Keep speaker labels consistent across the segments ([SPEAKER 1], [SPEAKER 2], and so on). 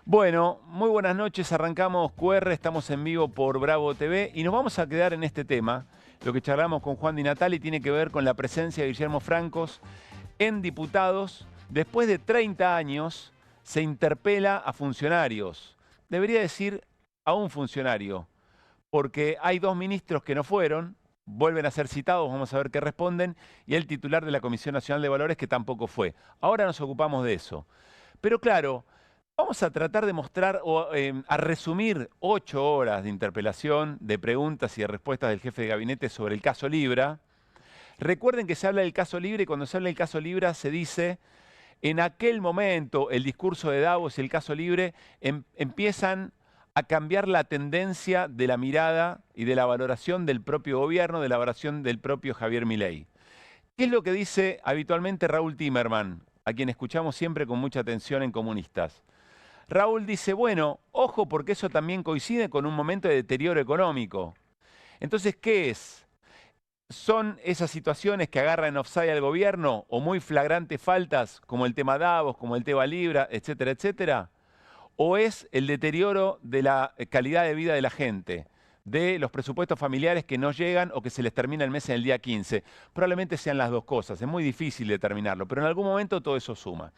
[SPEAKER 1] Bueno, muy buenas noches, arrancamos QR, estamos en vivo por Bravo TV y nos vamos a quedar en este tema. Lo que charlamos con Juan Di Natale tiene que ver con la presencia de Guillermo Francos en diputados. Después de 30 años se interpela a funcionarios, debería decir a un funcionario, porque hay dos ministros que no fueron, vuelven a ser citados, vamos a ver qué responden, y el titular de la Comisión Nacional de Valores que tampoco fue. Ahora nos ocupamos de eso. Pero claro, vamos a tratar de mostrar o a resumir 8 horas de interpelación, de preguntas y de respuestas del jefe de gabinete sobre el caso Libra. Recuerden que se habla del caso Libra y cuando se habla del caso Libra se dice, en aquel momento el discurso de Davos y el caso Libre empiezan a cambiar la tendencia de la mirada y de la valoración del propio gobierno, de la valoración del propio Javier Milei. ¿Qué es lo que dice habitualmente Raúl Timerman, a quien escuchamos siempre con mucha atención en Comunistas? Raúl dice, bueno, ojo porque eso también coincide con un momento de deterioro económico. Entonces, ¿qué es? ¿Son esas situaciones que agarran en offside al gobierno o muy flagrantes faltas como el tema Davos, como el tema Libra, etcétera, etcétera? ¿O es el deterioro de la calidad de vida de la gente, de los presupuestos familiares que no llegan o que se les termina el mes en el día 15? Probablemente sean las dos cosas, es muy difícil determinarlo, pero en algún momento todo eso suma.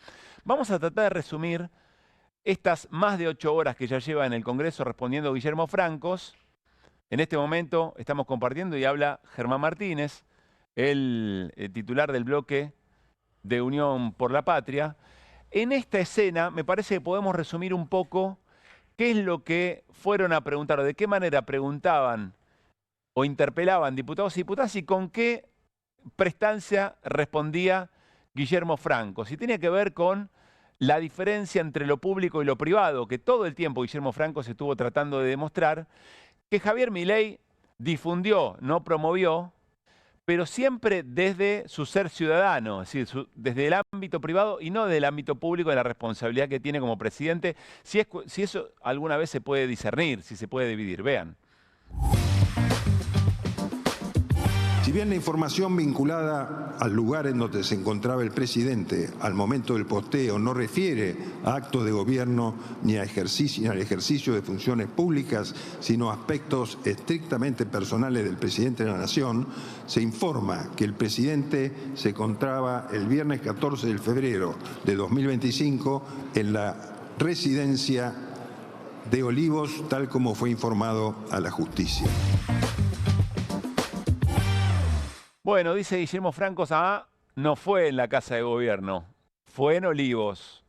[SPEAKER 1] Vamos a tratar de resumir estas más de 8 horas que ya lleva en el Congreso respondiendo Guillermo Francos. En este momento estamos compartiendo y habla Germán Martínez, el titular del bloque de Unión por la Patria. En esta escena me parece que podemos resumir un poco qué es lo que fueron a preguntar o de qué manera preguntaban o interpelaban diputados y diputadas y con qué prestancia respondía Guillermo Francos. Y tenía que ver con la diferencia entre lo público y lo privado, que todo el tiempo Guillermo Francos estuvo tratando de demostrar, que Javier Milei difundió, no promovió, pero siempre desde su ser ciudadano, es decir, desde el ámbito privado y no del ámbito público de la responsabilidad que tiene como presidente, si eso alguna vez se puede discernir, si se puede dividir. Vean.
[SPEAKER 2] Si bien la información vinculada al lugar en donde se encontraba el presidente al momento del posteo no refiere a actos de gobierno ni al ejercicio de funciones públicas, sino a aspectos estrictamente personales del presidente de la Nación, se informa que el presidente se encontraba el viernes 14 de febrero de 2025 en la residencia de Olivos, tal como fue informado a la justicia.
[SPEAKER 1] Bueno, dice Guillermo Francos, no fue en la Casa de Gobierno, fue en Olivos.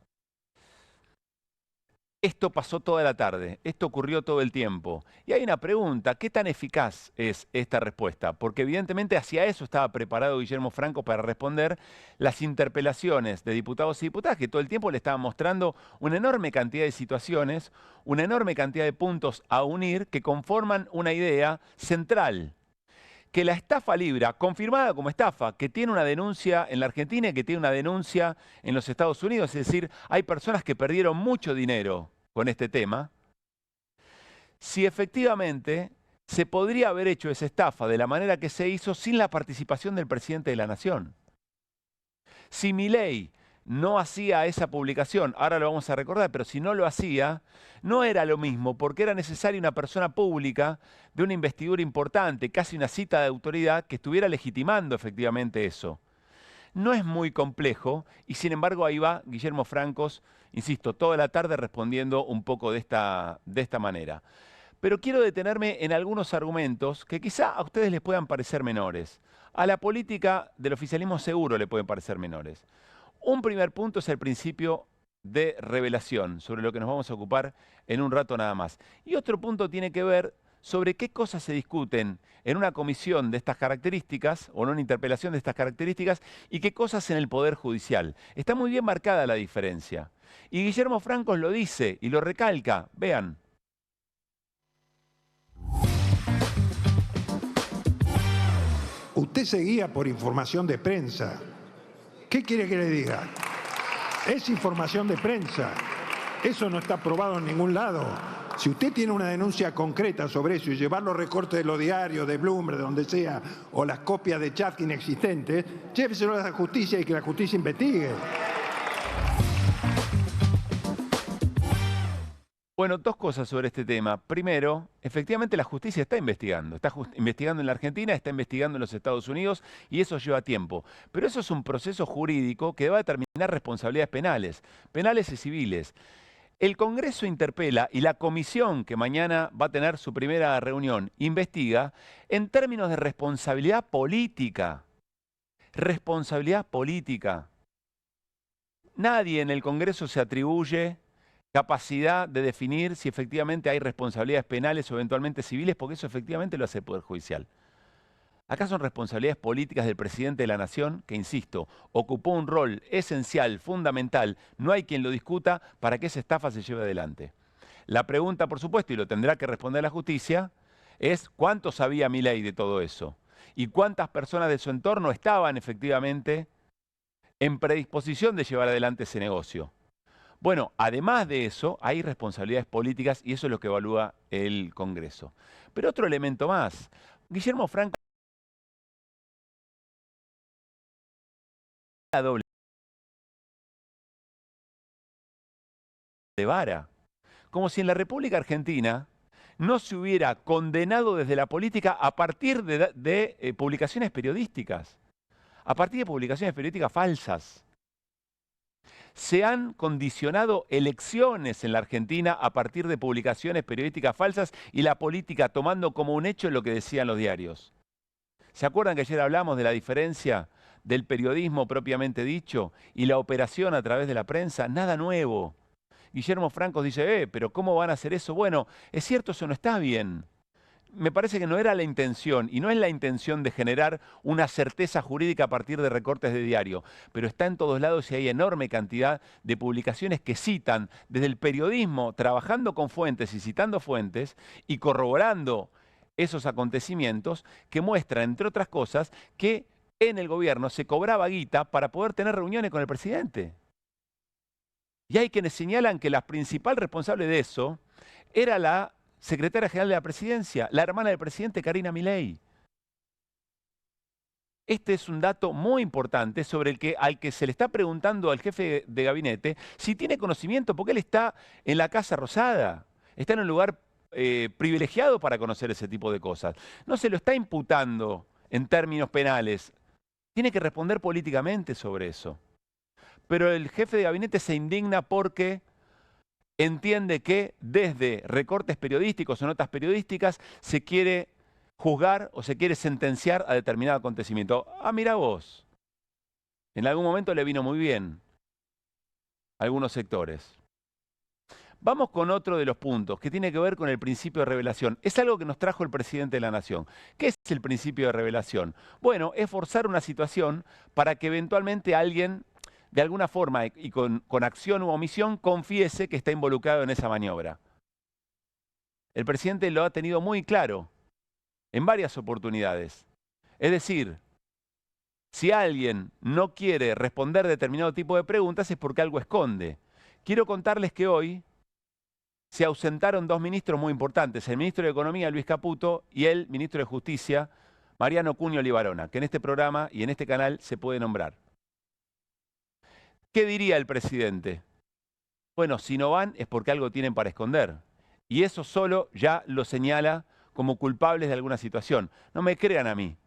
[SPEAKER 1] Esto pasó toda la tarde, esto ocurrió todo el tiempo. Y hay una pregunta, ¿qué tan eficaz es esta respuesta? Porque evidentemente hacia eso estaba preparado Guillermo Francos para responder las interpelaciones de diputados y diputadas que todo el tiempo le estaban mostrando una enorme cantidad de situaciones, una enorme cantidad de puntos a unir que conforman una idea central. Que la estafa Libra, confirmada como estafa, que tiene una denuncia en la Argentina y que tiene una denuncia en los Estados Unidos, es decir, hay personas que perdieron mucho dinero con este tema, si efectivamente se podría haber hecho esa estafa de la manera que se hizo sin la participación del presidente de la Nación. Si Milei no hacía esa publicación, ahora lo vamos a recordar, pero si no lo hacía, no era lo mismo, porque era necesaria una persona pública de una investidura importante, casi una cita de autoridad, que estuviera legitimando efectivamente eso. No es muy complejo y sin embargo ahí va Guillermo Francos, insisto, toda la tarde respondiendo un poco de esta manera. Pero quiero detenerme en algunos argumentos que quizá a ustedes les puedan parecer menores. A la política del oficialismo seguro le pueden parecer menores. Un primer punto es el principio de revelación, sobre lo que nos vamos a ocupar en un rato nada más. Y otro punto tiene que ver sobre qué cosas se discuten en una comisión de estas características o en una interpelación de estas características y qué cosas en el Poder Judicial. Está muy bien marcada la diferencia. Y Guillermo Francos lo dice y lo recalca. Vean.
[SPEAKER 3] Usted se guía por información de prensa. ¿Qué quiere que le diga? Es información de prensa. Eso no está probado en ningún lado. Si usted tiene una denuncia concreta sobre eso y llevar los recortes de los diarios, de Bloomberg, de donde sea, o las copias de chat inexistentes, lléveselo a la justicia y que la justicia investigue.
[SPEAKER 1] Bueno, dos cosas sobre este tema. Primero, efectivamente la justicia está investigando. Está investigando en la Argentina, está investigando en los Estados Unidos y eso lleva tiempo. Pero eso es un proceso jurídico que va a determinar responsabilidades penales, penales y civiles. El Congreso interpela y la comisión que mañana va a tener su primera reunión investiga en términos de responsabilidad política. Responsabilidad política. Nadie en el Congreso se atribuye capacidad de definir si efectivamente hay responsabilidades penales o eventualmente civiles, porque eso efectivamente lo hace el Poder Judicial. Acá son responsabilidades políticas del presidente de la Nación, que, insisto, ocupó un rol esencial, fundamental, no hay quien lo discuta, para que esa estafa se lleve adelante. La pregunta, por supuesto, y lo tendrá que responder la justicia, es ¿cuánto sabía Milei de todo eso? ¿Y cuántas personas de su entorno estaban efectivamente en predisposición de llevar adelante ese negocio? Bueno, además de eso, hay responsabilidades políticas y eso es lo que evalúa el Congreso. Pero otro elemento más. Guillermo Franco la doble vara. Como si en la República Argentina no se hubiera condenado desde la política a partir de publicaciones periodísticas. A partir de publicaciones periodísticas falsas. Se han condicionado elecciones en la Argentina a partir de publicaciones periodísticas falsas y la política tomando como un hecho lo que decían los diarios. ¿Se acuerdan que ayer hablamos de la diferencia del periodismo propiamente dicho y la operación a través de la prensa? Nada nuevo. Guillermo Franco dice, pero ¿cómo van a hacer eso? Bueno, es cierto, eso no está bien. Me parece que no era la intención, y no es la intención de generar una certeza jurídica a partir de recortes de diario, pero está en todos lados y hay enorme cantidad de publicaciones que citan desde el periodismo, trabajando con fuentes y citando fuentes y corroborando esos acontecimientos que muestran, entre otras cosas, que en el gobierno se cobraba guita para poder tener reuniones con el presidente. Y hay quienes señalan que la principal responsable de eso era la secretaria general de la presidencia, la hermana del presidente, Karina Milei. Este es un dato muy importante sobre el que, al que se le está preguntando al jefe de gabinete si tiene conocimiento, porque él está en la Casa Rosada, está en un lugar privilegiado para conocer ese tipo de cosas. No se lo está imputando en términos penales, tiene que responder políticamente sobre eso. Pero el jefe de gabinete se indigna porque entiende que desde recortes periodísticos o notas periodísticas se quiere juzgar o se quiere sentenciar a determinado acontecimiento. Ah, mira vos, en algún momento le vino muy bien a algunos sectores. Vamos con otro de los puntos que tiene que ver con el principio de revelación. Es algo que nos trajo el presidente de la Nación. ¿Qué es el principio de revelación? Bueno, es forzar una situación para que eventualmente alguien, de alguna forma y con acción u omisión, confiese que está involucrado en esa maniobra. El presidente lo ha tenido muy claro en varias oportunidades. Es decir, si alguien no quiere responder determinado tipo de preguntas es porque algo esconde. Quiero contarles que hoy se ausentaron dos ministros muy importantes, el ministro de Economía, Luis Caputo, y el ministro de Justicia, Mariano Cuño Libarona, que en este programa y en este canal se puede nombrar. ¿Qué diría el presidente? Bueno, si no van es porque algo tienen para esconder. Y eso solo ya lo señala como culpables de alguna situación. No me crean a mí.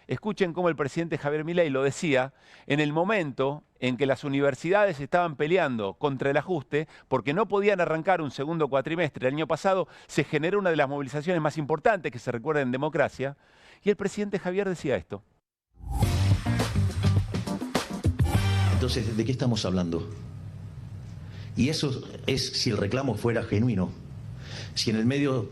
[SPEAKER 1] Escuchen cómo el presidente Javier Milei lo decía en el momento en que las universidades estaban peleando contra el ajuste porque no podían arrancar un segundo cuatrimestre. El año pasado se generó una de las movilizaciones más importantes que se recuerda en democracia. Y el presidente Javier decía esto.
[SPEAKER 4] Entonces, ¿de qué estamos hablando? Y eso es si el reclamo fuera genuino. Si en el medio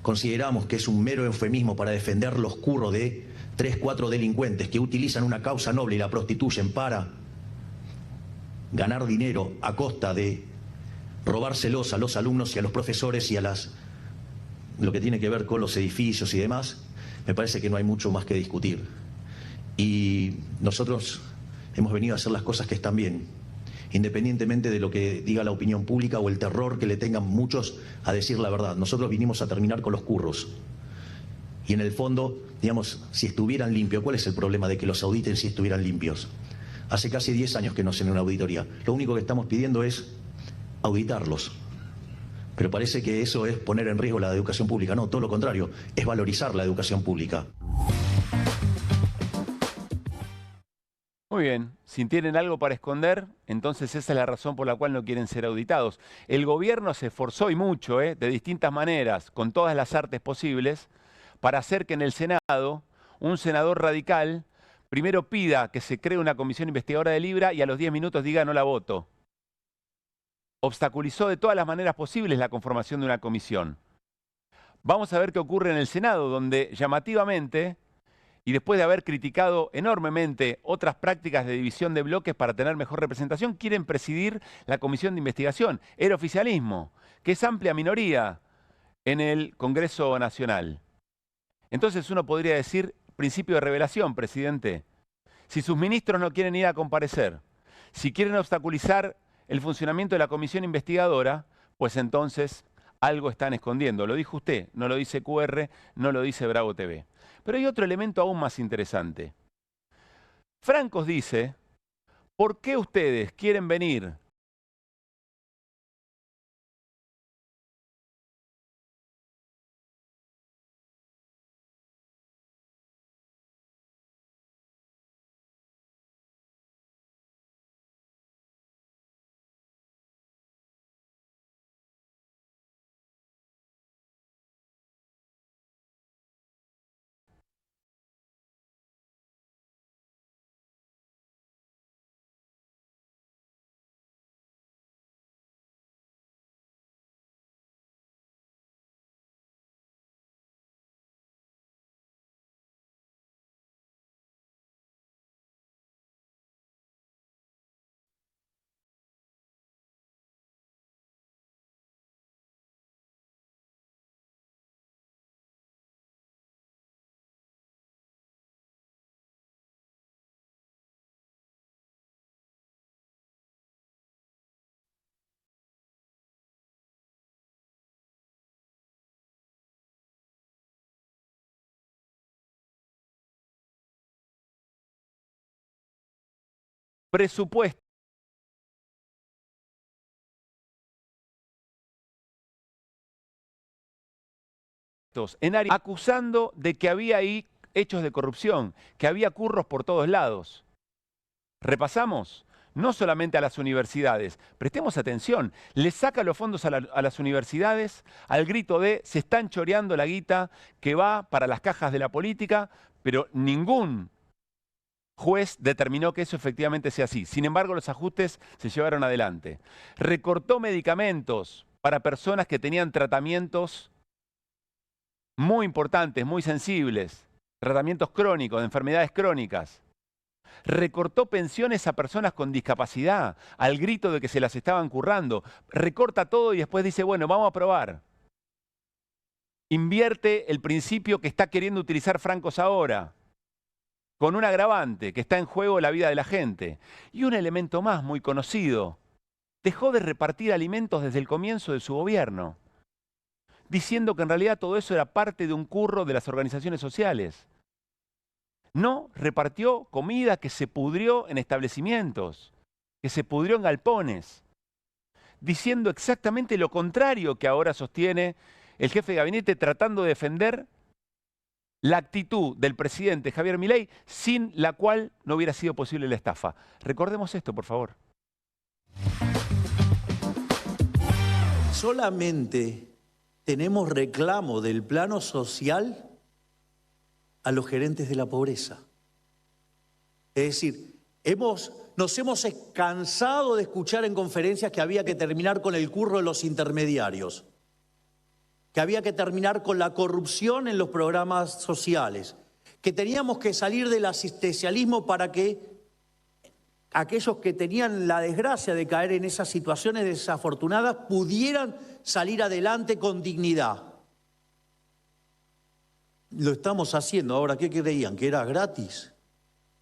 [SPEAKER 4] consideramos que es un mero eufemismo para defender los curros de 3, 4 delincuentes que utilizan una causa noble y la prostituyen para ganar dinero a costa de robárselos a los alumnos y a los profesores y a lo que tiene que ver con los edificios y demás, me parece que no hay mucho más que discutir. Y nosotros hemos venido a hacer las cosas que están bien, independientemente de lo que diga la opinión pública o el terror que le tengan muchos a decir la verdad. Nosotros vinimos a terminar con los curros. Y en el fondo, digamos, si estuvieran limpios, ¿cuál es el problema de que los auditen si estuvieran limpios? Hace casi 10 años que no hacen una auditoría. Lo único que estamos pidiendo es auditarlos, Pero parece que eso es poner en riesgo la educación pública. No, todo lo contrario, es valorizar la educación pública.
[SPEAKER 1] Muy bien, si tienen algo para esconder, entonces esa es la razón por la cual no quieren ser auditados. El gobierno se esforzó y mucho, de distintas maneras, con todas las artes posibles, para hacer que en el Senado un senador radical primero pida que se cree una comisión investigadora de Libra y a los 10 minutos diga no la voto. Obstaculizó de todas las maneras posibles la conformación de una comisión. Vamos a ver qué ocurre en el Senado, donde llamativamente, y después de haber criticado enormemente otras prácticas de división de bloques para tener mejor representación, quieren presidir la comisión de investigación, el oficialismo, que es amplia minoría en el Congreso Nacional. Entonces uno podría decir, principio de revelación, presidente. Si sus ministros no quieren ir a comparecer, si quieren obstaculizar el funcionamiento de la comisión investigadora, pues entonces algo están escondiendo. Lo dijo usted, no lo dice QR, no lo dice Bravo TV. Pero hay otro elemento aún más interesante. Francos dice, ¿por qué ustedes quieren venir presupuestos en áreas acusando de que había ahí hechos de corrupción, que había curros por todos lados? Repasamos, no solamente a las universidades, prestemos atención, le saca los fondos a las universidades al grito de se están choreando la guita que va para las cajas de la política, pero ningún juez determinó que eso efectivamente sea así. Sin embargo, los ajustes se llevaron adelante. Recortó medicamentos para personas que tenían tratamientos muy importantes, muy sensibles, tratamientos crónicos, de enfermedades crónicas. Recortó pensiones a personas con discapacidad, al grito de que se las estaban currando. Recorta todo y después dice, bueno, vamos a probar. Invierte el principio que está queriendo utilizar Francos ahora, con un agravante, que está en juego la vida de la gente. Y un elemento más muy conocido, dejó de repartir alimentos desde el comienzo de su gobierno, diciendo que en realidad todo eso era parte de un curro de las organizaciones sociales. No repartió comida que se pudrió en establecimientos, que se pudrió en galpones, diciendo exactamente lo contrario que ahora sostiene el jefe de gabinete, tratando de defender la actitud del presidente Javier Milei, sin la cual no hubiera sido posible la estafa. Recordemos esto, por favor.
[SPEAKER 5] Solamente tenemos reclamo del plano social a los gerentes de la pobreza. Es decir, nos hemos cansado de escuchar en conferencias que había que terminar con el curro de los intermediarios, que había que terminar con la corrupción en los programas sociales, que teníamos que salir del asistencialismo para que aquellos que tenían la desgracia de caer en esas situaciones desafortunadas pudieran salir adelante con dignidad. Lo estamos haciendo. Ahora, ¿qué creían? ¿Que era gratis?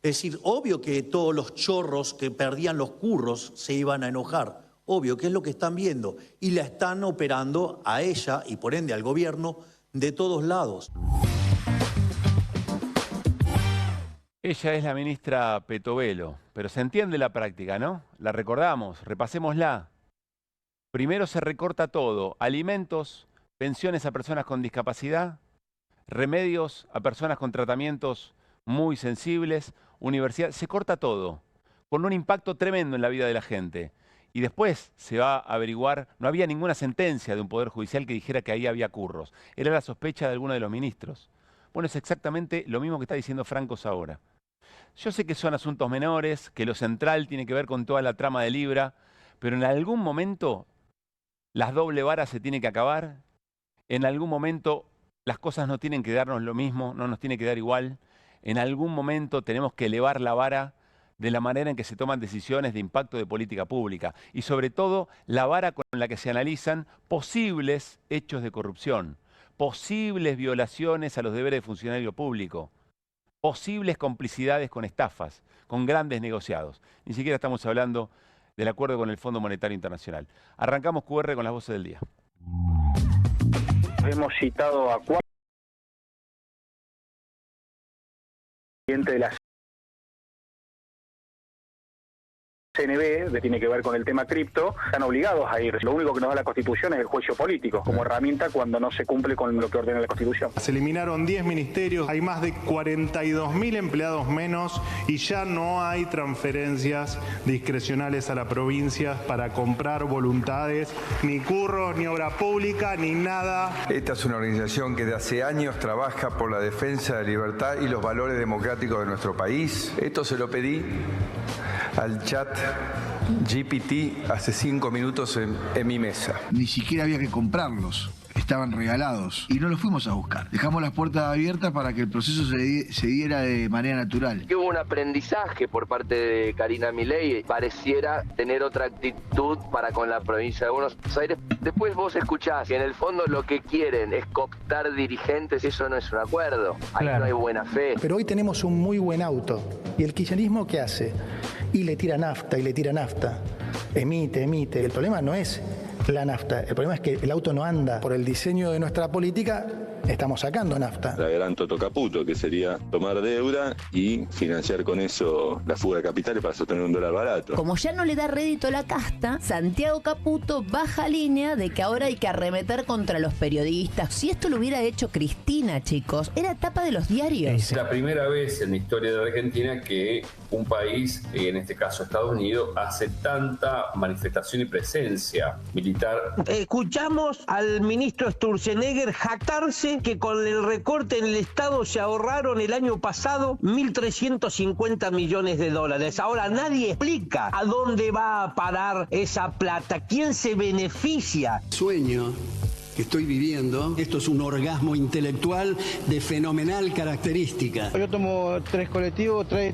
[SPEAKER 5] Es decir, obvio que todos los chorros que perdían los curros se iban a enojar. Obvio que es lo que están viendo. Y la están operando a ella y por ende al gobierno de todos lados.
[SPEAKER 1] Ella es la ministra Petovelo, pero se entiende la práctica, ¿no? La recordamos, repasémosla. Primero se recorta todo, alimentos, pensiones a personas con discapacidad, remedios a personas con tratamientos muy sensibles, universidad, se corta todo, con un impacto tremendo en la vida de la gente. Y después se va a averiguar, no había ninguna sentencia de un poder judicial que dijera que ahí había curros. Era la sospecha de alguno de los ministros. Bueno, es exactamente lo mismo que está diciendo Francos ahora. Yo sé que son asuntos menores, que lo central tiene que ver con toda la trama de Libra, pero en algún momento las doble varas se tienen que acabar. En algún momento las cosas no tienen que darnos lo mismo, no nos tiene que dar igual. En algún momento tenemos que elevar la vara de la manera en que se toman decisiones de impacto de política pública y sobre todo la vara con la que se analizan posibles hechos de corrupción, posibles violaciones a los deberes de funcionario público, posibles complicidades con estafas, con grandes negociados. Ni siquiera estamos hablando del acuerdo con el Fondo Monetario Internacional. Arrancamos QR con las voces del día.
[SPEAKER 6] Hemos citado a 4 presidentes de la CNB, que tiene que ver con el tema cripto, están obligados a ir. Lo único que nos da la Constitución es el juicio político, como herramienta cuando no se cumple con lo que ordena la Constitución.
[SPEAKER 7] Se eliminaron 10 ministerios, hay más de 42.000 empleados menos y ya no hay transferencias discrecionales a la provincia para comprar voluntades, ni curros, ni obra pública, ni nada.
[SPEAKER 8] Esta es una organización que de hace años trabaja por la defensa de la libertad y los valores democráticos de nuestro país. Esto se lo pedí al chat GPT hace 5 minutos en mi mesa.
[SPEAKER 9] Ni siquiera había que comprarlos, estaban regalados y no los fuimos a buscar. Dejamos las puertas abiertas para que el proceso se diera de manera natural.
[SPEAKER 10] Que hubo un aprendizaje por parte de Karina Milei, pareciera tener otra actitud para con la provincia de Buenos Aires. Después vos escuchás que en el fondo lo que quieren es cooptar dirigentes, eso no es un acuerdo, ahí no hay buena fe.
[SPEAKER 11] Pero hoy tenemos un muy buen auto y el kirchnerismo ¿qué hace? Y le tira nafta y le tira nafta, emite. El problema no es la nafta, el problema es que el auto no anda. Por el diseño de nuestra política estamos sacando nafta.
[SPEAKER 12] La gran Toto Caputo, que sería tomar deuda y financiar con eso la fuga de capitales para sostener un dólar barato.
[SPEAKER 13] Como ya no le da rédito la casta, Santiago Caputo baja línea de que ahora hay que arremeter contra los periodistas. Si esto lo hubiera hecho Cristina, chicos, era tapa de los diarios.
[SPEAKER 14] Es la primera vez en la historia de Argentina que un país, en este caso Estados Unidos, hace tanta manifestación y presencia militar.
[SPEAKER 15] Escuchamos al ministro Sturzenegger jactarse que con el recorte en el Estado se ahorraron el año pasado 1.350 millones de dólares. Ahora nadie explica a dónde va a parar esa plata, quién se beneficia.
[SPEAKER 16] Sueño que estoy viviendo, esto es un orgasmo intelectual de fenomenal característica.
[SPEAKER 17] Yo tomo 3 colectivos, 3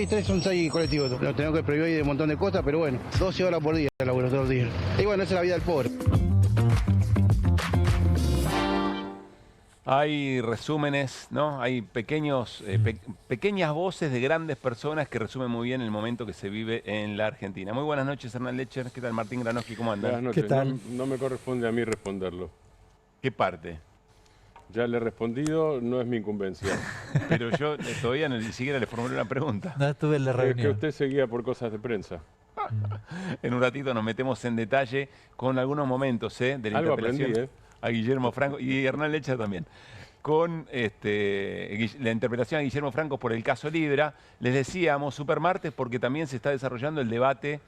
[SPEAKER 17] y 3 son 6 colectivos. Lo tengo que prohibir de un montón de cosas, pero bueno, 12 horas por día laburo todos los días. Y bueno, esa es la vida del pobre.
[SPEAKER 1] Hay resúmenes, ¿no? Hay pequeñas voces de grandes personas que resumen muy bien el momento que se vive en la Argentina. Muy buenas noches, Hernán Lecher. ¿Qué tal, Martín Granowski? ¿Cómo andan?
[SPEAKER 18] Buenas noches.
[SPEAKER 1] ¿Qué tal?
[SPEAKER 18] No me corresponde a mí responderlo.
[SPEAKER 1] ¿Qué parte?
[SPEAKER 18] Ya le he respondido, no es mi incumbencia.
[SPEAKER 1] Pero yo todavía ni siquiera le formulé una pregunta.
[SPEAKER 19] No estuve en la reunión.
[SPEAKER 18] Es que usted seguía por cosas de prensa.
[SPEAKER 1] En un ratito nos metemos en detalle con algunos momentos de la interpelación a Guillermo Franco y Hernán Lecher también. Con la interpretación a Guillermo Franco por el caso Libra. Les decíamos Supermartes porque también se está desarrollando el debate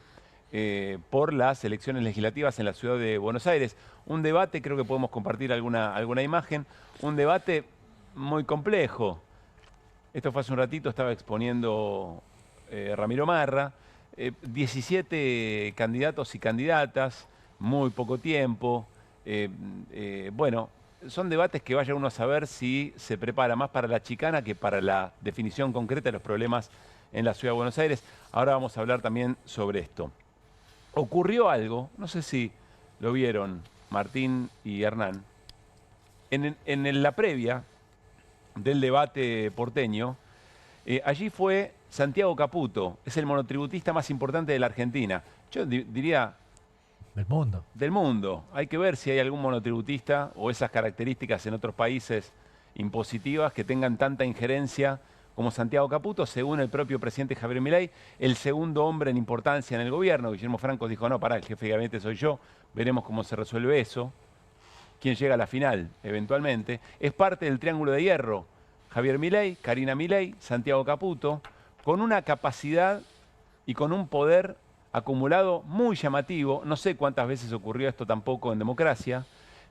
[SPEAKER 1] por las elecciones legislativas en la ciudad de Buenos Aires. Un debate, creo que podemos compartir alguna imagen, un debate muy complejo. Esto fue hace un ratito, estaba exponiendo Ramiro Marra. 17 candidatos y candidatas, muy poco tiempo. Bueno, son debates que vaya uno a saber si se prepara más para la chicana que para la definición concreta de los problemas en la ciudad de Buenos Aires. Ahora vamos a hablar también sobre esto. Ocurrió algo, no sé si lo vieron Martín y Hernán, en la previa del debate porteño. Allí fue Santiago Caputo, es el monotributista más importante de la Argentina. Yo diría...
[SPEAKER 19] Del mundo.
[SPEAKER 1] Del mundo. Hay que ver si hay algún monotributista o esas características en otros países impositivas que tengan tanta injerencia como Santiago Caputo, según el propio presidente Javier Milei, el segundo hombre en importancia en el gobierno. Guillermo Francos dijo, no, pará, el jefe de gabinete soy yo, veremos cómo se resuelve eso. Quién llega a la final, eventualmente. Es parte del triángulo de hierro. Javier Milei, Karina Milei, Santiago Caputo, con una capacidad y con un poder acumulado muy llamativo. No sé cuántas veces ocurrió esto tampoco en democracia.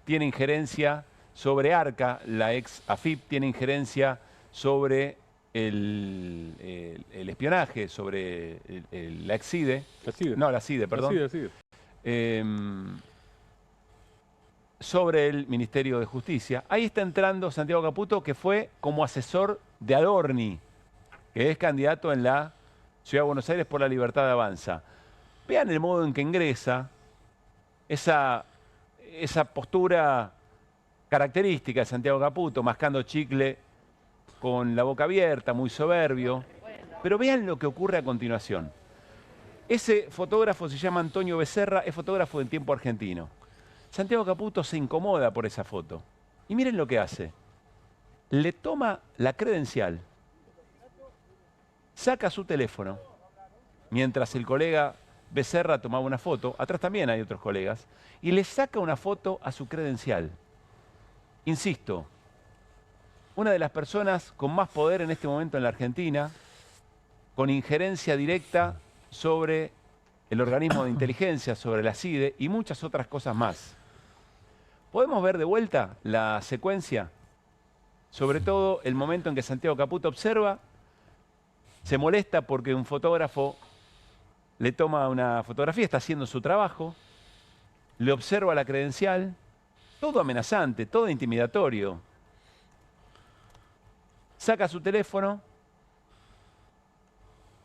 [SPEAKER 1] Tiene injerencia sobre Arca, la ex AFIP, tiene injerencia sobre el espionaje, sobre la ex CIDE.
[SPEAKER 18] La CIDE.
[SPEAKER 1] No, la CIDE, perdón.
[SPEAKER 18] La CIDE.
[SPEAKER 1] Sobre el Ministerio de Justicia. Ahí está entrando Santiago Caputo, que fue como asesor de Adorni, que es candidato en la Ciudad de Buenos Aires por la Libertad de Avanza. Vean el modo en que ingresa, esa postura característica de Santiago Caputo, mascando chicle con la boca abierta, muy soberbio. Pero vean lo que ocurre a continuación. Ese fotógrafo se llama Antonio Becerra, es fotógrafo del Tiempo Argentino. Santiago Caputo se incomoda por esa foto. Y miren lo que hace. Le toma la credencial, saca su teléfono, mientras el colega Becerra tomaba una foto, atrás también hay otros colegas, y le saca una foto a su credencial. Insisto, una de las personas con más poder en este momento en la Argentina, con injerencia directa sobre el organismo de inteligencia, sobre la CIDE y muchas otras cosas más. ¿Podemos ver de vuelta la secuencia? Sobre todo el momento en que Santiago Caputo observa, se molesta porque un fotógrafo le toma una fotografía, está haciendo su trabajo, le observa la credencial, todo amenazante, todo intimidatorio. Saca su teléfono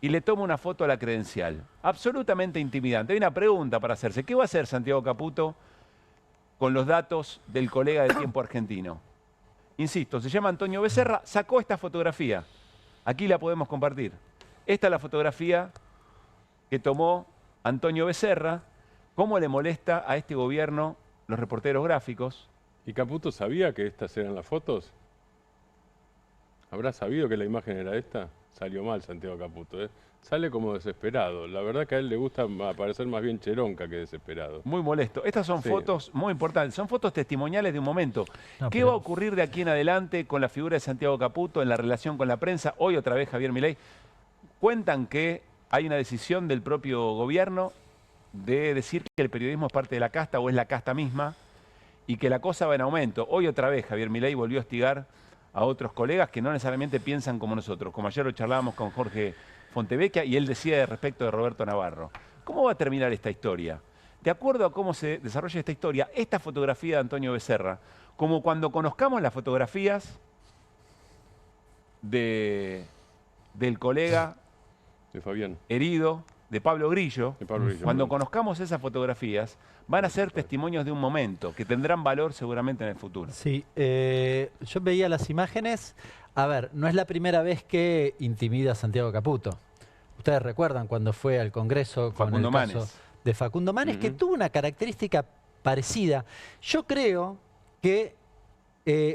[SPEAKER 1] y le toma una foto a la credencial. Absolutamente intimidante. Hay una pregunta para hacerse. ¿Qué va a hacer Santiago Caputo con los datos del colega del Tiempo Argentino? Insisto, se llama Antonio Becerra, sacó esta fotografía. Aquí la podemos compartir. Esta es la fotografía que tomó Antonio Becerra. ¿Cómo le molesta a este gobierno los reporteros gráficos?
[SPEAKER 18] ¿Y Caputo sabía que estas eran las fotos? ¿Habrá sabido que la imagen era esta? Salió mal Santiago Caputo, ¿eh? Sale como desesperado. La verdad que a él le gusta parecer más bien cheronca que desesperado.
[SPEAKER 1] Muy molesto. Estas son fotos muy importantes. Son fotos testimoniales de un momento.
[SPEAKER 18] No,
[SPEAKER 1] ¿Qué va a ocurrir de aquí en adelante con la figura de Santiago Caputo en la relación con la prensa? Hoy otra vez Javier Milei. Cuentan que hay una decisión del propio gobierno de decir que el periodismo es parte de la casta o es la casta misma y que la cosa va en aumento. Hoy otra vez Javier Milei volvió a hostigar a otros colegas que no necesariamente piensan como nosotros. Como ayer lo charlábamos con Jorge Fontevecchia y él decía respecto de Roberto Navarro. ¿Cómo va a terminar esta historia? De acuerdo a cómo se desarrolla esta historia, esta fotografía de Antonio Becerra, como cuando conozcamos las fotografías del colega
[SPEAKER 18] de Fabián
[SPEAKER 1] herido, de Pablo Grillo, cuando conozcamos esas fotografías, van a ser testimonios de un momento que tendrán valor seguramente en el futuro.
[SPEAKER 19] Sí, yo veía las imágenes. A ver, no es la primera vez que intimida a Santiago Caputo. Ustedes recuerdan cuando fue al Congreso con el caso de Facundo Manes, que tuvo una característica parecida. Yo creo que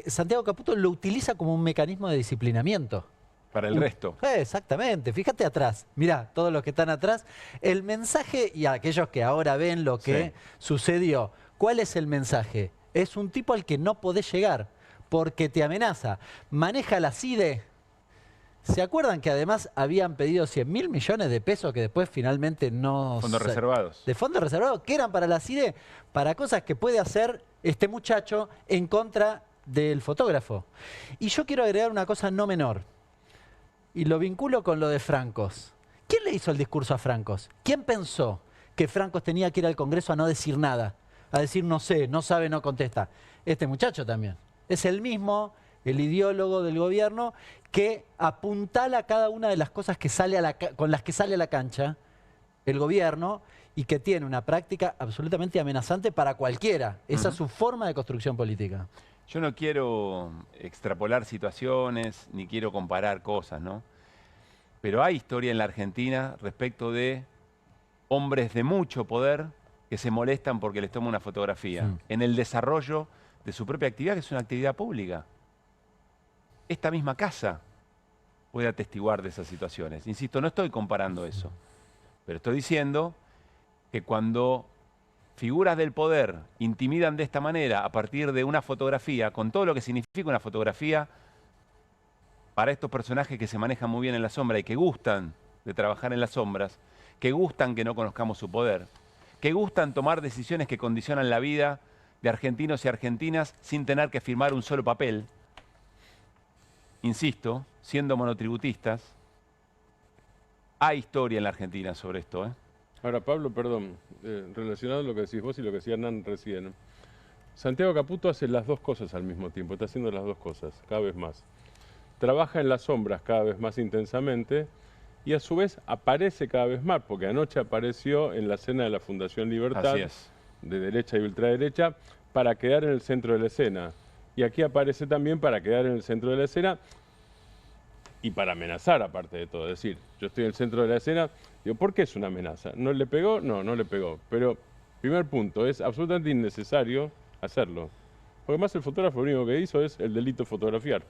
[SPEAKER 19] Santiago Caputo lo utiliza como un mecanismo de disciplinamiento.
[SPEAKER 1] Para el resto.
[SPEAKER 19] Exactamente. Fíjate atrás. Mirá, todos los que están atrás. El mensaje, y a aquellos que ahora ven lo que sucedió, ¿cuál es el mensaje? Es un tipo al que no podés llegar porque te amenaza. Maneja la CIDE. ¿Se acuerdan que además habían pedido 100.000 millones de pesos que después finalmente no...
[SPEAKER 1] Fondos reservados.
[SPEAKER 19] De fondos reservados, que eran para la CIDE, para cosas que puede hacer este muchacho en contra del fotógrafo. Y yo quiero agregar una cosa no menor. Y lo vinculo con lo de Francos. ¿Quién le hizo el discurso a Francos? ¿Quién pensó que Francos tenía que ir al Congreso a no decir nada? A decir no sé, no sabe, no contesta. Este muchacho también. Es el mismo, el ideólogo del gobierno, que apuntala cada una de las cosas que sale con las que sale a la cancha el gobierno y que tiene una práctica absolutamente amenazante para cualquiera. Esa es su forma de construcción política.
[SPEAKER 1] Yo no quiero extrapolar situaciones, ni quiero comparar cosas, ¿no? Pero hay historia en la Argentina respecto de hombres de mucho poder que se molestan porque les toma una fotografía en el desarrollo de su propia actividad, que es una actividad pública. Esta misma casa puede atestiguar de esas situaciones. Insisto, no estoy comparando eso, pero estoy diciendo que cuando figuras del poder intimidan de esta manera a partir de una fotografía, con todo lo que significa una fotografía para estos personajes que se manejan muy bien en la sombra y que gustan de trabajar en las sombras, que gustan que no conozcamos su poder, que gustan tomar decisiones que condicionan la vida de argentinos y argentinas sin tener que firmar un solo papel, insisto, siendo monotributistas, hay historia en la Argentina sobre esto, ¿eh?
[SPEAKER 18] Ahora, Pablo, perdón, relacionado a lo que decís vos y lo que decía Hernán recién, Santiago Caputo hace las dos cosas al mismo tiempo, está haciendo las dos cosas, cada vez más. Trabaja en las sombras cada vez más intensamente y a su vez aparece cada vez más, porque anoche apareció en la cena de la Fundación Libertad, de derecha y ultraderecha, para quedar en el centro de la escena. Y aquí aparece también para quedar en el centro de la escena y para amenazar, aparte de todo. Es decir, yo estoy en el centro de la escena, digo, ¿por qué es una amenaza? ¿No le pegó? No, no le pegó. Pero, primer punto, es absolutamente innecesario hacerlo. Porque además el fotógrafo lo único que hizo es el delito de fotografiar.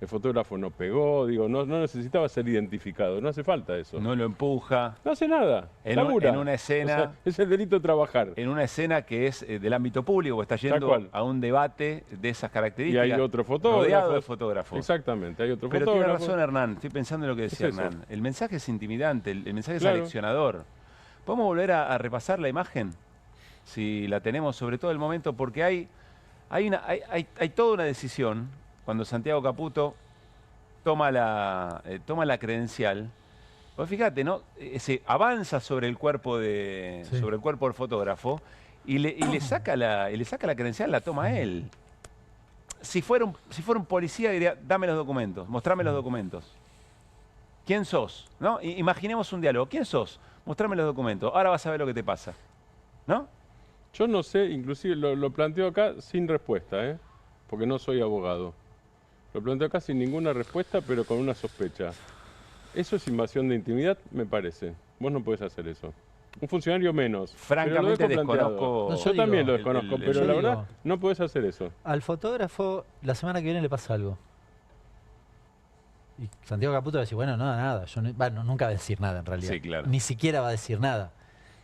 [SPEAKER 18] El fotógrafo no pegó, digo, no necesitaba ser identificado, no hace falta eso.
[SPEAKER 1] No lo empuja.
[SPEAKER 18] No hace nada,
[SPEAKER 1] en una escena...
[SPEAKER 18] O sea, es el delito de trabajar.
[SPEAKER 1] En una escena que es del ámbito público, está yendo a un debate de esas características.
[SPEAKER 18] Y hay otro fotógrafo.
[SPEAKER 1] Rodeado de fotógrafos.
[SPEAKER 18] Exactamente, hay otro
[SPEAKER 1] Pero
[SPEAKER 18] fotógrafo.
[SPEAKER 1] tiene razón Hernán, estoy pensando en lo que decía Hernán. El mensaje es intimidante, el mensaje es aleccionador. ¿Podemos volver a repasar la imagen? Si la tenemos, sobre todo el momento, porque hay toda una decisión cuando Santiago Caputo toma la credencial. Pues fíjate, ¿no? Se avanza sobre el cuerpo del fotógrafo y le saca la credencial, la toma él. Si fuera un policía diría, dame los documentos, mostrame los documentos. ¿Quién sos? ¿No? Imaginemos un diálogo. ¿Quién sos? Mostrame los documentos. Ahora vas a ver lo que te pasa. ¿No?
[SPEAKER 18] Yo no sé, inclusive lo planteo acá sin respuesta, porque no soy abogado. Lo planteo acá sin ninguna respuesta, pero con una sospecha. Eso es invasión de intimidad, me parece. Vos no podés hacer eso. Un funcionario menos.
[SPEAKER 1] Francamente desconozco.
[SPEAKER 18] No, yo también lo desconozco, pero la verdad no podés hacer eso.
[SPEAKER 19] Al fotógrafo la semana que viene le pasa algo. Y Santiago Caputo va a decir, bueno, nada. Yo nunca va a decir nada en realidad.
[SPEAKER 1] Sí, claro.
[SPEAKER 19] Ni siquiera va a decir nada.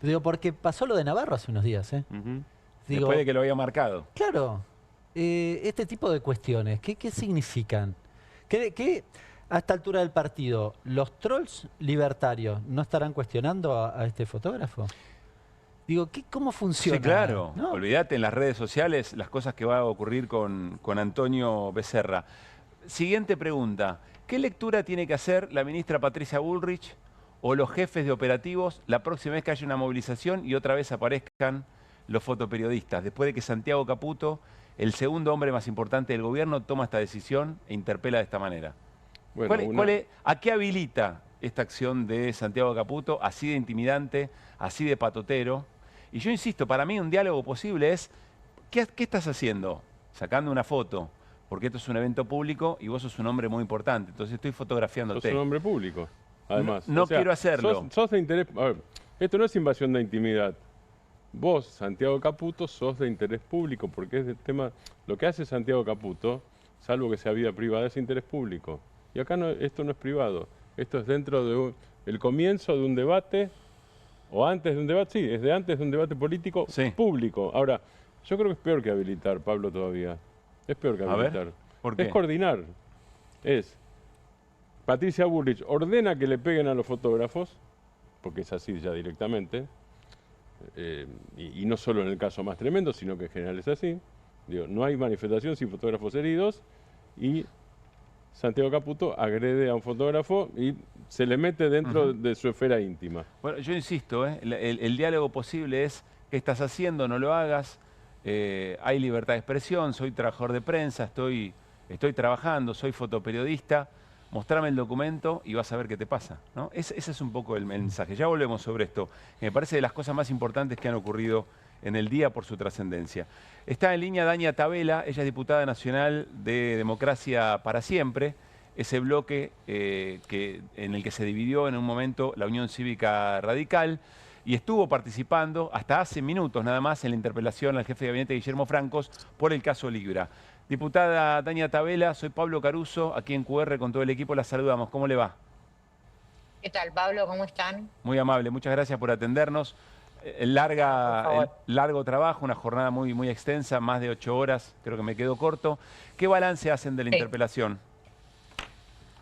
[SPEAKER 19] Digo, porque pasó lo de Navarro hace unos días, Digo,
[SPEAKER 1] después de que lo había marcado.
[SPEAKER 19] Claro. Este tipo de cuestiones, ¿qué significan? ¿Qué a esta altura del partido, los trolls libertarios no estarán cuestionando a este fotógrafo? Digo, ¿cómo funciona?
[SPEAKER 1] Sí, claro.
[SPEAKER 19] ¿No?
[SPEAKER 1] Olvídate en las redes sociales las cosas que va a ocurrir con Antonio Becerra. Siguiente pregunta. ¿Qué lectura tiene que hacer la ministra Patricia Bullrich o los jefes de operativos la próxima vez que haya una movilización y otra vez aparezcan los fotoperiodistas? Después de que Santiago Caputo, el segundo hombre más importante del gobierno, toma esta decisión e interpela de esta manera. Bueno, ¿a qué habilita esta acción de Santiago Caputo, así de intimidante, así de patotero? Y yo insisto, para mí un diálogo posible es, ¿qué estás haciendo? Sacando una foto, porque esto es un evento público y vos sos un hombre muy importante, entonces estoy fotografiándote.
[SPEAKER 18] Sos un hombre público, además.
[SPEAKER 1] No quiero hacerlo.
[SPEAKER 18] Sos de interés... A ver, esto no es invasión de intimidad. Vos, Santiago Caputo, sos de interés público, porque es el tema... Lo que hace Santiago Caputo, salvo que sea vida privada, es interés público. Y acá esto no es privado. Esto es dentro de el comienzo de un debate, o antes de un debate, sí, es de antes de un debate político público. Ahora, yo creo que es peor que habilitar, Pablo, todavía. Es peor que habilitar.
[SPEAKER 1] A ver, ¿por qué?
[SPEAKER 18] Es coordinar. Patricia Bullrich ordena que le peguen a los fotógrafos, porque es así ya directamente, y no solo en el caso más tremendo, sino que en general es así. Digo, no hay manifestación sin fotógrafos heridos, y Santiago Caputo agrede a un fotógrafo y se le mete dentro de su esfera íntima.
[SPEAKER 1] Bueno, yo insisto, el diálogo posible es, ¿qué estás haciendo? No lo hagas. Hay libertad de expresión, soy trabajador de prensa, estoy trabajando, soy fotoperiodista. Mostrame el documento y vas a ver qué te pasa, ¿no? Ese es un poco el mensaje. Ya volvemos sobre esto. Me parece de las cosas más importantes que han ocurrido en el día por su trascendencia. Está en línea Dania Tabela, ella es diputada nacional de Democracia para Siempre, ese bloque en el que se dividió en un momento la Unión Cívica Radical. y estuvo participando hasta hace minutos nada más en la interpelación al jefe de gabinete Guillermo Francos por el caso Libra. Diputada Tania Tabela, soy Pablo Caruso, aquí en QR con todo el equipo la saludamos. ¿Cómo le va?
[SPEAKER 20] ¿Qué tal, Pablo? ¿Cómo están?
[SPEAKER 1] Muy amable, muchas gracias por atendernos. Largo trabajo, una jornada muy extensa, más de 8 horas, creo que me quedo corto. ¿Qué balance hacen de la interpelación?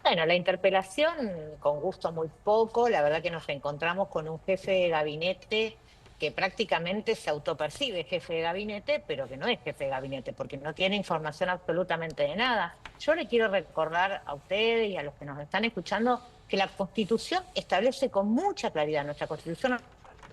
[SPEAKER 20] Bueno, la interpelación, con gusto muy poco, la verdad que nos encontramos con un jefe de gabinete que prácticamente se autopercibe jefe de gabinete, pero que no es jefe de gabinete, porque no tiene información absolutamente de nada. Yo le quiero recordar a ustedes y a los que nos están escuchando que la Constitución establece con mucha claridad, nuestra Constitución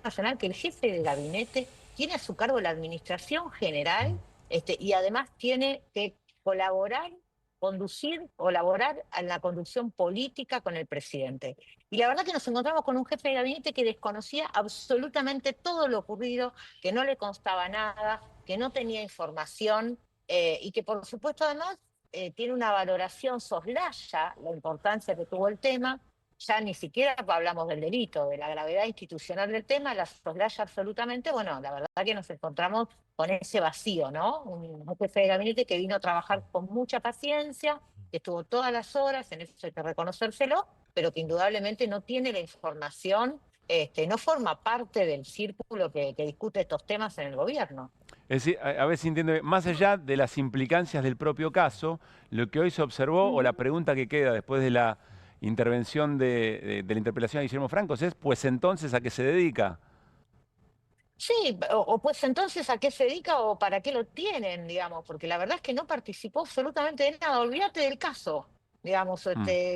[SPEAKER 20] Nacional, que el jefe de gabinete tiene a su cargo la administración general y además tiene que colaborar en la conducción política con el presidente. Y la verdad que nos encontramos con un jefe de gabinete que desconocía absolutamente todo lo ocurrido, que no le constaba nada, que no tenía información y que por supuesto además tiene una valoración soslaya la importancia que tuvo el tema. Ya ni siquiera hablamos del delito, de la gravedad institucional del tema, la soslaya absolutamente. Bueno, la verdad que nos encontramos con ese vacío, ¿no? Un jefe de gabinete que vino a trabajar con mucha paciencia, que estuvo todas las horas, en eso hay que reconocérselo, pero que indudablemente no tiene la información, no forma parte del círculo que discute estos temas en el gobierno.
[SPEAKER 1] Es decir, a ver si entiendo, más allá de las implicancias del propio caso, lo que hoy se observó, o la pregunta que queda después de la intervención de la interpelación a Guillermo Francos es, pues entonces, ¿a qué se dedica?
[SPEAKER 20] Sí, o pues entonces a qué se dedica o para qué lo tienen, digamos, porque la verdad es que no participó absolutamente de nada. Olvídate del caso, digamos,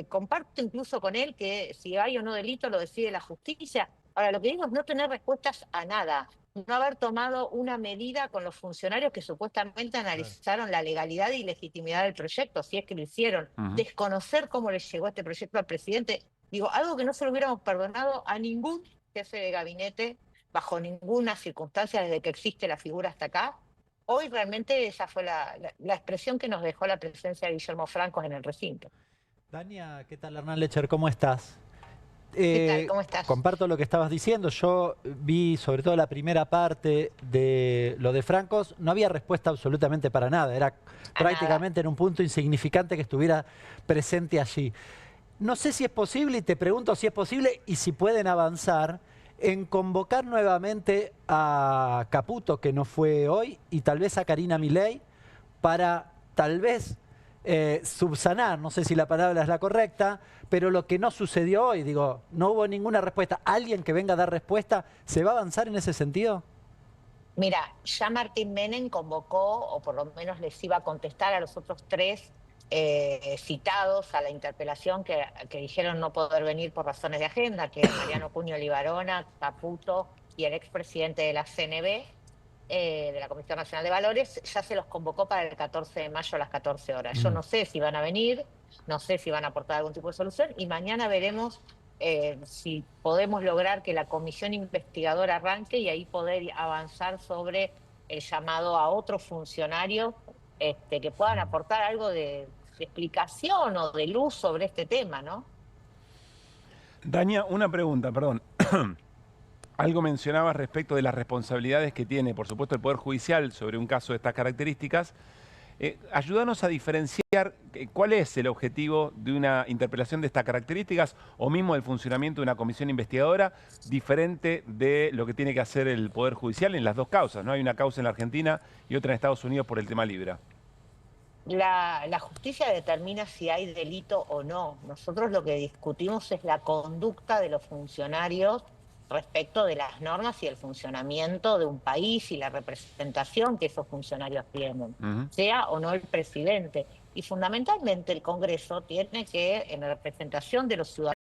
[SPEAKER 20] comparto incluso con él que si hay o no delito lo decide la justicia. Ahora, lo que digo es no tener respuestas a nada, no haber tomado una medida con los funcionarios que supuestamente analizaron la legalidad y legitimidad del proyecto, si es que lo hicieron, desconocer cómo les llegó este proyecto al presidente. Digo, algo que no se lo hubiéramos perdonado a ningún jefe de gabinete bajo ninguna circunstancia desde que existe la figura hasta acá. Hoy realmente esa fue la expresión que nos dejó la presencia de Guillermo Francos en el recinto.
[SPEAKER 19] Dania, ¿qué tal? Hernán Lecher, ¿cómo estás?
[SPEAKER 20] ¿Qué tal? ¿Cómo estás?
[SPEAKER 19] Comparto lo que estabas diciendo. Yo vi sobre todo la primera parte de lo de Francos. No había respuesta absolutamente para nada. Era prácticamente en un punto insignificante que estuviera presente allí. No sé si es posible, y te pregunto si es posible y si pueden avanzar en convocar nuevamente a Caputo, que no fue hoy, y tal vez a Karina Milei, para tal vez subsanar, no sé si la palabra es la correcta, pero lo que no sucedió hoy, digo, no hubo ninguna respuesta. ¿Alguien que venga a dar respuesta, se va a avanzar en ese sentido?
[SPEAKER 20] Mira, ya Martín Menem convocó, o por lo menos les iba a contestar a los otros 3 citados a la interpelación que dijeron no poder venir por razones de agenda, que es Mariano Cuño Libarona, Caputo y el expresidente de la CNV, de la Comisión Nacional de Valores, ya se los convocó para el 14 de mayo a las 14 horas. Yo no sé si van a venir, no sé si van a aportar algún tipo de solución, y mañana veremos si podemos lograr que la comisión investigadora arranque y ahí poder avanzar sobre el llamado a otros funcionarios que puedan aportar algo de explicación o de luz sobre este tema, ¿no?
[SPEAKER 1] Dania, una pregunta, perdón. Algo mencionabas respecto de las responsabilidades que tiene, por supuesto, el Poder Judicial sobre un caso de estas características. Ayúdanos a diferenciar cuál es el objetivo de una interpelación de estas características o mismo del funcionamiento de una comisión investigadora diferente de lo que tiene que hacer el Poder Judicial en las dos causas, ¿no? Hay una causa en la Argentina y otra en Estados Unidos por el tema Libra.
[SPEAKER 20] La justicia determina si hay delito o no. Nosotros lo que discutimos es la conducta de los funcionarios respecto de las normas y el funcionamiento de un país y la representación que esos funcionarios tienen, sea o no el presidente. Y fundamentalmente el Congreso tiene que, en la representación de los ciudadanos,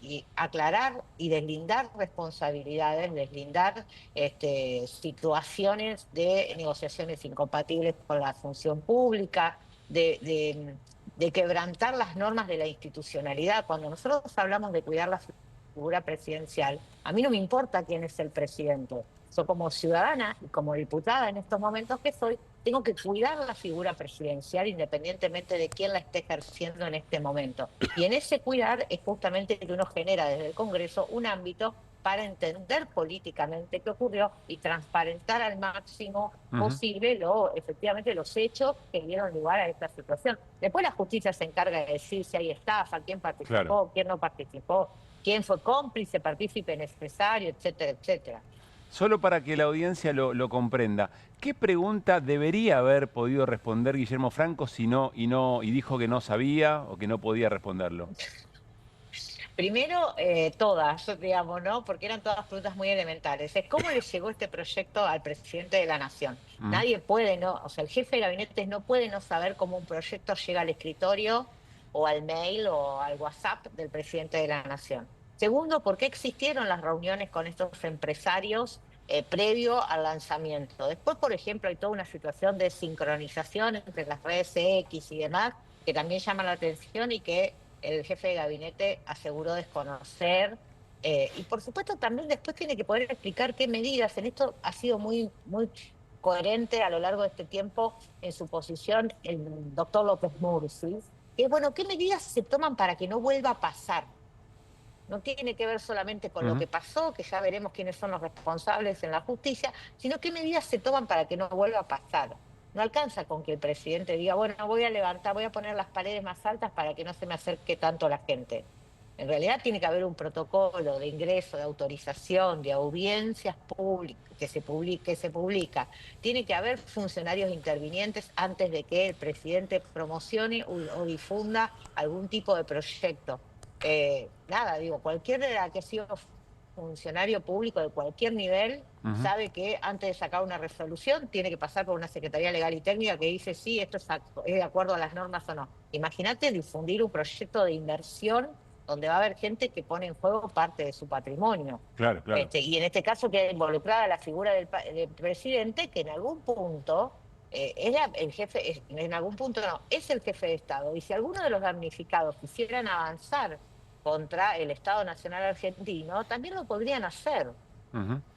[SPEAKER 20] y aclarar y deslindar responsabilidades, deslindar situaciones de negociaciones incompatibles con la función pública, de quebrantar las normas de la institucionalidad. Cuando nosotros hablamos de cuidar la figura presidencial, a mí no me importa quién es el presidente. Yo como ciudadana y como diputada en estos momentos que soy, tengo que cuidar la figura presidencial independientemente de quién la esté ejerciendo en este momento. Y en ese cuidar es justamente que uno genera desde el Congreso un ámbito para entender políticamente qué ocurrió y transparentar al máximo posible efectivamente los hechos que dieron lugar a esta situación. Después la justicia se encarga de decir si hay estafa, quién participó, quién no participó, quién fue cómplice, partícipe necesario, etcétera, etcétera.
[SPEAKER 1] Solo para que la audiencia lo comprenda, ¿qué pregunta debería haber podido responder Guillermo Franco y dijo que no sabía o que no podía responderlo?
[SPEAKER 20] Primero, todas, digamos, ¿no? Porque eran todas preguntas muy elementales. Es cómo le llegó este proyecto al presidente de la Nación. Nadie puede, ¿no? O sea, el jefe de gabinete no puede no saber cómo un proyecto llega al escritorio o al mail o al WhatsApp del presidente de la Nación. Segundo, ¿por qué existieron las reuniones con estos empresarios previo al lanzamiento? Después, por ejemplo, hay toda una situación de sincronización entre las redes X y demás, que también llama la atención y que el jefe de gabinete aseguró desconocer. Y por supuesto también después tiene que poder explicar qué medidas. En esto ha sido muy coherente a lo largo de este tiempo en su posición el doctor López Murphy. Que bueno, ¿qué medidas se toman para que no vuelva a pasar? No tiene que ver solamente con lo que pasó, que ya veremos quiénes son los responsables en la justicia, sino qué medidas se toman para que no vuelva a pasar. No alcanza con que el presidente diga, bueno, voy a poner las paredes más altas para que no se me acerque tanto la gente. En realidad tiene que haber un protocolo de ingreso, de autorización, de audiencias públicas que se publica. Tiene que haber funcionarios intervinientes antes de que el presidente promocione o difunda algún tipo de proyecto. Cualquiera que ha sido funcionario público de cualquier nivel sabe que antes de sacar una resolución tiene que pasar por una Secretaría Legal y Técnica que dice si esto es de acuerdo a las normas o no. Imagínate difundir un proyecto de inversión donde va a haber gente que pone en juego parte de su patrimonio.
[SPEAKER 1] Claro.
[SPEAKER 20] Y en este caso queda involucrada la figura del presidente, que en algún punto es el jefe de Estado. Y si alguno de los damnificados quisieran avanzar contra el Estado Nacional Argentino, también lo podrían hacer.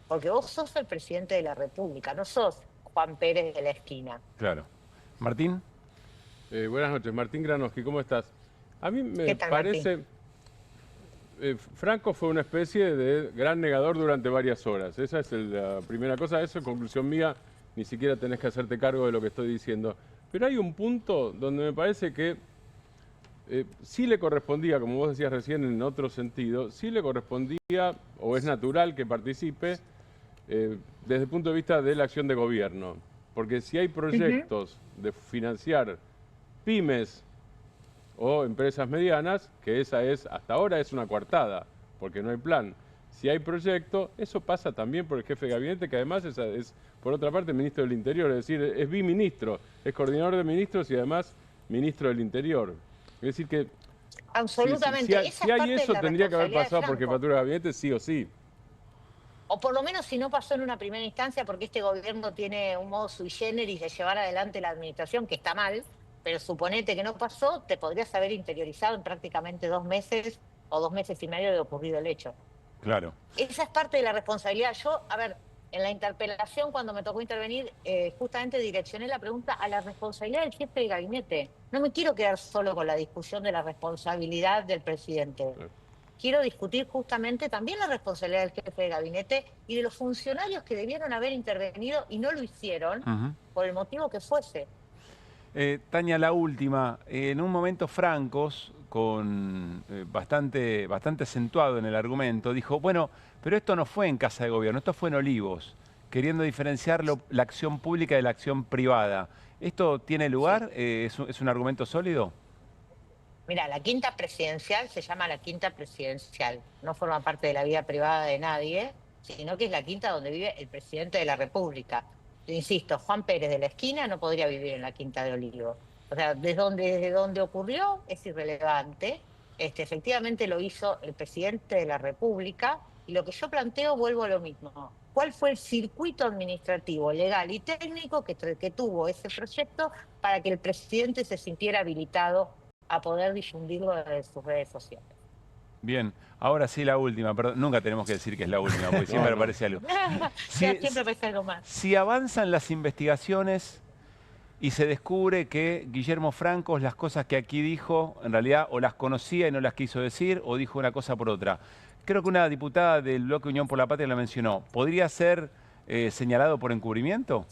[SPEAKER 20] Porque vos sos el presidente de la República, no sos Juan Pérez de la esquina.
[SPEAKER 1] Claro. Martín.
[SPEAKER 18] Buenas noches, Martín Granoski, ¿cómo estás? A mí me
[SPEAKER 20] tal,
[SPEAKER 18] parece... Franco fue una especie de gran negador durante varias horas. Esa es la primera cosa. Eso, conclusión mía, ni siquiera tenés que hacerte cargo de lo que estoy diciendo. Pero hay un punto donde me parece que sí le correspondía, como vos decías recién en otro sentido, sí le correspondía, o es natural que participe, desde el punto de vista de la acción de gobierno. Porque si hay proyectos de financiar pymes o empresas medianas, que esa es, hasta ahora es una coartada, porque no hay plan. Si hay proyecto, eso pasa también por el jefe de gabinete, que además es por otra parte, ministro del Interior, es decir, es biministro, es coordinador de ministros y además ministro del Interior. Es decir que...
[SPEAKER 20] Absolutamente.
[SPEAKER 18] Si hay eso, tendría que haber pasado por jefatura de gabinete, sí o sí.
[SPEAKER 20] O por lo menos si no pasó en una primera instancia, porque este gobierno tiene un modo sui generis de llevar adelante la administración, que está mal, pero suponete que no pasó, te podrías haber interiorizado en prácticamente 2 meses o 2 meses y medio de ocurrido el hecho.
[SPEAKER 1] Claro.
[SPEAKER 20] Esa es parte de la responsabilidad. Yo, en la interpelación, cuando me tocó intervenir, justamente direccioné la pregunta a la responsabilidad del jefe de gabinete. No me quiero quedar solo con la discusión de la responsabilidad del presidente. Quiero discutir justamente también la responsabilidad del jefe de gabinete y de los funcionarios que debieron haber intervenido y no lo hicieron por el motivo que fuese.
[SPEAKER 1] Tania, la última. En un momento Francos, con bastante acentuado en el argumento, dijo, bueno, pero esto no fue en Casa de Gobierno, esto fue en Olivos, queriendo diferenciar la acción pública de la acción privada. ¿Esto tiene lugar? Sí. ¿Es un argumento sólido?
[SPEAKER 20] Mira, la quinta presidencial se llama la quinta presidencial. No forma parte de la vida privada de nadie, sino que es la quinta donde vive el presidente de la República. Insisto, Juan Pérez de la esquina no podría vivir en la Quinta de Olivos. O sea, desde donde ocurrió es irrelevante. Efectivamente lo hizo el presidente de la República y lo que yo planteo, vuelvo a lo mismo. ¿Cuál fue el circuito administrativo, legal y técnico que tuvo ese proyecto para que el presidente se sintiera habilitado a poder difundirlo en sus redes sociales?
[SPEAKER 1] Bien, ahora sí la última, perdón, nunca tenemos que decir que es la última, porque siempre aparece algo.
[SPEAKER 20] Siempre aparece algo más.
[SPEAKER 1] Si avanzan las investigaciones y se descubre que Guillermo Francos las cosas que aquí dijo, en realidad o las conocía y no las quiso decir, o dijo una cosa por otra. Creo que una diputada del bloque Unión por la Patria la mencionó. ¿Podría ser señalado por encubrimiento?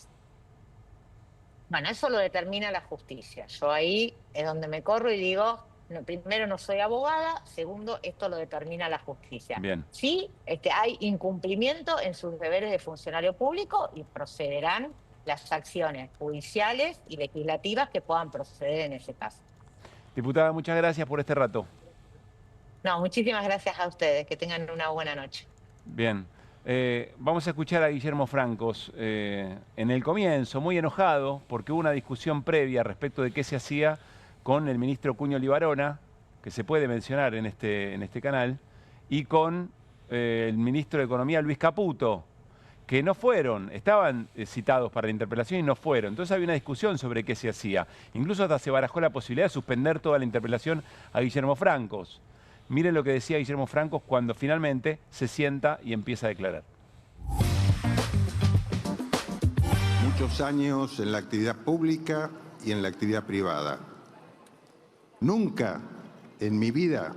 [SPEAKER 20] Bueno, eso lo determina la justicia. Yo ahí es donde me corro y digo, no, primero no soy abogada, segundo, esto lo determina la justicia.
[SPEAKER 1] Bien.
[SPEAKER 20] Sí, hay incumplimiento en sus deberes de funcionario público y procederán las acciones judiciales y legislativas que puedan proceder en ese caso.
[SPEAKER 1] Diputada, muchas gracias por este rato.
[SPEAKER 20] No, muchísimas gracias a ustedes, que tengan una buena noche.
[SPEAKER 1] Bien. Vamos a escuchar a Guillermo Francos en el comienzo, muy enojado, porque hubo una discusión previa respecto de qué se hacía con el ministro Cuño Libarona, que se puede mencionar en este canal, y con el ministro de Economía Luis Caputo, que no fueron, estaban citados para la interpelación y no fueron. Entonces había una discusión sobre qué se hacía. Incluso hasta se barajó la posibilidad de suspender toda la interpelación a Guillermo Francos. Miren lo que decía Guillermo Francos cuando finalmente se sienta y empieza a declarar.
[SPEAKER 2] Muchos años en la actividad pública y en la actividad privada. Nunca en mi vida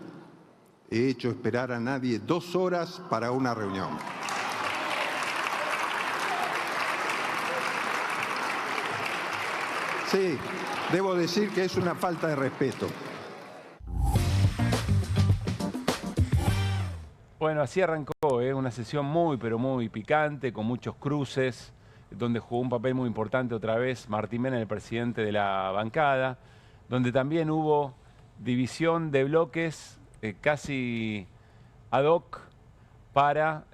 [SPEAKER 2] he hecho esperar a nadie 2 horas para una reunión. Sí, debo decir que es una falta de respeto.
[SPEAKER 1] Bueno, así arrancó una sesión muy, pero muy picante, con muchos cruces, donde jugó un papel muy importante otra vez Martín Menem, el presidente de la bancada, donde también hubo división de bloques casi ad hoc para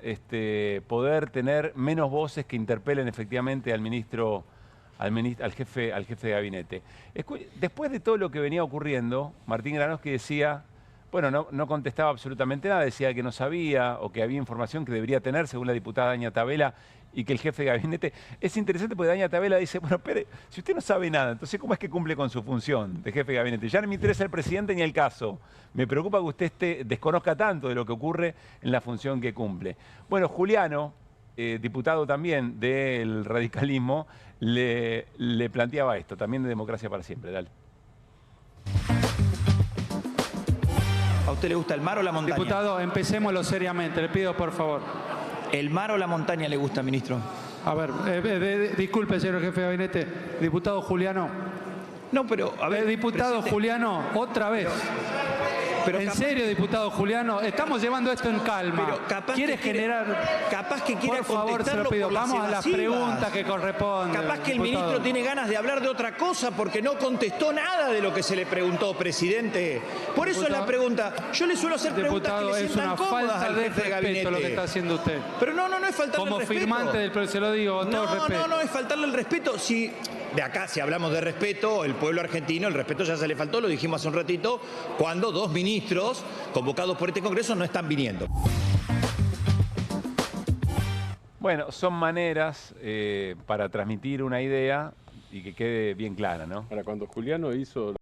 [SPEAKER 1] poder tener menos voces que interpelen efectivamente al ministro, al jefe de gabinete. Después de todo lo que venía ocurriendo, Martín Granowski decía, bueno, no contestaba absolutamente nada, decía que no sabía o que había información que debería tener, según la diputada Daña Tabela, y que el jefe de gabinete... Es interesante porque Daña Tabela dice, bueno, espere, si usted no sabe nada, entonces ¿cómo es que cumple con su función de jefe de gabinete? Ya no me interesa el presidente ni el caso. Me preocupa que usted desconozca tanto de lo que ocurre en la función que cumple. Bueno, Juliano, diputado también del radicalismo, le planteaba esto, también de Democracia para Siempre. Dale.
[SPEAKER 21] ¿A usted le gusta el mar o la montaña?
[SPEAKER 22] Diputado, empecémoslo seriamente, le pido por favor.
[SPEAKER 21] ¿El mar o la montaña le gusta, ministro?
[SPEAKER 22] A ver, disculpe, señor jefe de gabinete. Diputado Juliano.
[SPEAKER 21] No, pero, a ver...
[SPEAKER 22] Diputado Juliano, otra vez. Pero en serio, diputado Juliano, estamos llevando esto en calma.
[SPEAKER 21] Pero capaz
[SPEAKER 22] ¿Quiere generar...?
[SPEAKER 21] Capaz que quiera
[SPEAKER 22] por favor, se lo pido. Vamos a las preguntas que corresponden.
[SPEAKER 21] Capaz que el ministro tiene ganas de hablar de otra cosa porque no contestó nada de lo que se le preguntó, presidente. Por eso es la pregunta. Yo le suelo hacer preguntas que le sientan cómodas al jefe de gabinete.
[SPEAKER 22] Lo que está haciendo usted.
[SPEAKER 21] Pero no es faltarle el respeto.
[SPEAKER 22] Como firmante del... Se lo digo, con todo respeto.
[SPEAKER 21] No, es faltarle el respeto. Si de acá, si hablamos de respeto, el pueblo argentino, el respeto ya se le faltó, lo dijimos hace un ratito, cuando 2 ministros convocados por este Congreso no están viniendo.
[SPEAKER 1] Bueno, son maneras para transmitir una idea y que quede bien clara, ¿no?
[SPEAKER 18] Ahora, cuando Juliano hizo...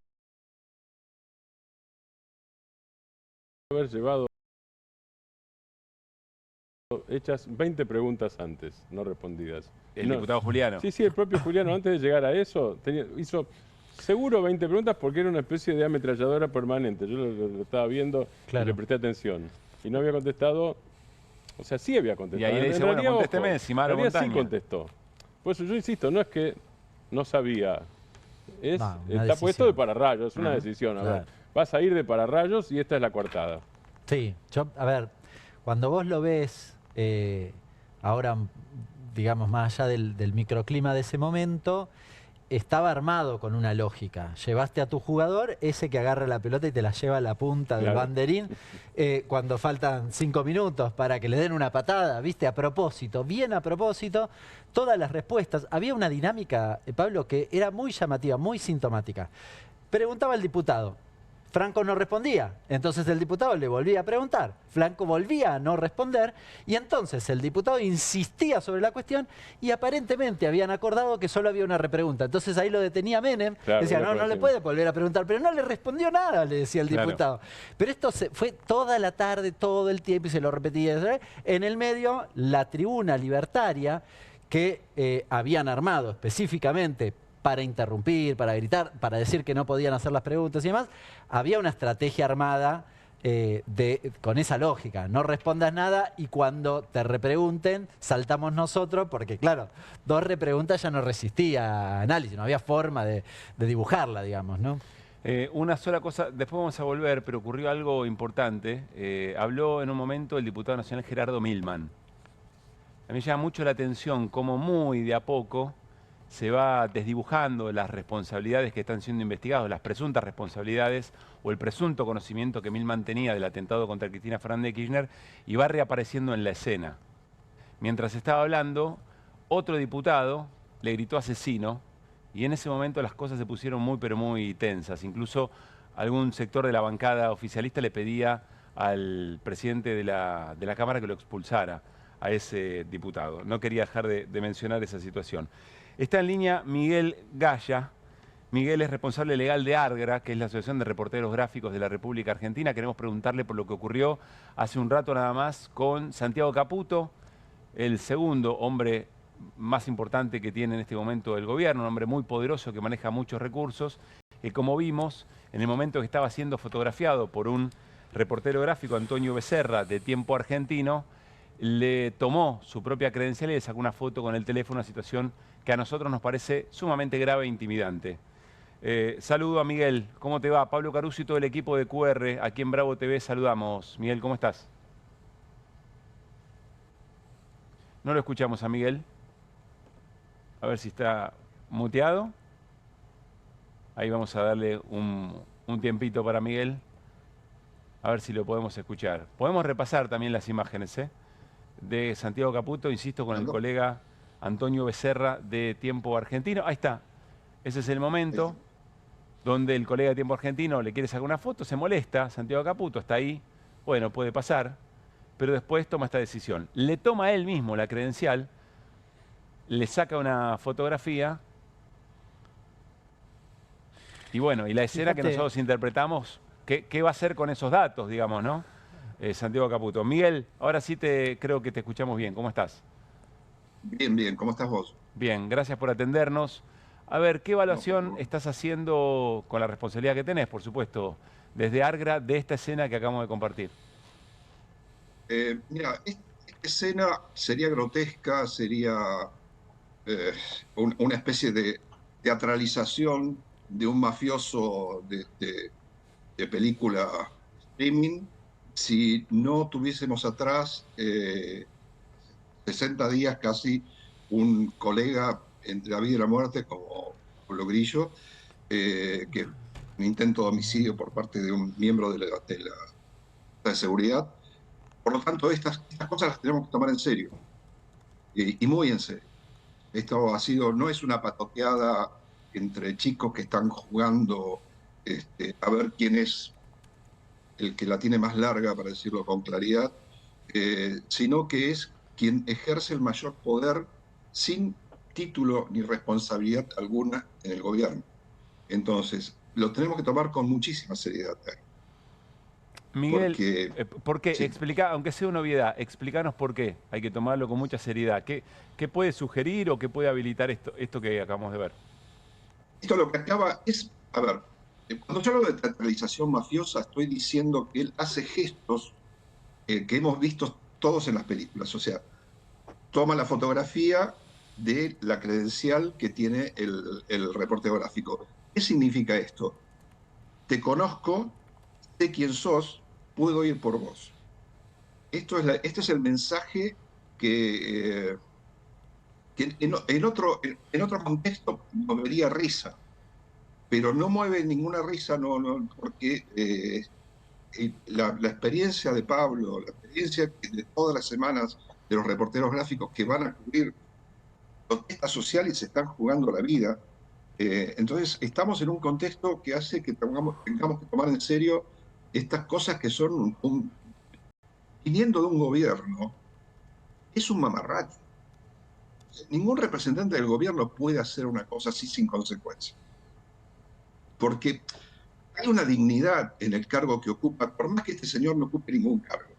[SPEAKER 18] haber llevado hechas 20 preguntas antes, no respondidas.
[SPEAKER 1] ¿El diputado Juliano?
[SPEAKER 18] Sí, el propio Juliano, antes de llegar a eso, hizo seguro 20 preguntas porque era una especie de ametralladora permanente. Yo lo estaba viendo y le presté atención. Y no había contestado, o sea, sí había contestado.
[SPEAKER 1] Y ahí le dice, bueno, contésteme, Simaro Montaña.
[SPEAKER 18] Sí contestó. Por eso yo insisto, no es que no sabía, está puesto de pararrayos, es una decisión. A ver, vas a ir de pararrayos y esta es la coartada.
[SPEAKER 19] Sí, a ver, cuando vos lo ves ahora, digamos, más allá del microclima de ese momento, estaba armado con una lógica. Llevaste a tu jugador, ese que agarra la pelota y te la lleva a la punta del banderín, cuando faltan 5 minutos para que le den una patada, ¿viste? A propósito, bien a propósito, todas las respuestas. Había una dinámica, Pablo, que era muy llamativa, muy sintomática. Preguntaba el diputado. Franco no respondía, entonces el diputado le volvía a preguntar, Franco volvía a no responder y entonces el diputado insistía sobre la cuestión y aparentemente habían acordado que solo había una repregunta. Entonces ahí lo detenía Menem, decía, no le puede volver a preguntar, pero no le respondió nada, le decía el diputado. Pero esto fue toda la tarde, todo el tiempo y se lo repetía. En el medio, la tribuna libertaria que habían armado específicamente para interrumpir, para gritar, para decir que no podían hacer las preguntas y demás. Había una estrategia armada con esa lógica, no respondas nada y cuando te repregunten, saltamos nosotros, porque claro, 2 repreguntas ya no resistía análisis, no había forma de dibujarla, digamos, ¿no?
[SPEAKER 1] Una sola cosa, después vamos a volver, pero ocurrió algo importante. Habló en un momento el diputado nacional Gerardo Milman. A mí me llama mucho la atención cómo muy de a poco se va desdibujando las responsabilidades que están siendo investigadas, las presuntas responsabilidades o el presunto conocimiento que Milman tenía del atentado contra Cristina Fernández de Kirchner y va reapareciendo en la escena. Mientras estaba hablando, otro diputado le gritó asesino y en ese momento las cosas se pusieron muy pero muy tensas. Incluso algún sector de la bancada oficialista le pedía al presidente de la Cámara que lo expulsara a ese diputado. No quería dejar de mencionar esa situación. Está en línea Miguel Gaya. Miguel es responsable legal de ARGRA, que es la Asociación de Reporteros Gráficos de la República Argentina. Queremos preguntarle por lo que ocurrió hace un rato nada más con Santiago Caputo, el segundo hombre más importante que tiene en este momento el gobierno, un hombre muy poderoso que maneja muchos recursos, que como vimos, en el momento que estaba siendo fotografiado por un reportero gráfico, Antonio Becerra, de Tiempo Argentino, le tomó su propia credencial y le sacó una foto con el teléfono, una situación que a nosotros nos parece sumamente grave e intimidante. Saludo a Miguel, ¿cómo te va? Pablo Caruso y todo el equipo de QR, aquí en Bravo TV saludamos. Miguel, ¿cómo estás? No lo escuchamos a Miguel. A ver si está muteado. Ahí vamos a darle un tiempito para Miguel. A ver si lo podemos escuchar. Podemos repasar también las imágenes, de Santiago Caputo, insisto, con el colega Antonio Becerra de Tiempo Argentino. Ahí está. Ese es el momento donde el colega de Tiempo Argentino le quiere sacar una foto, se molesta, Santiago Caputo está ahí, bueno, puede pasar, pero después toma esta decisión. Le toma él mismo la credencial, le saca una fotografía y bueno, y la escena que nosotros interpretamos, ¿qué va a hacer con esos datos, digamos, no? Santiago Caputo. Miguel, ahora sí creo que te escuchamos bien. ¿Cómo estás?
[SPEAKER 3] Bien, bien. ¿Cómo estás vos?
[SPEAKER 1] Bien, gracias por atendernos. A ver, ¿qué evaluación estás haciendo con la responsabilidad que tenés, por supuesto, desde ARGRA, de esta escena que acabamos de compartir?
[SPEAKER 3] Mira, esta escena sería grotesca, sería una especie de teatralización de un mafioso de película streaming, si no tuviésemos atrás 60 días casi un colega entre la vida y la muerte como Pablo Grillo, que un intento de homicidio por parte de un miembro de la seguridad. Por lo tanto, estas cosas las tenemos que tomar en serio, y muy en serio. Esto no es una patoteada entre chicos que están jugando a ver quién es el que la tiene más larga, para decirlo con claridad, sino que es quien ejerce el mayor poder sin título ni responsabilidad alguna en el gobierno. Entonces, lo tenemos que tomar con muchísima seriedad.
[SPEAKER 1] Miguel, ¿por qué?
[SPEAKER 3] Sí.
[SPEAKER 1] Explica, aunque sea una obviedad, explícanos por qué hay que tomarlo con mucha seriedad. ¿Qué puede sugerir o qué puede habilitar esto que acabamos de ver?
[SPEAKER 3] Esto lo que acaba es, a ver, cuando yo hablo de teatralización mafiosa, estoy diciendo que él hace gestos que hemos visto todos en las películas. O sea, toma la fotografía de la credencial que tiene el reportero gráfico. ¿Qué significa esto? Te conozco, sé quién sos, puedo ir por vos. Este es el mensaje que en otro contexto movería risa, pero no mueve ninguna risa, porque la experiencia de Pablo, la experiencia de todas las semanas de los reporteros gráficos que van a cubrir protestas sociales y se están jugando la vida. Entonces, estamos en un contexto que hace que tengamos que tomar en serio estas cosas que son, viniendo de un gobierno, es un mamarracho. Ningún representante del gobierno puede hacer una cosa así sin consecuencia. Porque hay una dignidad en el cargo que ocupa, por más que este señor no ocupe ningún cargo.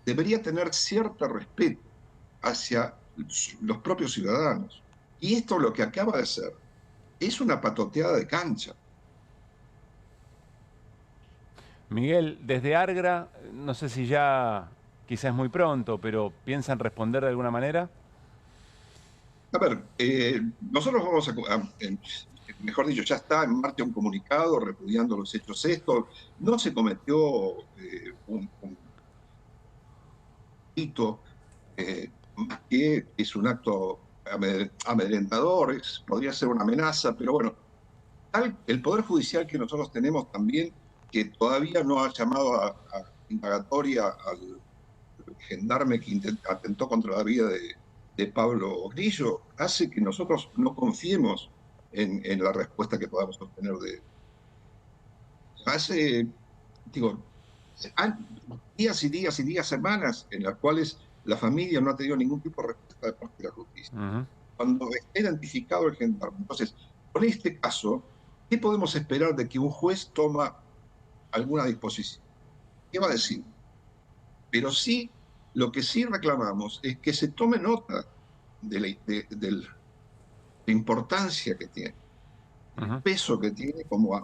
[SPEAKER 3] Debería tener cierto respeto hacia los propios ciudadanos. Y esto lo que acaba de hacer es una patoteada de cancha.
[SPEAKER 1] Miguel, desde Argra, no sé si ya quizás es muy pronto, pero ¿piensan responder de alguna manera?
[SPEAKER 3] A ver, nosotros vamos mejor dicho, ya está en marcha un comunicado repudiando los hechos estos. No se cometió un hito más que es un acto amedrentador, podría ser una amenaza, pero bueno, el Poder Judicial que nosotros tenemos también, que todavía no ha llamado a indagatoria al gendarme que atentó contra la vida de Pablo Grillo, hace que nosotros no confiemos en la respuesta que podamos obtener de él. Hace, digo, días y días y días, semanas, en las cuales la familia no ha tenido ningún tipo de respuesta de parte de la justicia. Cuando esté identificado el gendarme. Entonces, con este caso, ¿qué podemos esperar de que un juez toma alguna disposición? ¿Qué va a decir? Pero sí, lo que sí reclamamos es que se tome nota de la importancia que tiene, el peso que tiene como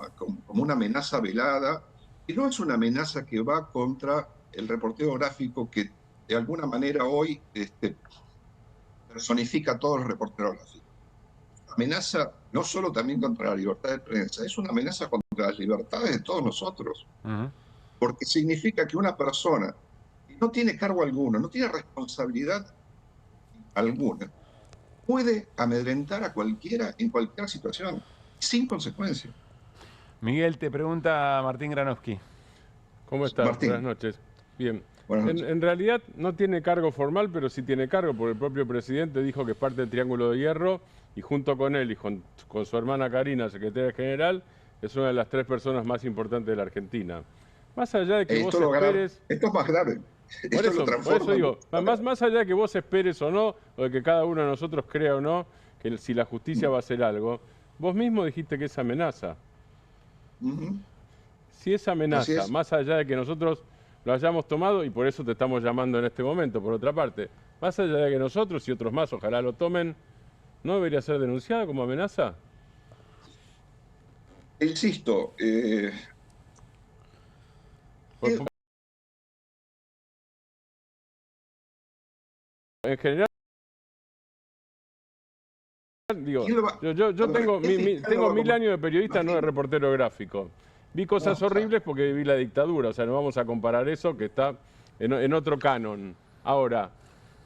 [SPEAKER 3] una amenaza velada, y no es una amenaza que va contra el reportero gráfico que de alguna manera hoy personifica a todos los reporteros gráficos. Amenaza no solo también contra la libertad de prensa, es una amenaza contra las libertades de todos nosotros. Porque significa que una persona que no tiene cargo alguno, no tiene responsabilidad alguna, puede amedrentar a cualquiera en cualquier situación, sin consecuencia.
[SPEAKER 1] Miguel, te pregunta Martín Granovsky.
[SPEAKER 18] ¿Cómo estás?
[SPEAKER 3] Martín.
[SPEAKER 18] Buenas noches. Bien.
[SPEAKER 3] Buenas noches.
[SPEAKER 18] En realidad no tiene cargo formal, pero sí tiene cargo, porque el propio presidente dijo que es parte del Triángulo de Hierro, y junto con él y con su hermana Karina, secretaria general, es una de las 3 personas más importantes de la Argentina. Más allá de que vos esperes...
[SPEAKER 3] Esto es más grave.
[SPEAKER 18] Por eso digo, más allá de que vos esperes o no, o de que cada uno de nosotros crea o no, que si la justicia va a hacer algo, vos mismo dijiste que es amenaza. Si es amenaza, más allá de que nosotros lo hayamos tomado, y por eso te estamos llamando en este momento, por otra parte, más allá de que nosotros y otros más ojalá lo tomen, ¿no debería ser denunciado como amenaza?
[SPEAKER 3] Insisto,
[SPEAKER 18] en general, digo, yo tengo 1000 años de periodista, no de reportero gráfico. Vi cosas horribles porque viví la dictadura, o sea, no vamos a comparar eso que está en otro canon. Ahora,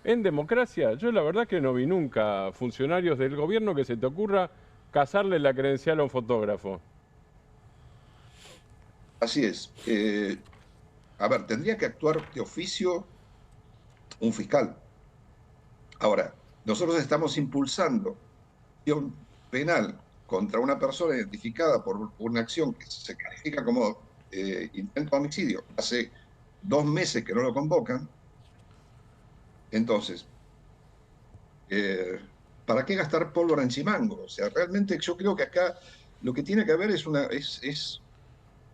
[SPEAKER 18] en democracia, yo la verdad que no vi nunca funcionarios del gobierno que se te ocurra cazarle la credencial a un fotógrafo.
[SPEAKER 3] Así es. A ver, tendría que actuar de oficio un fiscal. Ahora, nosotros estamos impulsando acción penal contra una persona identificada por una acción que se califica como intento de homicidio. Hace 2 meses que no lo convocan. Entonces, ¿para qué gastar pólvora en Chimango? O sea, realmente yo creo que acá lo que tiene que haber es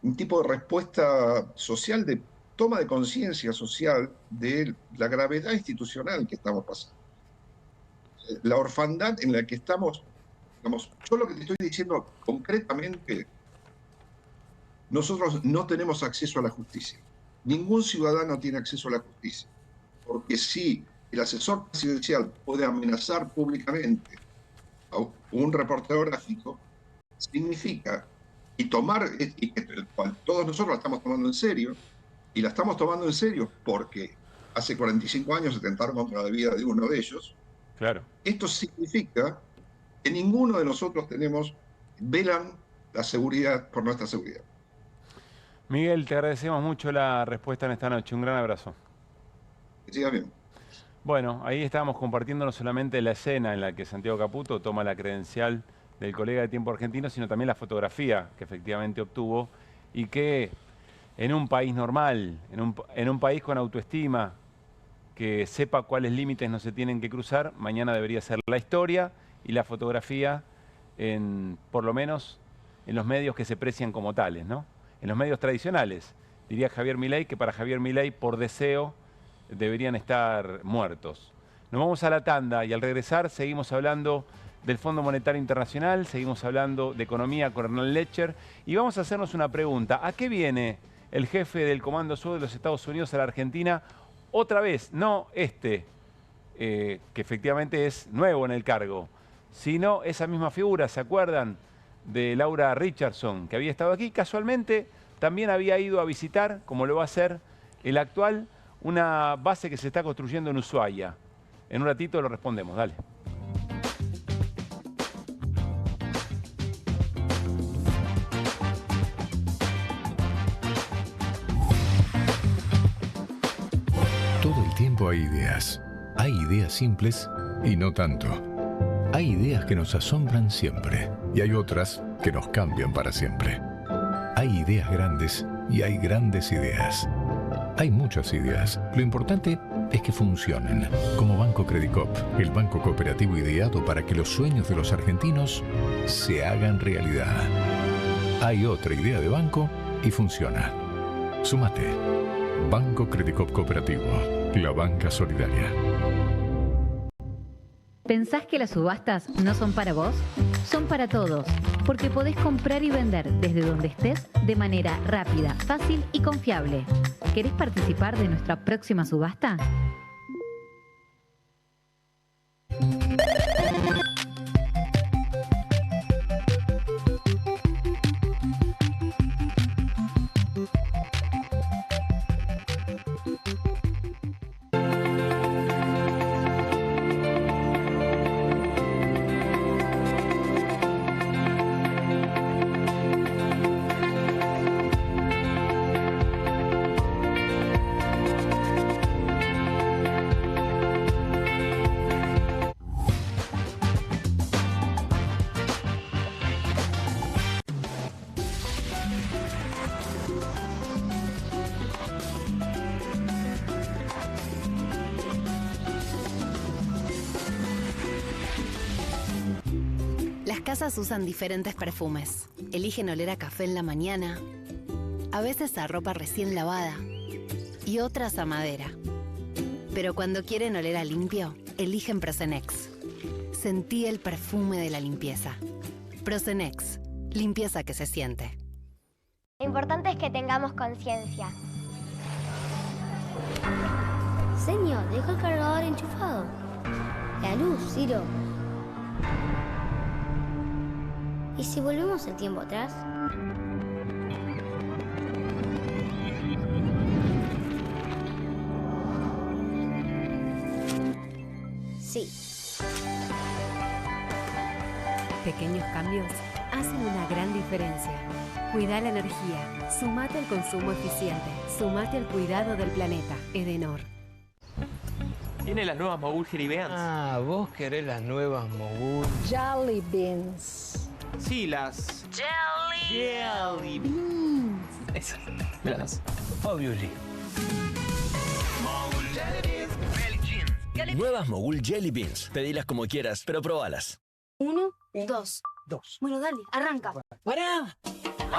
[SPEAKER 3] un tipo de respuesta social, de toma de conciencia social de la gravedad institucional que estamos pasando. La orfandad en la que estamos, digamos, yo lo que te estoy diciendo concretamente, nosotros no tenemos acceso a la justicia. Ningún ciudadano tiene acceso a la justicia. Porque si el asesor presidencial puede amenazar públicamente a un reportero gráfico, significa, y que todos nosotros la estamos tomando en serio, y la estamos tomando en serio porque hace 45 años atentaron contra la vida de uno de ellos.
[SPEAKER 1] Claro.
[SPEAKER 3] Esto significa que ninguno de nosotros velan la seguridad por nuestra seguridad.
[SPEAKER 1] Miguel, te agradecemos mucho la respuesta en esta noche. Un gran abrazo.
[SPEAKER 3] Que siga bien.
[SPEAKER 1] Bueno, ahí estábamos compartiendo no solamente la escena en la que Santiago Caputo toma la credencial del colega de Tiempo Argentino, sino también la fotografía que efectivamente obtuvo y que en un país normal, en un país con autoestima, que sepa cuáles límites no se tienen que cruzar, mañana debería ser la historia y la fotografía, por lo menos en los medios que se precian como tales, ¿no? En los medios tradicionales. Diría Javier Milei que para Javier Milei, por deseo, deberían estar muertos. Nos vamos a la tanda y al regresar seguimos hablando del Fondo Monetario Internacional. Seguimos hablando de economía con Hernán Lecher. Y vamos a hacernos una pregunta. ¿A qué viene el jefe del Comando Sur de los Estados Unidos a la Argentina otra vez? No que efectivamente es nuevo en el cargo, sino esa misma figura, ¿se acuerdan? De Laura Richardson, que había estado aquí. Casualmente también había ido a visitar, como lo va a hacer el actual, una base que se está construyendo en Ushuaia. En un ratito lo respondemos, dale.
[SPEAKER 4] Todo el tiempo hay ideas. Hay ideas simples y no tanto. Hay ideas que nos asombran siempre y hay otras que nos cambian para siempre. Hay ideas grandes y hay grandes ideas. Hay muchas ideas. Lo importante es que funcionen. Como Banco Credicop, el banco cooperativo ideado para que los sueños de los argentinos se hagan realidad. Hay otra idea de banco y funciona. Súmate. Banco Credicop Cooperativo, la banca solidaria.
[SPEAKER 5] ¿Pensás que las subastas no son para vos? Son para todos, porque podés comprar y vender desde donde estés de manera rápida, fácil y confiable. ¿Querés participar de nuestra próxima subasta?
[SPEAKER 23] Las casas usan diferentes perfumes. Eligen oler a café en la mañana, a veces a ropa recién lavada y otras a madera. Pero cuando quieren oler a limpio, eligen Prosenex. Sentí el perfume de la limpieza. Prosenex, limpieza que se siente.
[SPEAKER 24] Lo importante es que tengamos conciencia.
[SPEAKER 25] Señor, deja el cargador enchufado. La luz, Ciro. ¿Y si volvemos el tiempo atrás? Sí.
[SPEAKER 26] Pequeños cambios hacen una gran diferencia. Cuida la energía. Sumate al consumo eficiente. Sumate al cuidado del planeta. Edenor.
[SPEAKER 27] Tiene las nuevas Mogul Jelly Beans.
[SPEAKER 28] Ah, vos querés las nuevas Mogul.
[SPEAKER 29] Jelly Beans.
[SPEAKER 27] Sí, las...
[SPEAKER 29] Jelly Beans.
[SPEAKER 27] Esas. Me las das.
[SPEAKER 28] Obviously.
[SPEAKER 30] Nuevas Mogul Jelly Beans. Pedilas como quieras, pero probalas.
[SPEAKER 25] 1, 2. Bueno, dale, arranca.
[SPEAKER 27] ¡Pará!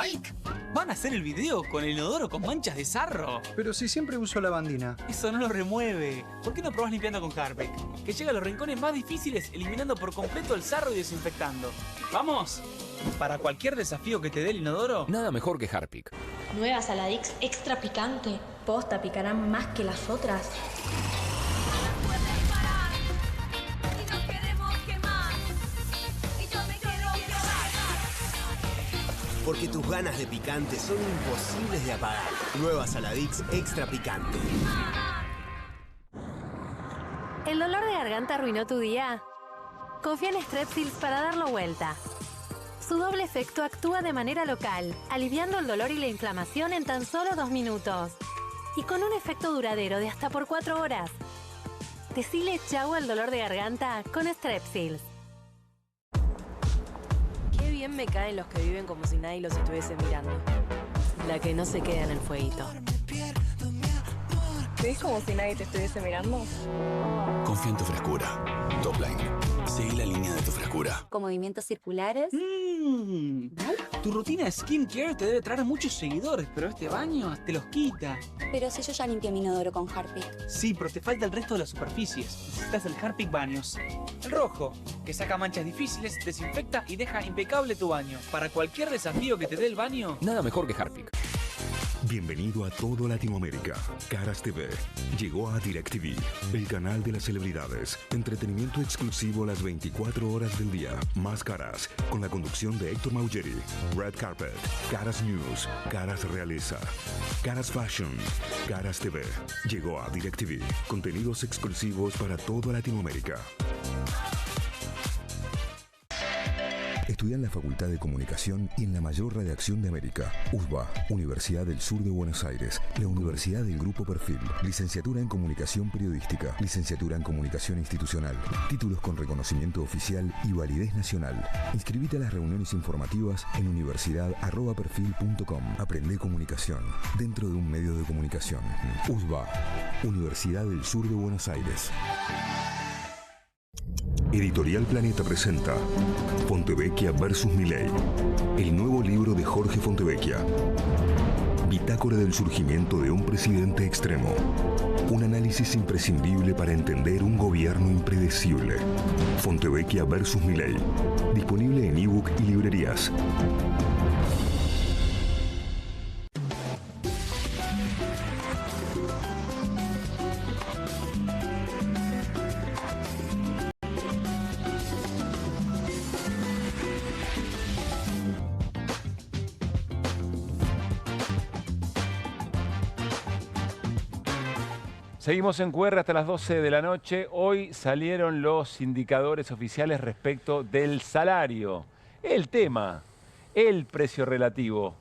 [SPEAKER 27] ¡Mike! ¿Van a hacer el video con el inodoro con manchas de sarro?
[SPEAKER 31] Pero si siempre uso lavandina.
[SPEAKER 27] Eso no lo remueve. ¿Por qué no probás limpiando con Harpic? Que llega a los rincones más difíciles eliminando por completo el sarro y desinfectando. ¡Vamos! Para cualquier desafío que te dé el inodoro...
[SPEAKER 30] Nada mejor que Harpic.
[SPEAKER 25] Nueva Saladix extra picante. Posta, picarán más que las otras.
[SPEAKER 32] Porque tus ganas de picante son imposibles de apagar. Nueva Saladix extra picante.
[SPEAKER 26] ¿El dolor de garganta arruinó tu día? Confía en Strepsils para darlo vuelta. Su doble efecto actúa de manera local, aliviando el dolor y la inflamación en tan solo 2 minutos. Y con un efecto duradero de hasta por 4 horas. Decile chau al dolor de garganta con Strepsils.
[SPEAKER 33] Qué bien me caen los que viven como si nadie los estuviese mirando. La que no se queda en el fueguito.
[SPEAKER 34] ¿Ves como si nadie te estuviese mirando?
[SPEAKER 30] Confía en tu frescura. Topline. Seguí la línea de tu frescura.
[SPEAKER 25] Con movimientos circulares.
[SPEAKER 27] Tu rutina de skincare te debe traer muchos seguidores, pero este baño te los quita.
[SPEAKER 2] Pero si yo ya limpié mi inodoro con Harpic.
[SPEAKER 27] Sí, pero te falta el resto de las superficies. Necesitas el Harpic Baños. El rojo, que saca manchas difíciles, desinfecta y deja impecable tu baño. Para cualquier desafío que te dé el baño,
[SPEAKER 6] nada mejor que Harpic.
[SPEAKER 7] Bienvenido a todo Latinoamérica. Caras TV llegó a DirecTV, el canal de las celebridades. Entretenimiento exclusivo las 24 horas del día. Más Caras, con la conducción de Héctor Maugeri. Red Carpet, Caras News, Caras Realeza, Caras Fashion, Caras TV. Llegó a DirecTV. Contenidos exclusivos para toda Latinoamérica. Estudia en la Facultad de Comunicación y en la mayor redacción de América. USBA, Universidad del Sur de Buenos Aires. La Universidad del Grupo Perfil. Licenciatura en Comunicación Periodística. Licenciatura en Comunicación Institucional. Títulos con reconocimiento oficial y validez nacional. Inscribite a las reuniones informativas en universidad@perfil.com. Aprende comunicación dentro de un medio de comunicación. USBA, Universidad del Sur de Buenos Aires. Editorial Planeta presenta Fontevecchia vs. Milei, el nuevo libro de Jorge Fontevecchia. Bitácora del surgimiento de un presidente extremo. Un análisis imprescindible para entender un gobierno impredecible. Fontevecchia vs. Milei. Disponible en ebook y librerías.
[SPEAKER 1] Seguimos en QR hasta las 12 de la noche. Hoy salieron los indicadores oficiales respecto del salario. El tema, el precio relativo.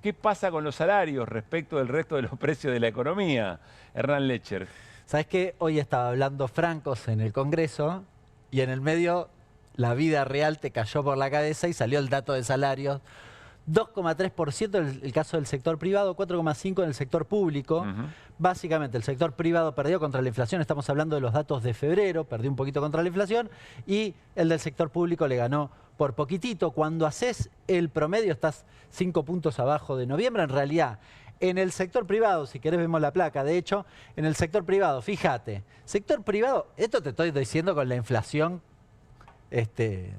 [SPEAKER 1] ¿Qué pasa con los salarios respecto del resto de los precios de la economía? Hernán Lecher.
[SPEAKER 19] ¿Sabes qué? Hoy estaba hablando Francos en el Congreso y en el medio la vida real te cayó por la cabeza y salió el dato de salarios. 2,3% en el caso del sector privado, 4,5% en el sector público. Básicamente el sector privado perdió contra la inflación, estamos hablando de los datos de febrero, perdió un poquito contra la inflación, y el del sector público le ganó por poquitito. Cuando haces el promedio estás 5 puntos abajo de noviembre. En realidad, en el sector privado, si querés vemos la placa, de hecho, en el sector privado, fíjate, sector privado, esto te estoy diciendo con la inflación.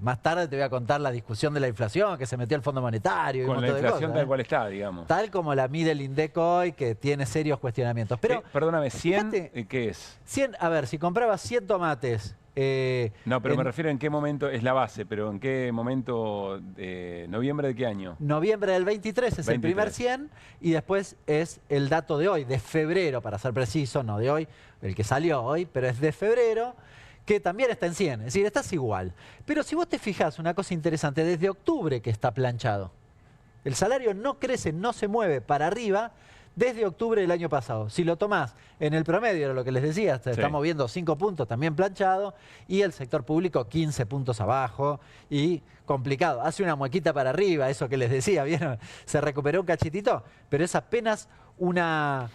[SPEAKER 19] Más tarde te voy a contar la discusión de la inflación, que se metió el Fondo Monetario. Y
[SPEAKER 1] con
[SPEAKER 19] un
[SPEAKER 1] la
[SPEAKER 19] montón de
[SPEAKER 1] inflación
[SPEAKER 19] cosas,
[SPEAKER 1] tal cual está, digamos.
[SPEAKER 19] Tal como la mide el INDEC hoy, que tiene serios cuestionamientos. Pero,
[SPEAKER 1] perdóname, ¿100
[SPEAKER 19] fíjate,
[SPEAKER 1] qué es?
[SPEAKER 19] 100, a ver, si comprabas 100 tomates...
[SPEAKER 1] no, pero me refiero en qué momento, es la base, pero en qué momento, ¿noviembre de qué año?
[SPEAKER 19] Noviembre del 23 es 23. El primer 100 y después es el dato de hoy, de febrero, para ser preciso, no de hoy, el que salió hoy, pero es de febrero, que también está en 100, es decir, estás igual. Pero si vos te fijás, una cosa interesante, desde octubre que está planchado. El salario no crece, no se mueve para arriba desde octubre del año pasado. Si lo tomás en el promedio, era lo que les decía, estamos viendo 5 puntos también planchado, y el sector público 15 puntos abajo, y complicado. Hace una muequita para arriba, eso que les decía, ¿vieron? Se recuperó un cachitito, pero es apenas una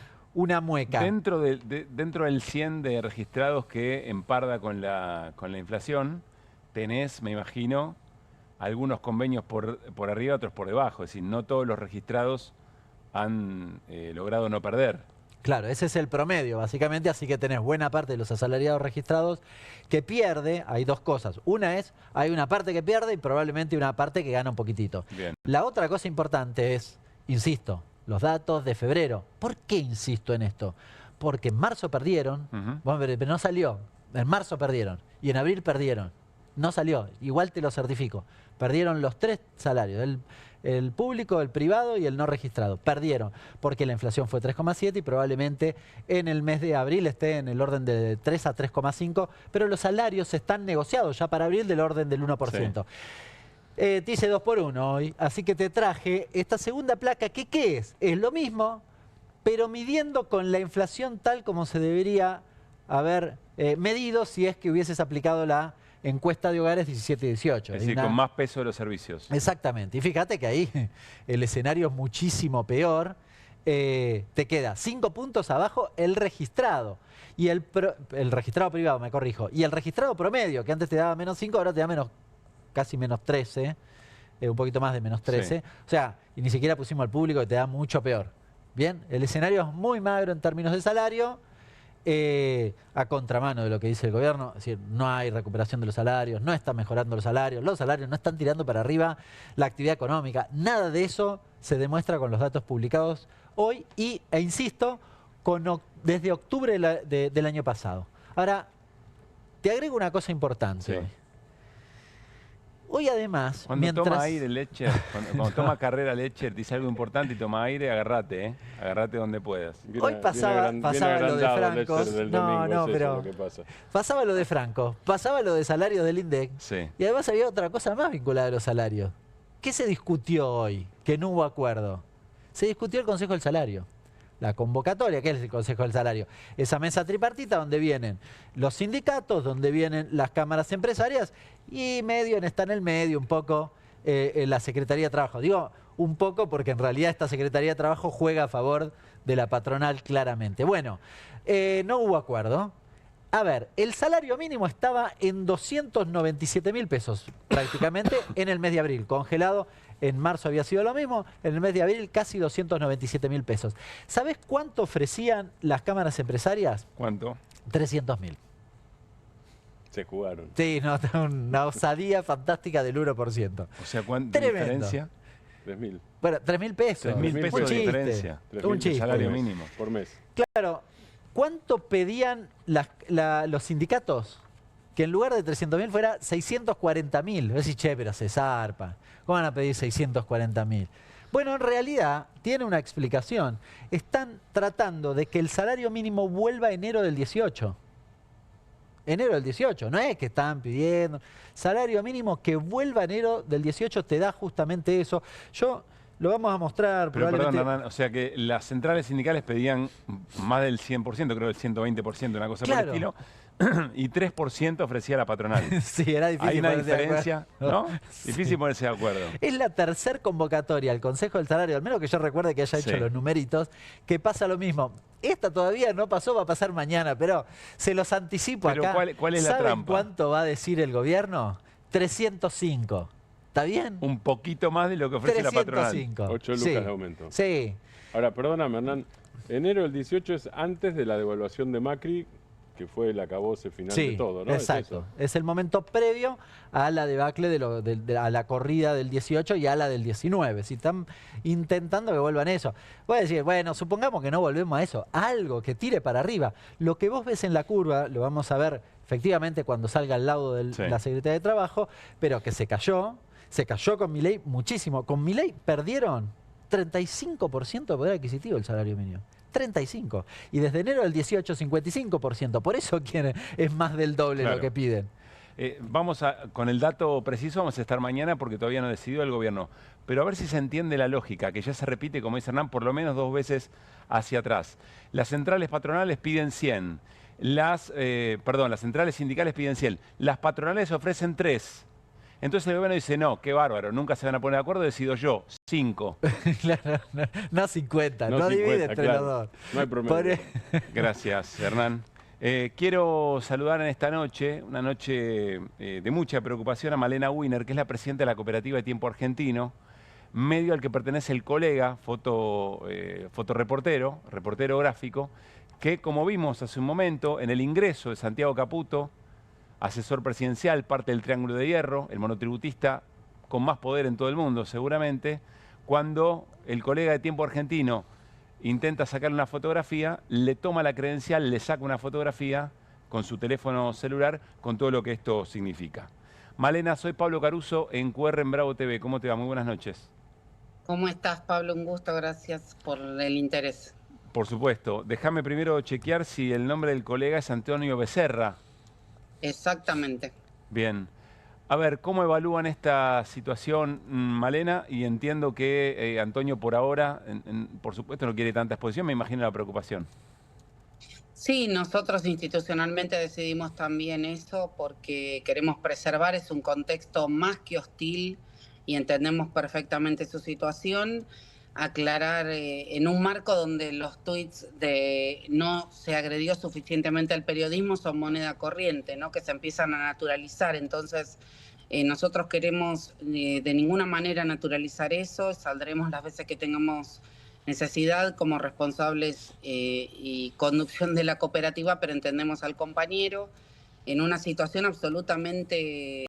[SPEAKER 19] mueca.
[SPEAKER 1] Dentro del 100 de registrados que emparda con la inflación, tenés, me imagino, algunos convenios por arriba, otros por debajo. Es decir, no todos los registrados han logrado no perder.
[SPEAKER 19] Claro, ese es el promedio, básicamente, así que tenés buena parte de los asalariados registrados que pierde. Hay dos cosas. Una es, hay una parte que pierde y probablemente una parte que gana un poquitito.
[SPEAKER 1] Bien.
[SPEAKER 19] La otra cosa importante es, insisto, los datos de febrero. ¿Por qué insisto en esto? Porque en marzo perdieron, pero no salió. En marzo perdieron y en abril perdieron. No salió, igual te lo certifico. Perdieron los 3 salarios, el público, el privado y el no registrado. Perdieron porque la inflación fue 3,7 y probablemente en el mes de abril esté en el orden de 3 a 3,5, pero los salarios están negociados ya para abril del orden del 1%. Sí. Te hice 2 por 1 hoy, así que te traje esta segunda placa, que ¿qué es? Es lo mismo, pero midiendo con la inflación tal como se debería haber medido si es que hubieses aplicado la encuesta de hogares 17 y 18.
[SPEAKER 1] Es decir, con más peso de los servicios.
[SPEAKER 19] Exactamente, y fíjate que ahí el escenario es muchísimo peor. Te queda 5 puntos abajo el registrado. Y el registrado privado, me corrijo. Y el registrado promedio, que antes te daba menos 5, ahora te da casi menos 13. un poquito más de menos 13.
[SPEAKER 1] Sí.
[SPEAKER 19] O sea, y ni siquiera pusimos al público que te da mucho peor. Bien, el escenario es muy magro en términos de salario, a contramano de lo que dice el gobierno. Es decir, no hay recuperación de los salarios, no están mejorando los salarios no están tirando para arriba la actividad económica. Nada de eso se demuestra con los datos publicados hoy e insisto, desde octubre del año pasado. Ahora, te agrego una cosa importante.
[SPEAKER 1] Sí.
[SPEAKER 19] Hoy además,
[SPEAKER 1] Cuando toma aire Lecher, cuando toma carrera Lecher, dice algo importante y toma aire, agárrate, agarrate donde puedas.
[SPEAKER 19] Hoy pasaba lo de Franco. Pasaba lo de Franco, pasaba lo de salarios del INDEC.
[SPEAKER 1] Sí.
[SPEAKER 19] Y además había otra cosa más vinculada a los salarios. ¿Qué se discutió hoy? Que no hubo acuerdo. Se discutió el Consejo del Salario. La convocatoria, que es el Consejo del Salario. Esa mesa tripartita donde vienen los sindicatos, donde vienen las cámaras empresarias y está en el medio un poco la Secretaría de Trabajo. Digo un poco porque en realidad esta Secretaría de Trabajo juega a favor de la patronal claramente. Bueno, no hubo acuerdo. A ver, el salario mínimo estaba en 297.000 pesos prácticamente en el mes de abril, congelado. En marzo había sido lo mismo, en el mes de abril casi 297.000 pesos. ¿Sabés cuánto ofrecían las cámaras empresarias?
[SPEAKER 1] ¿Cuánto?
[SPEAKER 19] 300.000.
[SPEAKER 18] Se jugaron.
[SPEAKER 19] Sí, no, una osadía fantástica del 1%.
[SPEAKER 1] O sea, ¿cuánta diferencia?
[SPEAKER 18] 3.000.
[SPEAKER 19] Bueno, 3.000 pesos.
[SPEAKER 1] 3.000 pesos de diferencia.
[SPEAKER 19] Un chiste.
[SPEAKER 1] Salario mínimo.
[SPEAKER 18] Por mes.
[SPEAKER 19] Claro. ¿Cuánto pedían los sindicatos? Que en lugar de 300.000 fuera 640.000. Vos decís, che, pero se zarpa. ¿Cómo van a pedir 640.000? Bueno, en realidad tiene una explicación. Están tratando de que el salario mínimo vuelva a enero del 18. Enero del 18, no es que están pidiendo. Salario mínimo que vuelva a enero del 18 te da justamente eso. Lo vamos a mostrar
[SPEAKER 1] pero
[SPEAKER 19] probablemente...
[SPEAKER 1] Perdón, Hernán, o sea que las centrales sindicales pedían más del 100%, creo del 120%, una cosa por el estilo, y 3% ofrecía la patronal.
[SPEAKER 19] Sí, era difícil.
[SPEAKER 1] Hay una diferencia, ¿no?
[SPEAKER 19] Sí.
[SPEAKER 1] Difícil ponerse de acuerdo.
[SPEAKER 19] Es la tercera convocatoria al Consejo del Salario, al menos que yo recuerde que haya hecho los numeritos, que pasa lo mismo. Esta todavía no pasó, va a pasar mañana, pero se los anticipo
[SPEAKER 1] pero
[SPEAKER 19] acá.
[SPEAKER 1] ¿cuál es la
[SPEAKER 19] ¿Saben
[SPEAKER 1] trampa?
[SPEAKER 19] cuánto va a decir el gobierno? 305. ¿Está bien?
[SPEAKER 1] Un poquito más de lo que ofrece
[SPEAKER 19] 305.
[SPEAKER 1] la patronal.
[SPEAKER 18] 8 lucas de aumento.
[SPEAKER 19] Sí.
[SPEAKER 18] Ahora, perdóname, Hernán. Enero del 18 es antes de la devaluación de Macri, que fue el acabose final de todo, ¿no?
[SPEAKER 19] Exacto. Es el momento previo a la debacle a la corrida del 18 y a la del 19. Si están intentando que vuelvan a eso. Voy a decir, bueno, supongamos que no volvemos a eso. Algo que tire para arriba. Lo que vos ves en la curva, lo vamos a ver efectivamente cuando salga al lado de la Secretaría de Trabajo, pero que se cayó con Milei muchísimo. Con Milei perdieron 35% de poder adquisitivo el salario mínimo. 35%. Y desde enero del 18, 55%. Por eso es más del doble lo que piden.
[SPEAKER 1] Con el dato preciso vamos a estar mañana porque todavía no decidió el gobierno. Pero a ver si se entiende la lógica, que ya se repite, como dice Hernán, por lo menos 2 veces hacia atrás. Las centrales patronales piden 100. Las centrales sindicales piden 100. Las patronales ofrecen 3. Entonces el gobierno dice, no, qué bárbaro, nunca se van a poner de acuerdo, decido yo, 5.
[SPEAKER 19] Claro, no 50, no divide entre los dos.
[SPEAKER 18] No hay promedio.
[SPEAKER 1] Gracias, Hernán. Quiero saludar en esta noche, una noche de mucha preocupación, a Malena Wiener, que es la presidenta de la Cooperativa de Tiempo Argentino, medio al que pertenece el colega, fotoreportero, reportero gráfico, que como vimos hace un momento, en el ingreso de Santiago Caputo, asesor presidencial, parte del Triángulo de Hierro, el monotributista con más poder en todo el mundo seguramente, cuando el colega de Tiempo Argentino intenta sacar una fotografía, le toma la credencial, le saca una fotografía con su teléfono celular, con todo lo que esto significa. Malena, soy Pablo Caruso en QR en Bravo TV. ¿Cómo te va? Muy buenas noches.
[SPEAKER 6] ¿Cómo estás, Pablo? Un gusto, gracias por el interés.
[SPEAKER 1] Por supuesto. Déjame primero chequear si el nombre del colega es Antonio Becerra.
[SPEAKER 6] Exactamente.
[SPEAKER 1] Bien. A ver, ¿cómo evalúan esta situación, Malena? Y entiendo que Antonio por ahora, por supuesto, no quiere tanta exposición, me imagino la preocupación.
[SPEAKER 6] Sí, nosotros institucionalmente decidimos también eso porque queremos preservar, es un contexto más que hostil y entendemos perfectamente su situación. Aclarar en un marco donde los tuits de no se agredió suficientemente al periodismo son moneda corriente, ¿no? Que se empiezan a naturalizar. Entonces, Nosotros queremos de ninguna manera naturalizar eso, saldremos las veces que tengamos necesidad como responsables y conducción de la cooperativa, pero entendemos al compañero en una situación absolutamente...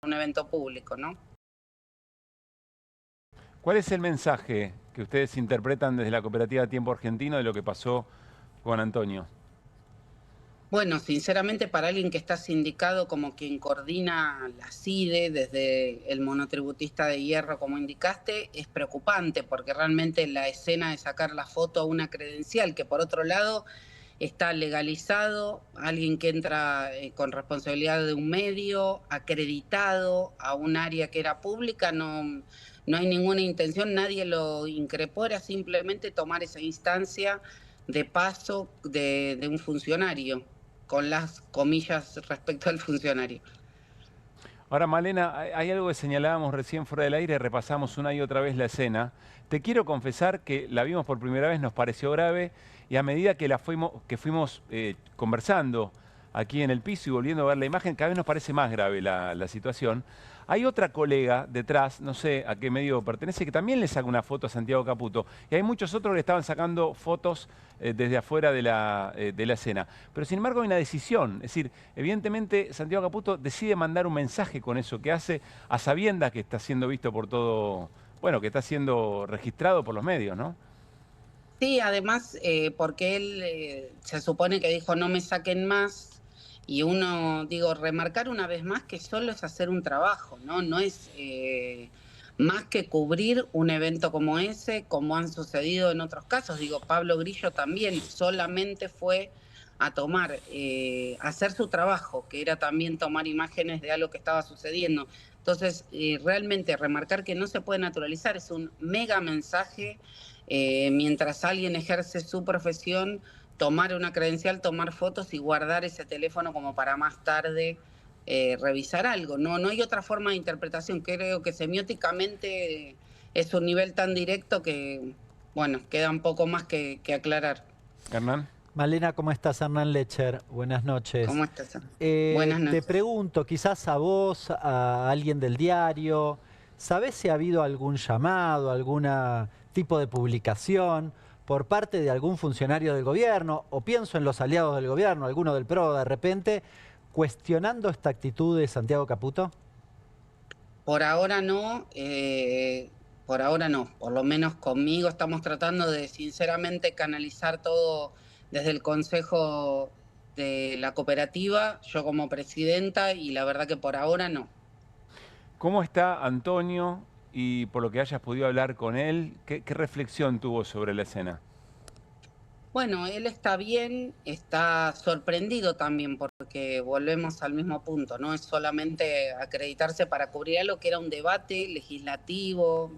[SPEAKER 6] un evento público, ¿no?
[SPEAKER 1] ¿Cuál es el mensaje que ustedes interpretan desde la Cooperativa Tiempo Argentino de lo que pasó con Antonio?
[SPEAKER 6] Bueno, sinceramente para alguien que está sindicado como quien coordina la CIDE desde el monotributista de hierro, como indicaste, es preocupante porque realmente la escena de sacar la foto a una credencial que por otro lado está legalizado, alguien que entra con responsabilidad de un medio, acreditado a un área que era pública, no hay ninguna intención, nadie lo increpó, era simplemente tomar esa instancia de paso de un funcionario, con las comillas respecto al funcionario.
[SPEAKER 1] Ahora, Malena, hay algo que señalábamos recién fuera del aire, repasamos una y otra vez la escena. Te quiero confesar que la vimos por primera vez, nos pareció grave, y a medida que fuimos conversando aquí en el piso y volviendo a ver la imagen, cada vez nos parece más grave la situación. Hay otra colega detrás, no sé a qué medio pertenece, que también le saca una foto a Santiago Caputo. Y hay muchos otros que le estaban sacando fotos desde afuera de la escena. Pero sin embargo hay una decisión. Es decir, evidentemente Santiago Caputo decide mandar un mensaje con eso que hace, a sabiendas que está siendo visto por todo, bueno, que está siendo registrado por los medios, ¿no?
[SPEAKER 6] Sí, además porque él se supone que dijo no me saquen más. Y uno, digo, remarcar una vez más que solo es hacer un trabajo, ¿no? No es más que cubrir un evento como ese, como han sucedido en otros casos. Digo, Pablo Grillo también solamente fue a tomar, hacer su trabajo, que era también tomar imágenes de algo que estaba sucediendo. Entonces, realmente remarcar que no se puede naturalizar es un mega mensaje. Mientras alguien ejerce su profesión, tomar una credencial, tomar fotos y guardar ese teléfono como para más tarde revisar algo. No hay otra forma de interpretación. Creo que semióticamente es un nivel tan directo que, bueno, queda un poco más que aclarar.
[SPEAKER 1] Hernán.
[SPEAKER 19] Malena, ¿cómo estás? Hernán Lecher, buenas noches.
[SPEAKER 6] ¿Cómo estás? Buenas noches.
[SPEAKER 19] Te pregunto, quizás a vos, a alguien del diario, ¿sabés si ha habido algún llamado, algún tipo de publicación por parte de algún funcionario del gobierno, o pienso en los aliados del gobierno, alguno del PRO de repente, cuestionando esta actitud de Santiago Caputo?
[SPEAKER 6] Por ahora no, por lo menos conmigo estamos tratando de sinceramente canalizar todo desde el Consejo de la Cooperativa, yo como presidenta, y la verdad que por ahora no.
[SPEAKER 1] ¿Cómo está Antonio? Y por lo que hayas podido hablar con él, ¿qué reflexión tuvo sobre la escena?
[SPEAKER 6] Bueno, él está bien, está sorprendido también porque volvemos al mismo punto, no es solamente acreditarse para cubrir algo que era un debate legislativo,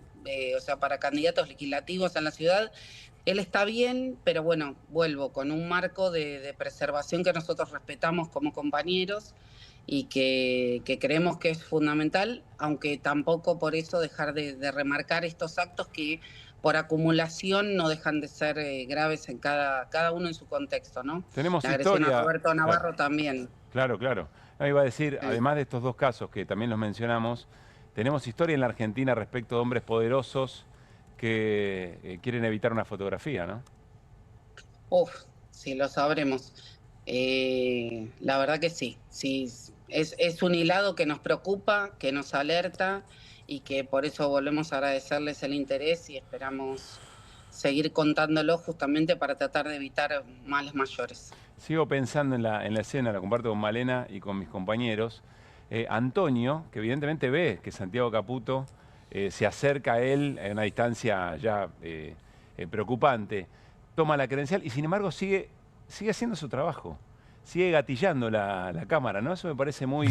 [SPEAKER 6] o sea, para candidatos legislativos en la ciudad. Él está bien, pero bueno, vuelvo con un marco de preservación que nosotros respetamos como compañeros y que creemos que es fundamental, aunque tampoco por eso dejar de remarcar estos actos que por acumulación no dejan de ser graves en cada uno en su contexto, ¿no?
[SPEAKER 1] Tenemos
[SPEAKER 6] la agresión
[SPEAKER 1] historia.
[SPEAKER 6] a Roberto Navarro también.
[SPEAKER 1] Claro. No, iba a decir, además de estos dos casos que también los mencionamos, tenemos historia en la Argentina respecto de hombres poderosos que quieren evitar una fotografía, ¿no?
[SPEAKER 6] Sí, lo sabremos. La verdad que sí. Es un hilado que nos preocupa, que nos alerta y que por eso volvemos a agradecerles el interés y esperamos seguir contándolo justamente para tratar de evitar males mayores.
[SPEAKER 1] Sigo pensando en la escena, la comparto con Malena y con mis compañeros. Antonio, que evidentemente ve que Santiago Caputo se acerca a él a una distancia ya preocupante, toma la credencial y sin embargo sigue haciendo su trabajo. Sigue gatillando la cámara, ¿no? Eso me parece muy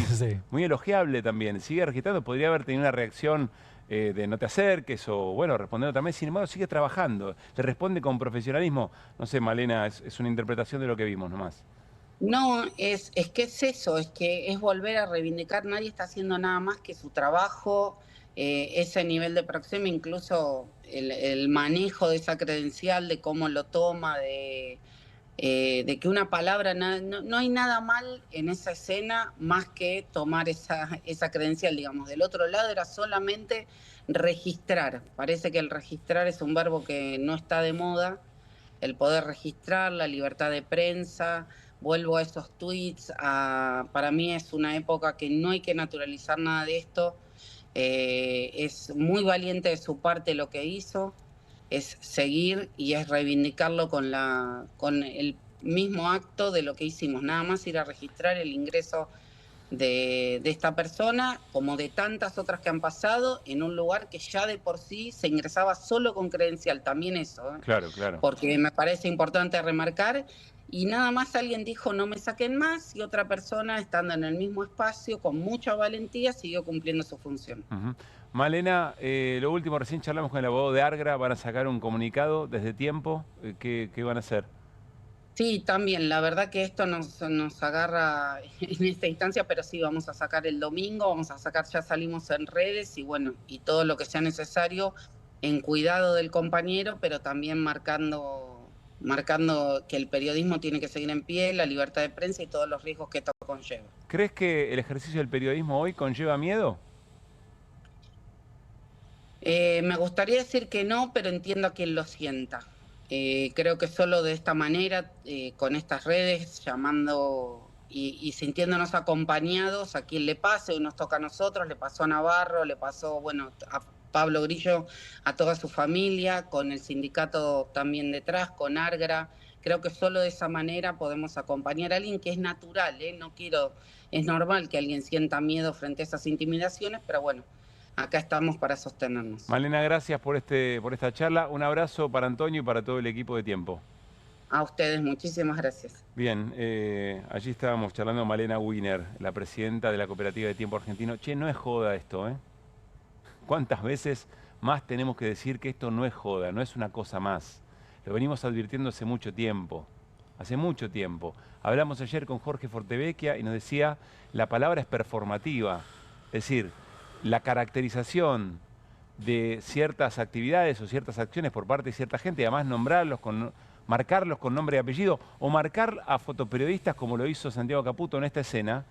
[SPEAKER 1] elogiable también. Sigue registrando, podría haber tenido una reacción de no te acerques o, bueno, responder otra vez. Sin embargo, sigue trabajando. Le responde con profesionalismo. No sé, Malena, es una interpretación de lo que vimos nomás.
[SPEAKER 6] No, es que es eso, es que es volver a reivindicar. Nadie está haciendo nada más que su trabajo, ese nivel de proxemia, incluso el manejo de esa credencial, de cómo lo toma, de de que una palabra, no hay nada mal en esa escena más que tomar esa credencial, digamos. Del otro lado era solamente registrar. Parece que el registrar es un verbo que no está de moda, el poder registrar, la libertad de prensa. Vuelvo a esos tweets, para mí es una época que no hay que naturalizar nada de esto. Es muy valiente de su parte lo que hizo, es seguir y es reivindicarlo con el mismo acto de lo que hicimos, nada más ir a registrar el ingreso de esta persona, como de tantas otras que han pasado, en un lugar que ya de por sí se ingresaba solo con credencial, también eso.
[SPEAKER 1] Claro, claro.
[SPEAKER 6] Porque me parece importante remarcar, y nada más alguien dijo no me saquen más, y otra persona, estando en el mismo espacio, con mucha valentía, siguió cumpliendo su función.
[SPEAKER 1] Malena, lo último, recién charlamos con el abogado de Argra, van a sacar un comunicado desde tiempo, ¿qué van a hacer?
[SPEAKER 6] Sí, también, la verdad que esto nos agarra en esta instancia, pero sí, vamos a sacar el domingo, ya salimos en redes y bueno, y todo lo que sea necesario en cuidado del compañero, pero también marcando que el periodismo tiene que seguir en pie, la libertad de prensa y todos los riesgos que esto conlleva.
[SPEAKER 1] ¿Crees que el ejercicio del periodismo hoy conlleva miedo?
[SPEAKER 6] Me gustaría decir que no, pero entiendo a quien lo sienta. Creo que solo de esta manera, con estas redes, llamando y sintiéndonos acompañados a quien le pase, hoy nos toca a nosotros, le pasó a Navarro, le pasó, bueno, a Pablo Grillo, a toda su familia, con el sindicato también detrás, con Argra. Creo que solo de esa manera podemos acompañar a alguien que es natural, es normal que alguien sienta miedo frente a esas intimidaciones, pero bueno, acá estamos para sostenernos.
[SPEAKER 1] Malena, gracias por esta charla. Un abrazo para Antonio y para todo el equipo de Tiempo.
[SPEAKER 6] A ustedes, muchísimas gracias.
[SPEAKER 1] Bien, allí estábamos charlando con Malena Wiener, la presidenta de la Cooperativa de Tiempo Argentino. Che, no es joda esto, ¿eh? ¿Cuántas veces más tenemos que decir que esto no es joda, no es una cosa más? Lo venimos advirtiendo hace mucho tiempo. Hablamos ayer con Jorge Fortevecchia y nos decía, la palabra es performativa. Es decir, la caracterización de ciertas actividades o ciertas acciones por parte de cierta gente, y además marcarlos con nombre y apellido, o marcar a fotoperiodistas como lo hizo Santiago Caputo en esta escena,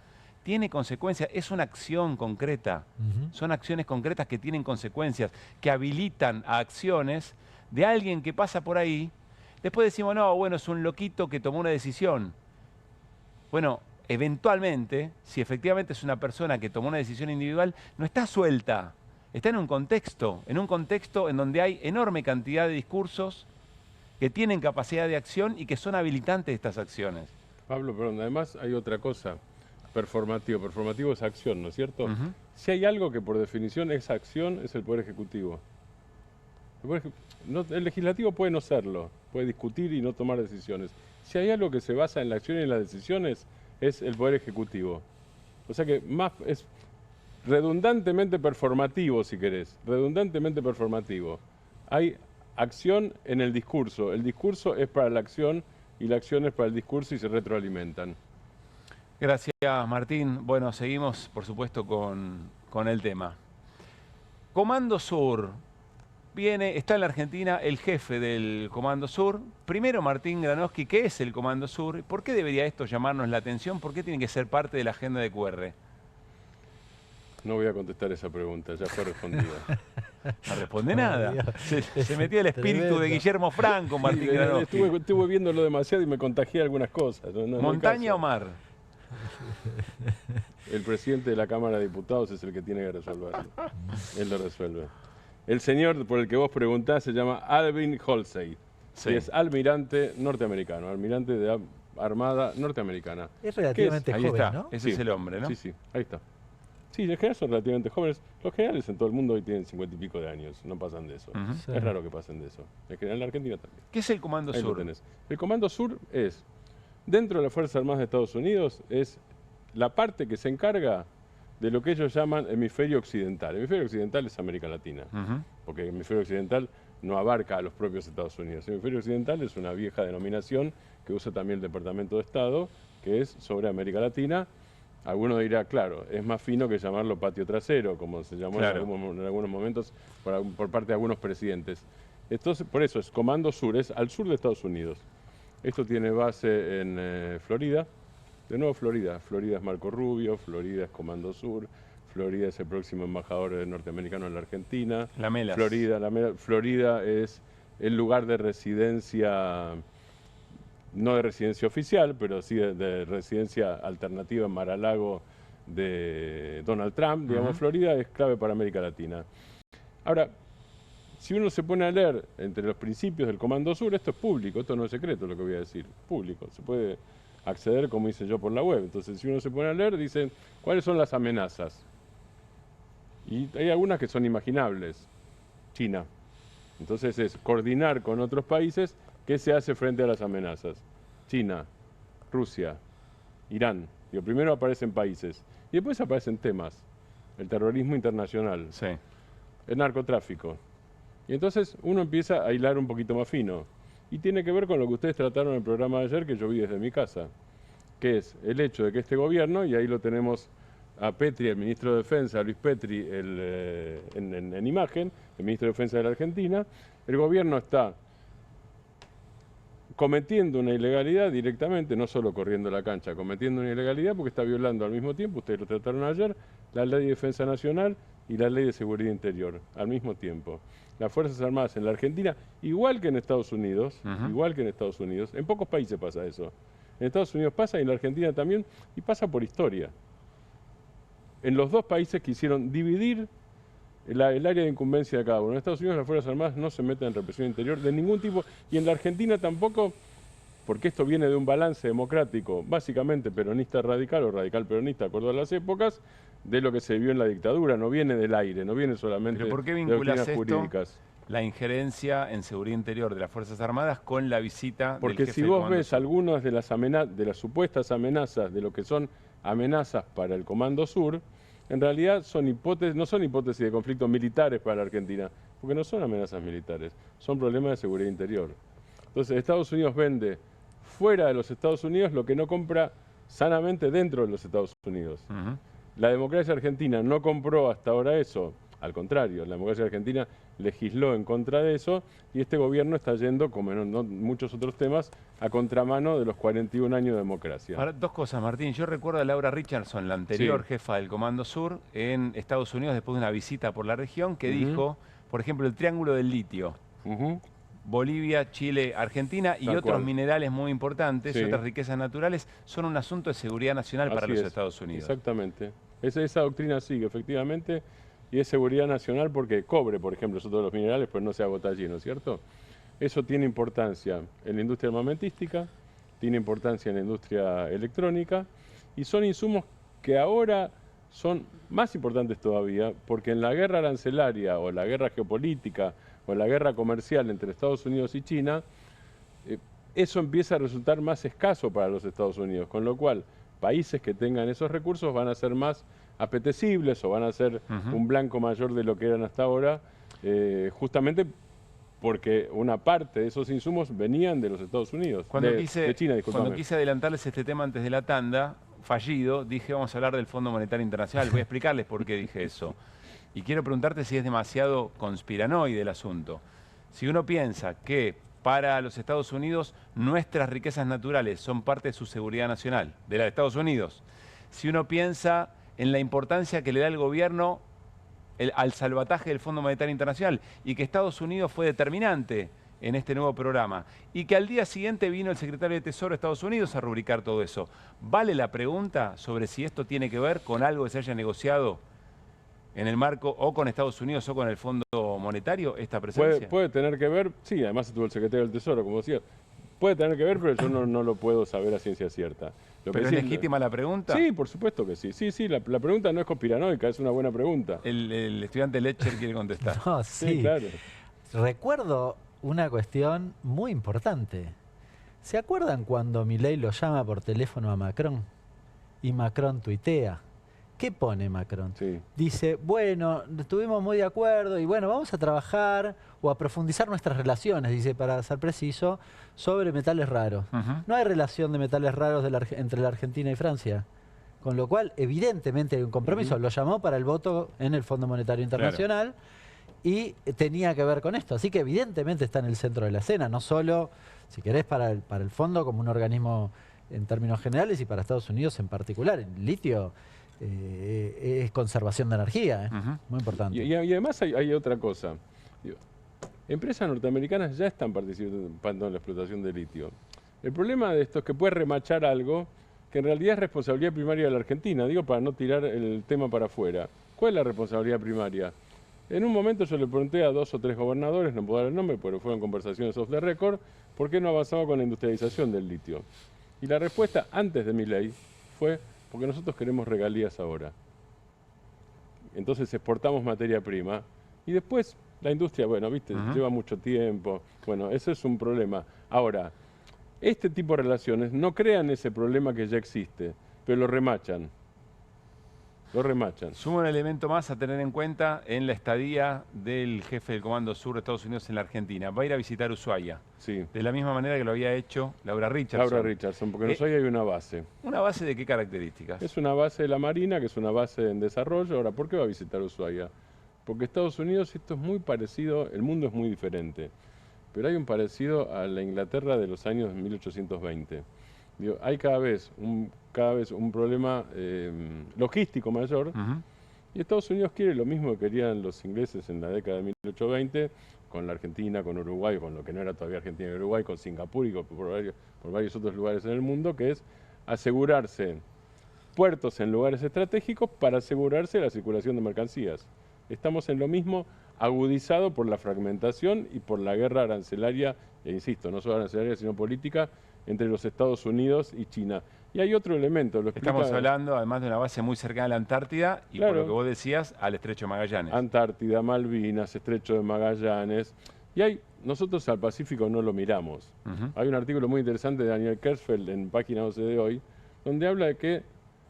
[SPEAKER 1] tiene consecuencias, es una acción concreta. Son acciones concretas que tienen consecuencias, que habilitan a acciones de alguien que pasa por ahí. Después decimos, no, bueno, es un loquito que tomó una decisión. Bueno, eventualmente, si efectivamente es una persona que tomó una decisión individual, no está suelta, está en un contexto en donde hay enorme cantidad de discursos que tienen capacidad de acción y que son habilitantes de estas acciones.
[SPEAKER 18] Pablo, perdón, además hay otra cosa. Performativo es acción, ¿no es cierto? Si hay algo que por definición es acción, es el Poder Ejecutivo. El Legislativo puede no serlo, puede discutir y no tomar decisiones. Si hay algo que se basa en la acción y en las decisiones, es el Poder Ejecutivo. O sea que más es redundantemente performativo, si querés, redundantemente performativo. Hay acción en el discurso es para la acción y la acción es para el discurso y se retroalimentan.
[SPEAKER 1] Gracias, Martín. Bueno, seguimos, por supuesto, con el tema. Comando Sur. Está en la Argentina el jefe del Comando Sur. Primero, Martín Granowski, ¿qué es el Comando Sur? ¿Por qué debería esto llamarnos la atención? ¿Por qué tiene que ser parte de la agenda de QR?
[SPEAKER 18] No voy a contestar esa pregunta, ya fue respondida.
[SPEAKER 1] No responde nada. Se metió el espíritu de Guillermo Franco, Martín Granowski.
[SPEAKER 18] Estuve viéndolo demasiado y me contagié algunas cosas.
[SPEAKER 1] ¿Montaña o mar?
[SPEAKER 18] El presidente de la Cámara de Diputados es el que tiene que resolverlo. Él lo resuelve. El señor por el que vos preguntás se llama Alvin Halsey. Sí. Y es almirante norteamericano, almirante de Armada norteamericana.
[SPEAKER 19] Es relativamente joven,
[SPEAKER 1] ahí está,
[SPEAKER 19] ¿no?
[SPEAKER 1] Ese es el hombre, ¿no?
[SPEAKER 18] Sí, ahí está. Sí, en general son relativamente jóvenes. Los generales en todo el mundo hoy tienen 50 y pico de años, no pasan de eso.
[SPEAKER 19] Sí.
[SPEAKER 18] Es raro que pasen de eso. En general en la Argentina también.
[SPEAKER 1] ¿Qué es el Comando
[SPEAKER 18] Ahí
[SPEAKER 1] Sur?
[SPEAKER 18] lo tenés. El Comando Sur es, dentro de las Fuerzas Armadas de Estados Unidos, es la parte que se encarga de lo que ellos llaman hemisferio occidental. El hemisferio occidental es América Latina, porque el hemisferio occidental no abarca a los propios Estados Unidos. El hemisferio occidental es una vieja denominación que usa también el Departamento de Estado, que es sobre América Latina. Alguno dirá, claro, es más fino que llamarlo patio trasero, como se llamó en algunos momentos por parte de algunos presidentes. Entonces, por eso es Comando Sur, es al sur de Estados Unidos. Esto tiene base en Florida. De nuevo Florida. Florida es Marco Rubio, Florida es Comando Sur, Florida es el próximo embajador norteamericano en la Argentina.
[SPEAKER 1] Lamelas.
[SPEAKER 18] Florida es el lugar de residencia, no de residencia oficial, pero sí de residencia alternativa en Mar-a-Lago de Donald Trump. Digamos, Florida es clave para América Latina. Ahora, si uno se pone a leer entre los principios del Comando Sur, esto es público, esto no es secreto lo que voy a decir, público, se puede acceder como hice yo por la web. Entonces, si uno se pone a leer, dicen, ¿cuáles son las amenazas? Y hay algunas que son imaginables. China. Entonces es coordinar con otros países qué se hace frente a las amenazas. China, Rusia, Irán. Digo, primero aparecen países y después aparecen temas. El terrorismo internacional, el narcotráfico. Y entonces uno empieza a hilar un poquito más fino. Y tiene que ver con lo que ustedes trataron en el programa de ayer, que yo vi desde mi casa, que es el hecho de que este gobierno, y ahí lo tenemos a Petri, el ministro de Defensa, a Luis Petri en imagen, el ministro de Defensa de la Argentina, el gobierno está cometiendo una ilegalidad directamente, no solo corriendo la cancha, cometiendo una ilegalidad porque está violando al mismo tiempo, ustedes lo trataron ayer, la Ley de Defensa Nacional y la Ley de Seguridad Interior, al mismo tiempo. Las Fuerzas Armadas en la Argentina, igual que en Estados Unidos, en pocos países pasa eso. En Estados Unidos pasa y en la Argentina también, y pasa por historia. En los dos países quisieron dividir el área de incumbencia de cada uno. En Estados Unidos las Fuerzas Armadas no se meten en represión interior de ningún tipo, y en la Argentina tampoco, porque esto viene de un balance democrático, básicamente peronista radical o radical peronista, de acuerdo a las épocas, de lo que se vio en la dictadura, no viene del aire, no viene solamente
[SPEAKER 1] ¿Pero por qué
[SPEAKER 18] de
[SPEAKER 1] vinculas
[SPEAKER 18] doctrinas
[SPEAKER 1] esto,
[SPEAKER 18] jurídicas.
[SPEAKER 1] la injerencia en seguridad interior de las Fuerzas Armadas con la visita
[SPEAKER 18] Porque
[SPEAKER 1] del jefe
[SPEAKER 18] si
[SPEAKER 1] del
[SPEAKER 18] vos
[SPEAKER 1] Comando
[SPEAKER 18] ves
[SPEAKER 1] Sur?
[SPEAKER 18] algunas de las supuestas amenazas, de lo que son amenazas para el Comando Sur, en realidad no son hipótesis de conflictos militares para la Argentina, porque no son amenazas militares, son problemas de seguridad interior. Entonces, Estados Unidos vende fuera de los Estados Unidos lo que no compra sanamente dentro de los Estados Unidos. La democracia argentina no compró hasta ahora eso, al contrario, la democracia argentina legisló en contra de eso y este gobierno está yendo, como en muchos otros temas, a contramano de los 41 años de democracia.
[SPEAKER 1] Ahora, dos cosas, Martín. Yo recuerdo a Laura Richardson, la anterior jefa del Comando Sur, en Estados Unidos, después de una visita por la región, que dijo, por ejemplo, el Triángulo del Litio. Bolivia, Chile, Argentina y otros minerales muy importantes, otras riquezas naturales, son un asunto de seguridad nacional para los Estados Unidos.
[SPEAKER 18] Exactamente. Esa doctrina sigue, efectivamente, y es seguridad nacional porque cobre, por ejemplo, son todos los minerales, pues no se agota allí, ¿no es cierto? Eso tiene importancia en la industria armamentística, tiene importancia en la industria electrónica, y son insumos que ahora son más importantes todavía, porque en la guerra arancelaria o la guerra geopolítica o la guerra comercial entre Estados Unidos y China, eso empieza a resultar más escaso para los Estados Unidos, con lo cual países que tengan esos recursos van a ser más apetecibles o van a ser un blanco mayor de lo que eran hasta ahora, justamente porque una parte de esos insumos venían de los Estados Unidos, de China, disculpame.
[SPEAKER 1] Cuando quise adelantarles este tema antes de la tanda, fallido, dije vamos a hablar del Fondo Monetario Internacional. Voy a explicarles por qué dije eso. Y quiero preguntarte si es demasiado conspiranoide el asunto. Si uno piensa que para los Estados Unidos nuestras riquezas naturales son parte de su seguridad nacional, de la de Estados Unidos, si uno piensa en la importancia que le da el gobierno al salvataje del Fondo Monetario Internacional y que Estados Unidos fue determinante en este nuevo programa y que al día siguiente vino el secretario de Tesoro de Estados Unidos a rubricar todo eso, ¿vale la pregunta sobre si esto tiene que ver con algo que se haya negociado en el marco o con Estados Unidos o con el Fondo Monetario, esta presencia?
[SPEAKER 18] Puede tener que ver, sí, además estuvo el secretario del Tesoro, como decía. Puede tener que ver, pero yo no lo puedo saber a ciencia cierta.
[SPEAKER 1] ¿Pero es legítima la pregunta?
[SPEAKER 18] Sí, por supuesto que sí. Sí, la pregunta no es conspiranoica, es una buena pregunta.
[SPEAKER 1] El estudiante Letcher quiere contestar.
[SPEAKER 19] No, sí, claro. Recuerdo una cuestión muy importante. ¿Se acuerdan cuando Milei lo llama por teléfono a Macron? Y Macron tuitea. ¿Qué pone Macron? Dice, bueno, estuvimos muy de acuerdo y bueno, vamos a trabajar o a profundizar nuestras relaciones, dice, para ser preciso, sobre metales raros. No hay relación de metales raros entre la Argentina y Francia. Con lo cual, evidentemente hay un compromiso. Lo llamó para el voto en el Fondo Monetario Internacional y tenía que ver con esto. Así que evidentemente está en el centro de la escena, no solo, si querés, para el fondo como un organismo en términos generales y para Estados Unidos en particular. El litio es conservación de energía, muy importante.
[SPEAKER 18] Y además hay otra cosa. Empresas norteamericanas ya están participando en la explotación de litio. El problema de esto es que puede remachar algo que en realidad es responsabilidad primaria de la Argentina, digo para no tirar el tema para afuera. ¿Cuál es la responsabilidad primaria? En un momento yo le pregunté a 2 o 3 gobernadores, no puedo dar el nombre, pero fueron conversaciones off the record, ¿por qué no avanzaba con la industrialización del litio? Y la respuesta antes de mi ley fue, porque nosotros queremos regalías ahora. Entonces exportamos materia prima y después la industria, bueno, viste, lleva mucho tiempo, bueno, eso es un problema. Ahora, este tipo de relaciones no crean ese problema que ya existe, pero lo remachan. Lo remachan.
[SPEAKER 1] Suma un elemento más a tener en cuenta en la estadía del jefe del Comando Sur de Estados Unidos en la Argentina. Va a ir a visitar Ushuaia.
[SPEAKER 18] Sí.
[SPEAKER 1] De la misma manera que lo había hecho Laura Richardson.
[SPEAKER 18] Laura Richardson, porque en Ushuaia hay una base.
[SPEAKER 1] ¿Una base de qué características?
[SPEAKER 18] Es una base de la Marina, que es una base en desarrollo. Ahora, ¿por qué va a visitar Ushuaia? Porque Estados Unidos, esto es muy parecido, el mundo es muy diferente. Pero hay un parecido a la Inglaterra de los años 1820. Digo, hay cada vez un problema logístico mayor, y Estados Unidos quiere lo mismo que querían los ingleses en la década de 1820, con la Argentina, con Uruguay, con lo que no era todavía Argentina y Uruguay, con Singapur y por varios otros lugares en el mundo, que es asegurarse puertos en lugares estratégicos para asegurarse la circulación de mercancías. Estamos en lo mismo, agudizado por la fragmentación y por la guerra arancelaria, e insisto, no solo arancelaria, sino política, entre los Estados Unidos y China. Y hay otro elemento.
[SPEAKER 1] Estamos hablando, además, de una base muy cercana a la Antártida y, claro, por lo que vos decías, al Estrecho de Magallanes.
[SPEAKER 18] Antártida, Malvinas, Estrecho de Magallanes. Y nosotros al Pacífico no lo miramos. Hay un artículo muy interesante de Daniel Kersfeld en Página 12 de hoy, donde habla de que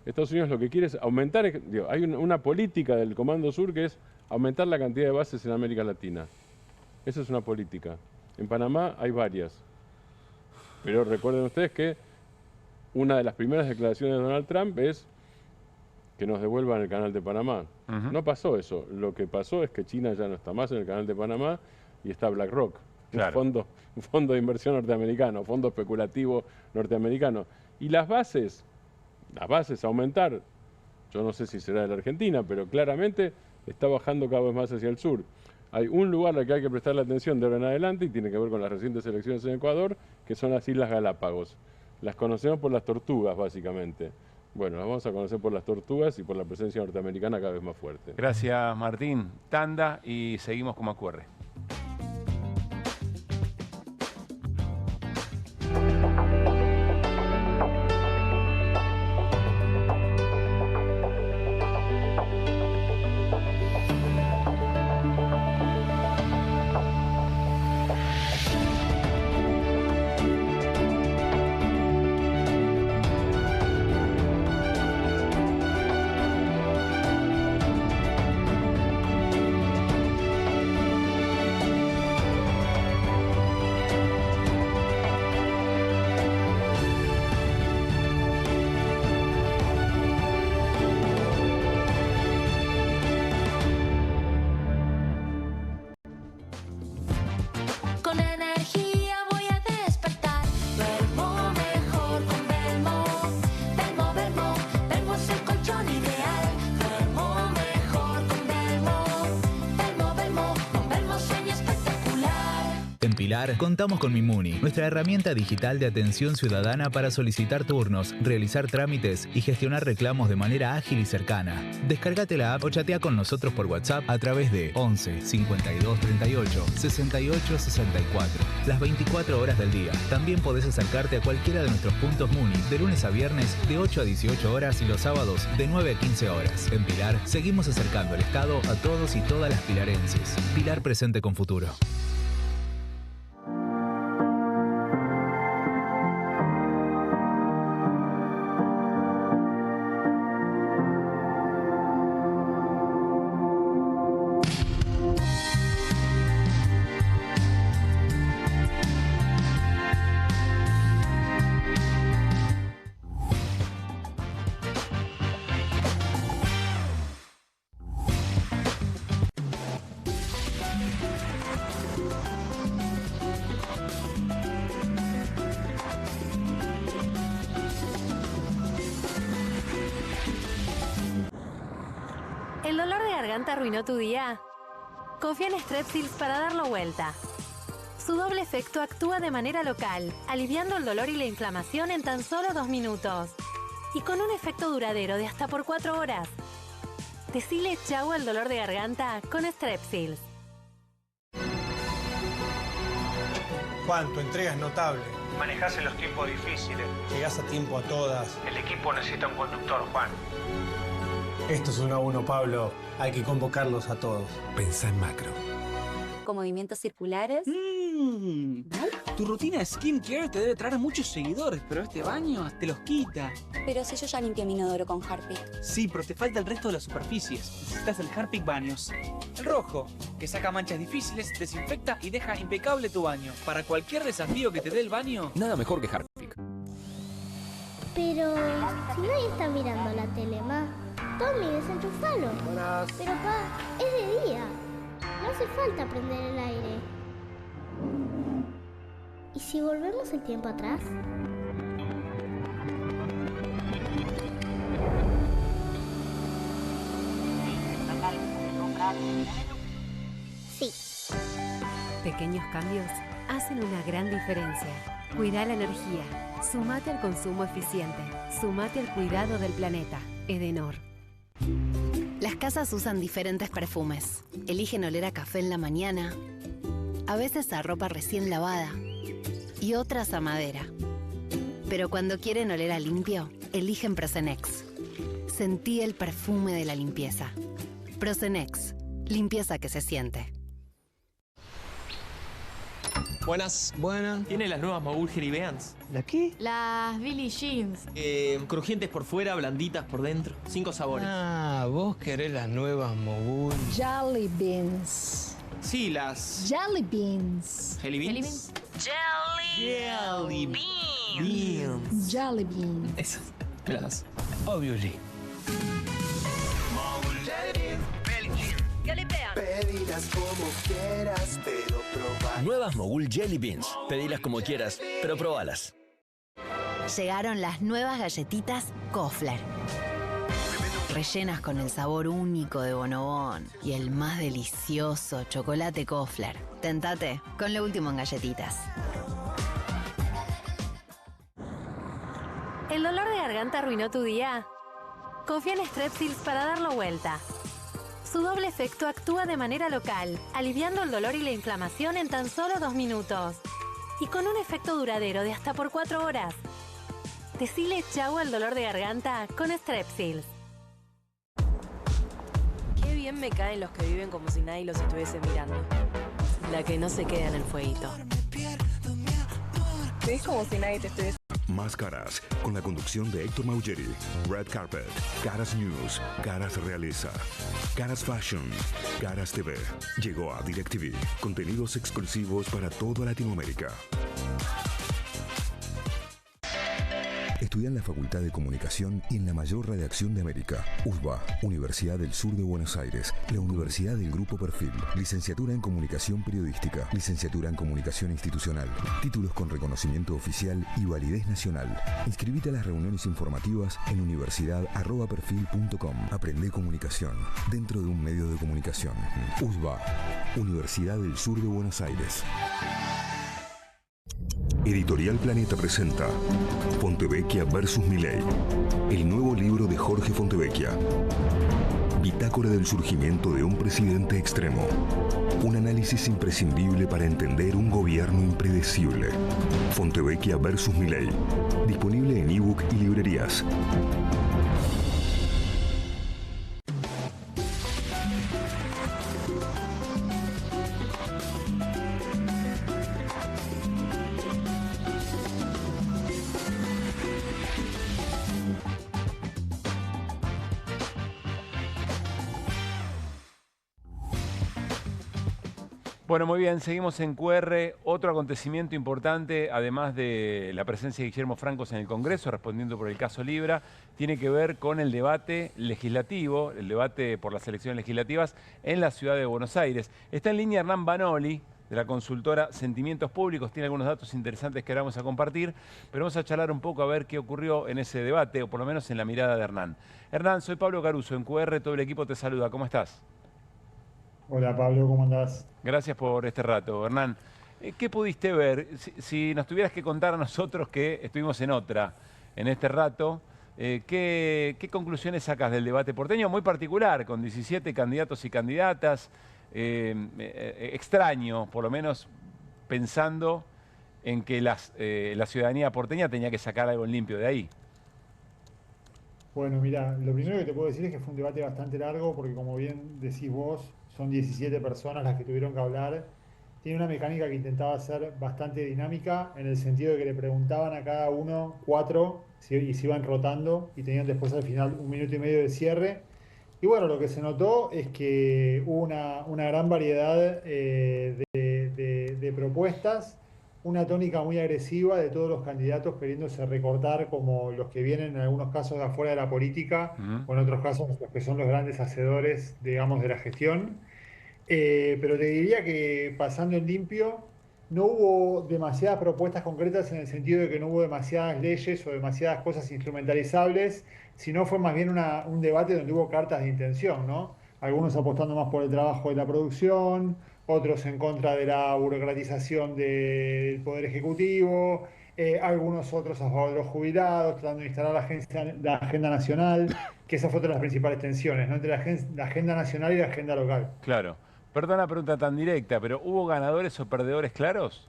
[SPEAKER 18] Estados Unidos lo que quiere es aumentar, hay una política del Comando Sur que es aumentar la cantidad de bases en América Latina. Esa es una política. En Panamá hay varias. Pero recuerden ustedes que una de las primeras declaraciones de Donald Trump es que nos devuelvan el canal de Panamá. No pasó eso. Lo que pasó es que China ya no está más en el canal de Panamá y está BlackRock, claro, un fondo de inversión norteamericano, fondo especulativo norteamericano. Y las bases a aumentar, yo no sé si será de la Argentina, pero claramente está bajando cada vez más hacia el sur. Hay un lugar al que hay que prestarle atención de ahora en adelante y tiene que ver con las recientes elecciones en Ecuador, que son las Islas Galápagos. Las conocemos por las tortugas, básicamente. Bueno, las vamos a conocer por las tortugas y por la presencia norteamericana cada vez más fuerte.
[SPEAKER 1] Gracias, Martín. Tanda y seguimos como ocurre.
[SPEAKER 3] Pilar, contamos con Mimuni, nuestra herramienta digital de atención ciudadana para solicitar turnos, realizar trámites y gestionar reclamos de manera ágil y cercana. Descárgate la app o chatea con nosotros por WhatsApp a través de 11 52 38 68 64. Las 24 horas del día. También podés acercarte a cualquiera de nuestros puntos Muni de lunes a viernes de 8 a 18 horas y los sábados de 9 a 15 horas. En Pilar, seguimos acercando el Estado a todos y todas las pilarenses. Pilar presente con futuro.
[SPEAKER 26] garganta arruinó tu día? Confía en Strepsils para darlo vuelta. Su doble efecto actúa de manera local, aliviando el dolor y la inflamación en tan solo 2 minutos. Y con un efecto duradero de hasta por 4 horas. Decile chau al dolor de garganta con Strepsils.
[SPEAKER 4] Juan, tu entrega es notable.
[SPEAKER 8] Manejás en los tiempos difíciles.
[SPEAKER 4] Llegás a tiempo a todas.
[SPEAKER 8] El equipo necesita un conductor, Juan.
[SPEAKER 4] Esto es 1 a 1, Pablo. Hay que convocarlos a todos.
[SPEAKER 7] Pensá en macro.
[SPEAKER 2] Con movimientos circulares.
[SPEAKER 27] Tu rutina de skincare te debe traer muchos seguidores, pero este baño te los quita.
[SPEAKER 2] Pero si yo ya limpié mi inodoro con Harpic.
[SPEAKER 27] Sí, pero te falta el resto de las superficies. Necesitas el Harpic Baños. El rojo, que saca manchas difíciles, desinfecta y deja impecable tu baño. Para cualquier desafío que te dé el baño.
[SPEAKER 9] Nada mejor que Harpic.
[SPEAKER 25] Pero si nadie está mirando la tele, ma. Tommy, desenchufalo.
[SPEAKER 8] Buenas.
[SPEAKER 25] Pero pa, es de día. No hace falta prender el aire. ¿Y si volvemos el tiempo atrás? Sí.
[SPEAKER 23] Pequeños cambios hacen una gran diferencia. Cuida la energía. Sumate al consumo eficiente. Sumate al cuidado del planeta. Edenor. Las casas usan diferentes perfumes. Eligen oler a café en la mañana, a veces a ropa recién lavada y otras a madera. Pero cuando quieren oler a limpio, eligen Prosenex. Sentí el perfume de la limpieza. Prosenex, limpieza que se siente.
[SPEAKER 28] Buenas. Buenas. ¿Tiene las nuevas Mogul Jelly Beans?
[SPEAKER 4] ¿La qué?
[SPEAKER 10] Las Billie Jeans.
[SPEAKER 28] Crujientes por fuera, blanditas por dentro. 5 sabores. Ah, vos querés las nuevas Mogul.
[SPEAKER 29] Jelly Beans.
[SPEAKER 28] Sí, las...
[SPEAKER 29] Jelly Beans.
[SPEAKER 28] ¿Jelly Beans?
[SPEAKER 10] Jelly
[SPEAKER 28] Beans.
[SPEAKER 29] Jelly Beans.
[SPEAKER 28] Esas. ¿Me las das? Obviously.
[SPEAKER 11] Pedilas como quieras, pero probar.
[SPEAKER 30] Nuevas Mogul Jelly Beans. Pedilas como quieras, pero probalas.
[SPEAKER 23] Llegaron las nuevas galletitas Kofler. Rellenas con el sabor único de Bonobón y el más delicioso chocolate Kofler. Tentate con lo último en galletitas.
[SPEAKER 26] ¿El dolor de garganta arruinó tu día? Confía en Strepsils para darlo vuelta. Su doble efecto actúa de manera local, aliviando el dolor y la inflamación en tan solo 2 minutos. Y con un efecto duradero de hasta por 4 horas. Decile chau al dolor de garganta con Strepsils.
[SPEAKER 33] Qué bien me caen los que viven como si nadie los estuviese mirando. La que no se queda en el fueguito.
[SPEAKER 34] Es como si nadie te estuviese...
[SPEAKER 7] Más Caras, con la conducción de Héctor Maugeri. Red Carpet, Caras News, Caras Realeza, Caras Fashion, Caras TV. Llegó a DirecTV. Contenidos exclusivos para toda Latinoamérica. Estudia en la Facultad de Comunicación y en la mayor redacción de América. USBA, Universidad del Sur de Buenos Aires. La Universidad del Grupo Perfil. Licenciatura en Comunicación Periodística. Licenciatura en Comunicación Institucional. Títulos con reconocimiento oficial y validez nacional. Inscribite a las reuniones informativas en universidad@perfil.com. Aprende comunicación dentro de un medio de comunicación. USBA, Universidad del Sur de Buenos Aires. Editorial Planeta presenta Fontevecchia vs. Milei, el nuevo libro de Jorge Fontevecchia. Bitácora del surgimiento de un presidente extremo. Un análisis imprescindible para entender un gobierno impredecible. Fontevecchia vs. Milei. Disponible en ebook y librerías.
[SPEAKER 1] Bueno, muy bien, seguimos en QR. Otro acontecimiento importante, además de la presencia de Guillermo Francos en el Congreso, respondiendo por el caso Libra, tiene que ver con el debate legislativo, el debate por las elecciones legislativas en la ciudad de Buenos Aires. Está en línea Hernán Banoli, de la consultora Sentimientos Públicos, tiene algunos datos interesantes que ahora vamos a compartir, pero vamos a charlar un poco a ver qué ocurrió en ese debate, o por lo menos en la mirada de Hernán. Hernán, soy Pablo Caruso, en QR, todo el equipo te saluda, ¿cómo estás?
[SPEAKER 5] Hola Pablo, ¿cómo andás?
[SPEAKER 1] Gracias por este rato, Hernán. ¿Qué pudiste ver? Si nos tuvieras que contar a nosotros que estuvimos en este rato, ¿qué conclusiones sacas del debate porteño? Muy particular, con 17 candidatos y candidatas. Extraño, por lo menos pensando en que la ciudadanía porteña tenía que sacar algo en limpio de ahí.
[SPEAKER 5] Bueno, mira, lo primero que te puedo decir es que fue un debate bastante largo porque como bien decís vos, son 17 personas las que tuvieron que hablar. Tiene una mecánica que intentaba ser bastante dinámica en el sentido de que le preguntaban a cada uno 4 y se iban rotando y tenían después al final 1 minuto y medio de cierre. Y bueno, lo que se notó es que hubo una gran variedad de propuestas, una tónica muy agresiva de todos los candidatos queriéndose recortar como los que vienen en algunos casos de afuera de la política, o en otros casos los que son los grandes hacedores, digamos, de la gestión. Pero te diría que pasando en limpio, no hubo demasiadas propuestas concretas en el sentido de que no hubo demasiadas leyes o demasiadas cosas instrumentalizables, sino fue más bien un debate donde hubo cartas de intención, ¿no? Algunos apostando más por el trabajo de la producción, otros en contra de la burocratización del Poder Ejecutivo, algunos otros a favor de los jubilados, tratando de instalar la agenda nacional, que esa fue otra de las principales tensiones, ¿no? Entre la agenda nacional y la agenda local.
[SPEAKER 1] Claro. Perdón la pregunta tan directa, pero ¿hubo ganadores o perdedores claros?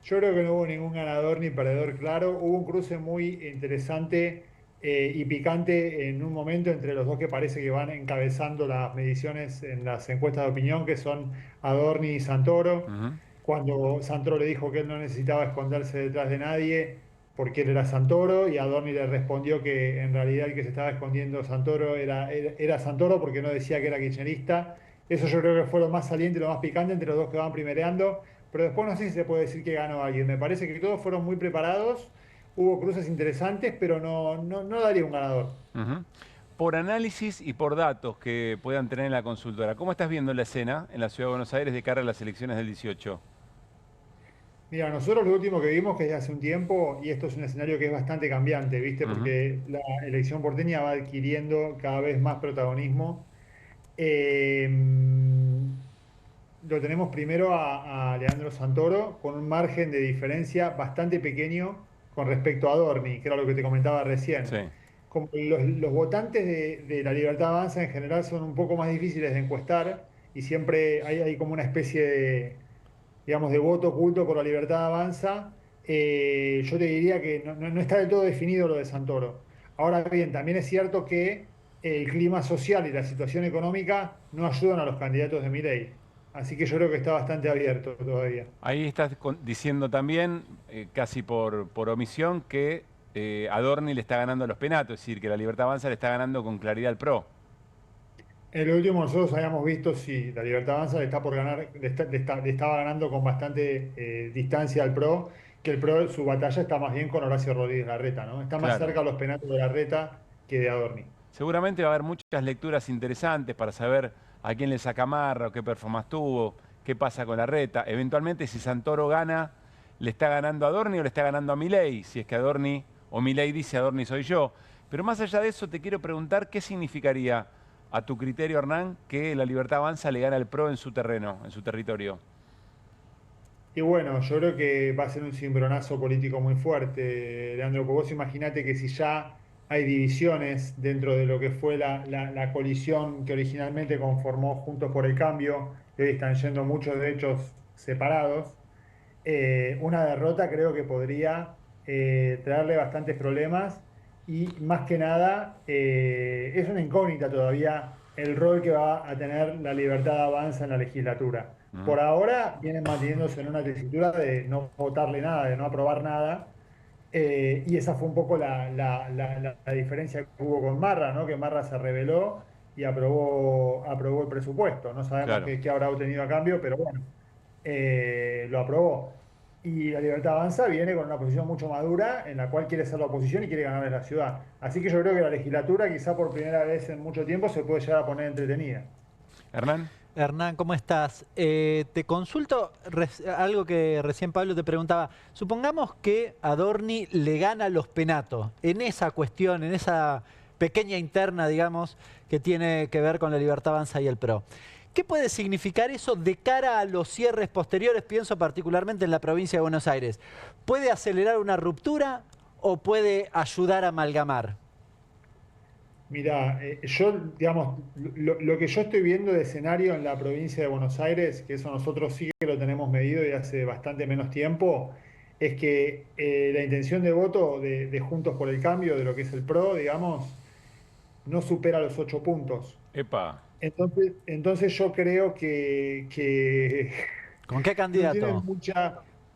[SPEAKER 5] Yo creo que no hubo ningún ganador ni perdedor claro. Hubo un cruce muy interesante y picante en un momento entre los dos que parece que van encabezando las mediciones en las encuestas de opinión, que son Adorni y Santoro. Cuando Santoro le dijo que él no necesitaba esconderse detrás de nadie porque él era Santoro, y Adorni le respondió que en realidad el que se estaba escondiendo Santoro era Santoro porque no decía que era kirchnerista. Eso yo creo que fue lo más saliente y lo más picante entre los dos que van primereando, pero después no sé si se puede decir que ganó alguien. Me parece que todos fueron muy preparados, hubo cruces interesantes, pero no daría un ganador.
[SPEAKER 1] Por análisis y por datos que puedan tener en la consultora, ¿cómo estás viendo la escena en la Ciudad de Buenos Aires de cara a las elecciones del 18?
[SPEAKER 5] Mira, nosotros lo último que vimos que es hace un tiempo, y esto es un escenario que es bastante cambiante, ¿viste? Porque la elección porteña va adquiriendo cada vez más protagonismo. Lo tenemos primero a Leandro Santoro con un margen de diferencia bastante pequeño con respecto a Adorni, que era lo que te comentaba recién.
[SPEAKER 1] Sí.
[SPEAKER 5] Como los votantes de La Libertad Avanza en general son un poco más difíciles de encuestar y siempre hay como una especie de, digamos, de voto oculto por La Libertad Avanza. Yo te diría que no está del todo definido lo de Santoro. Ahora bien, también es cierto que el clima social y la situación económica no ayudan a los candidatos de Milei. Así que yo creo que está bastante abierto todavía.
[SPEAKER 1] Ahí estás diciendo también, casi por omisión, que Adorni le está ganando a los penatos, es decir, que La Libertad Avanza le está ganando con claridad al PRO.
[SPEAKER 5] En lo último nosotros habíamos visto si La Libertad Avanza le estaba ganando con bastante distancia al PRO, que el PRO, su batalla está más bien con Horacio Rodríguez Larreta, ¿no? Está más cerca a los penatos de Larreta que de Adorni.
[SPEAKER 1] Seguramente va a haber muchas lecturas interesantes para saber a quién le saca marra o qué performance tuvo, qué pasa con Larreta. Eventualmente, si Santoro gana, ¿le está ganando a Adorni o le está ganando a Milei? Si es que Adorni o Milei dice Adorni soy yo. Pero más allá de eso, te quiero preguntar qué significaría a tu criterio, Hernán, que La Libertad Avanza le gana al PRO en su terreno, en su territorio.
[SPEAKER 5] Y bueno, yo creo que va a ser un cimbronazo político muy fuerte, Leandro, porque vos imaginate que si ya hay divisiones dentro de lo que fue la coalición que originalmente conformó Juntos por el Cambio, que hoy están yendo muchos de hechos separados, una derrota creo que podría traerle bastantes problemas y más que nada es una incógnita todavía el rol que va a tener La Libertad Avanza en la legislatura. Por ahora vienen manteniéndose en una tesitura de no votarle nada, de no aprobar nada. Y esa fue un poco la diferencia que hubo con Marra, ¿no? Que Marra se rebeló y aprobó el presupuesto. No sabemos qué habrá obtenido a cambio, pero bueno, lo aprobó. Y La Libertad Avanza viene con una posición mucho madura en la cual quiere ser la oposición y quiere ganar en la ciudad. Así que yo creo que la legislatura, quizá por primera vez en mucho tiempo, se puede llegar a poner entretenida.
[SPEAKER 1] Hernán.
[SPEAKER 19] Hernán, ¿cómo estás? Te consulto algo que recién Pablo te preguntaba. Supongamos que Adorni le gana a los penatos en esa cuestión, en esa pequeña interna, digamos, que tiene que ver con La Libertad Avanza y el PRO. ¿Qué puede significar eso de cara a los cierres posteriores? Pienso particularmente en la provincia de Buenos Aires. ¿Puede acelerar una ruptura o puede ayudar a amalgamar?
[SPEAKER 5] Mira, yo, digamos, lo que yo estoy viendo de escenario en la provincia de Buenos Aires, que eso nosotros sí que lo tenemos medido y hace bastante menos tiempo, es que la intención de voto de Juntos por el Cambio, de lo que es el PRO, digamos, no supera los 8 puntos.
[SPEAKER 1] Epa.
[SPEAKER 5] Entonces yo creo que
[SPEAKER 19] ¿Con qué candidato?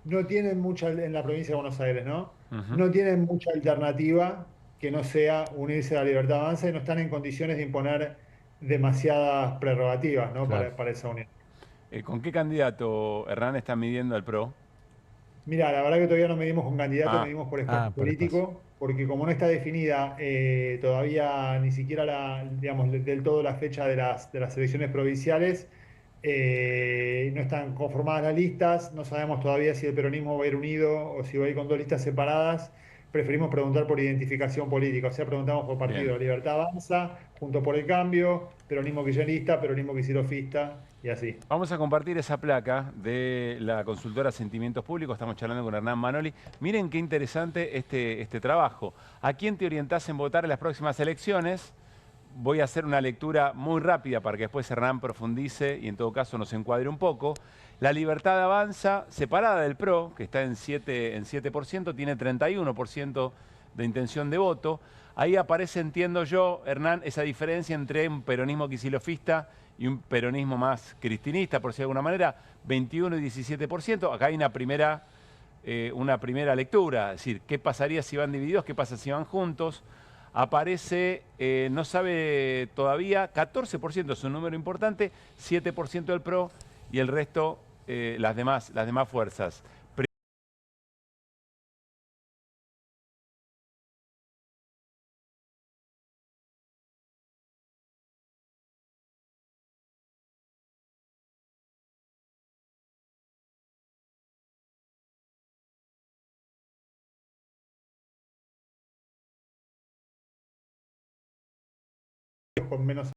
[SPEAKER 5] no tienen mucha en la provincia de Buenos Aires, ¿no? No tienen mucha alternativa que no sea unirse a la Libertad Avanza y no están en condiciones de imponer demasiadas prerrogativas, ¿no?
[SPEAKER 1] Claro.
[SPEAKER 5] Para esa unión.
[SPEAKER 1] ¿Con qué candidato, Hernán, está midiendo al PRO?
[SPEAKER 5] Mira, la verdad que todavía no medimos con candidato, medimos por espacio
[SPEAKER 19] por
[SPEAKER 5] político, porque como no está definida todavía ni siquiera digamos, del todo la fecha de las elecciones provinciales, no están conformadas las listas, no sabemos todavía si el peronismo va a ir unido o si va a ir con 2 listas separadas. Preferimos preguntar por identificación política, o sea, preguntamos por partido.
[SPEAKER 1] Bien.
[SPEAKER 5] Libertad Avanza, Juntos por el Cambio, peronismo kirchnerista, peronismo kicilofista y así.
[SPEAKER 1] Vamos a compartir esa placa de la consultora Sentimientos Públicos. Estamos charlando con Hernán Manoli. Miren qué interesante este trabajo. ¿A quién te orientás en votar en las próximas elecciones? Voy a hacer una lectura muy rápida para que después Hernán profundice y en todo caso nos encuadre un poco. La Libertad Avanza, separada del PRO, que está en 7%, tiene 31% de intención de voto. Ahí aparece, entiendo yo, Hernán, esa diferencia entre un peronismo kicilofista y un peronismo más cristinista, por decirlo de alguna manera, 21 y 17%. Acá hay una primera lectura, es decir, ¿qué pasaría si van divididos? ¿Qué pasa si van juntos? Aparece, no sabe todavía, 14% es un número importante, 7% del PRO y el resto, las demás fuerzas.
[SPEAKER 5] Con menos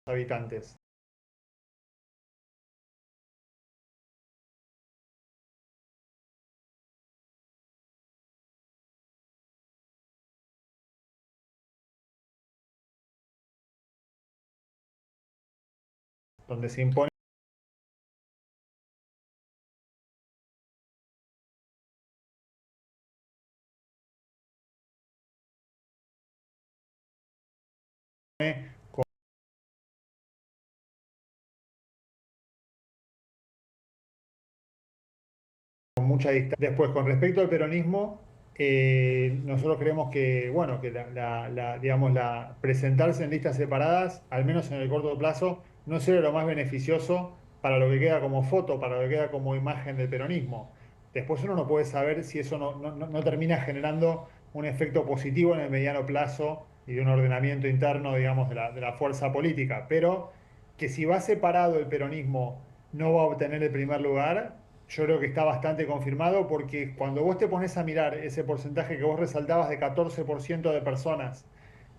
[SPEAKER 5] habitantes. Donde se impone con mucha distancia. Después, con respecto al peronismo, nosotros creemos que, bueno, que digamos, presentarse en listas separadas, al menos en el corto plazo, no sería lo más beneficioso para lo que queda como foto, para lo que queda como imagen del peronismo. Después uno no puede saber si eso no termina generando un efecto positivo en el mediano plazo y de un ordenamiento interno, digamos, de la fuerza política. Pero que si va separado el peronismo no va a obtener el primer lugar, yo creo que está bastante confirmado, porque cuando vos te pones a mirar ese porcentaje que vos resaltabas de 14% de personas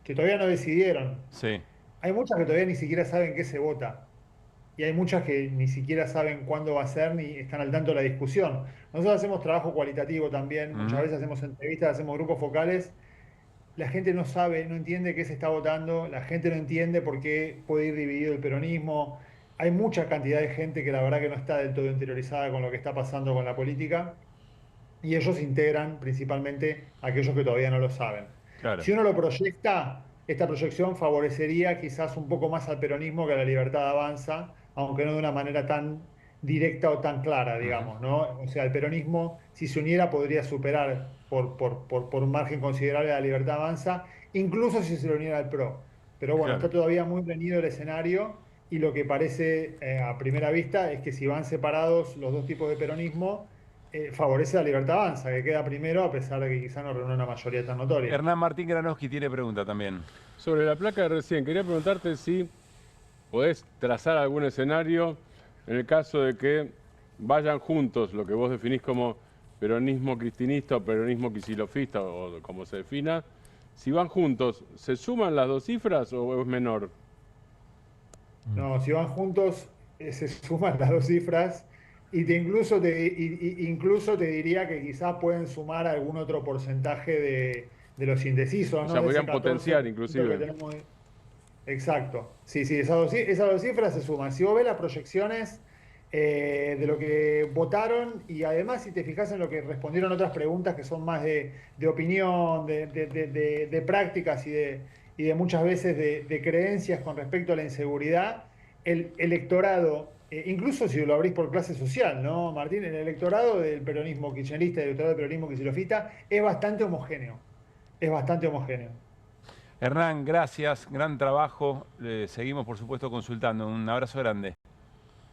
[SPEAKER 5] que todavía no decidieron,
[SPEAKER 1] sí.
[SPEAKER 5] Hay muchas que todavía ni siquiera saben qué se vota. Y hay muchas que ni siquiera saben cuándo va a ser ni están al tanto de la discusión. Nosotros hacemos trabajo cualitativo también, muchas veces hacemos entrevistas, hacemos grupos focales. La gente no sabe, no entiende qué se está votando, la gente no entiende por qué puede ir dividido el peronismo. Hay mucha cantidad de gente que la verdad que no está del todo interiorizada con lo que está pasando con la política, y ellos integran principalmente a aquellos que todavía no lo saben.
[SPEAKER 1] Claro.
[SPEAKER 5] Si uno lo proyecta, esta proyección favorecería quizás un poco más al peronismo que a la Libertad Avanza, aunque no de una manera tan directa o tan clara, digamos, ¿no? O sea, el peronismo, si se uniera, podría superar por un margen considerable a la Libertad Avanza, incluso si se le uniera al PRO. Pero bueno,
[SPEAKER 1] Claro.
[SPEAKER 5] está todavía muy reñido el escenario, y lo que parece a primera vista es que si van separados los dos tipos de peronismo, favorece a Libertad Avanza, que queda primero a pesar de que quizá no reúne una mayoría tan notoria.
[SPEAKER 1] Hernán Martín Granowski tiene pregunta también.
[SPEAKER 18] Sobre la placa de recién, quería preguntarte si podés trazar algún escenario en el caso de que vayan juntos lo que vos definís como peronismo cristinista o peronismo quisilofista o como se defina. Si van juntos, ¿se suman las dos cifras o es menor?
[SPEAKER 5] No, si van juntos, se suman las dos cifras y incluso te diría que quizás pueden sumar algún otro porcentaje de los indecisos.
[SPEAKER 18] O
[SPEAKER 5] ¿no?
[SPEAKER 18] sea,
[SPEAKER 5] De
[SPEAKER 18] podrían
[SPEAKER 5] ese 14%
[SPEAKER 18] potenciar
[SPEAKER 5] que
[SPEAKER 18] inclusive.
[SPEAKER 5] tenemos. Exacto. Sí, esas dos cifras se suman. Si vos ves las proyecciones de lo que votaron y además si te fijas en lo que respondieron otras preguntas que son más de opinión, de prácticas y de muchas veces de creencias con respecto a la inseguridad, el electorado, incluso si lo abrís por clase social, ¿no, Martín? El electorado del peronismo kirchnerista y el electorado del peronismo quisilofista es bastante homogéneo. Es bastante homogéneo.
[SPEAKER 1] Hernán, gracias, gran trabajo. Seguimos, por supuesto, consultando. Un abrazo grande.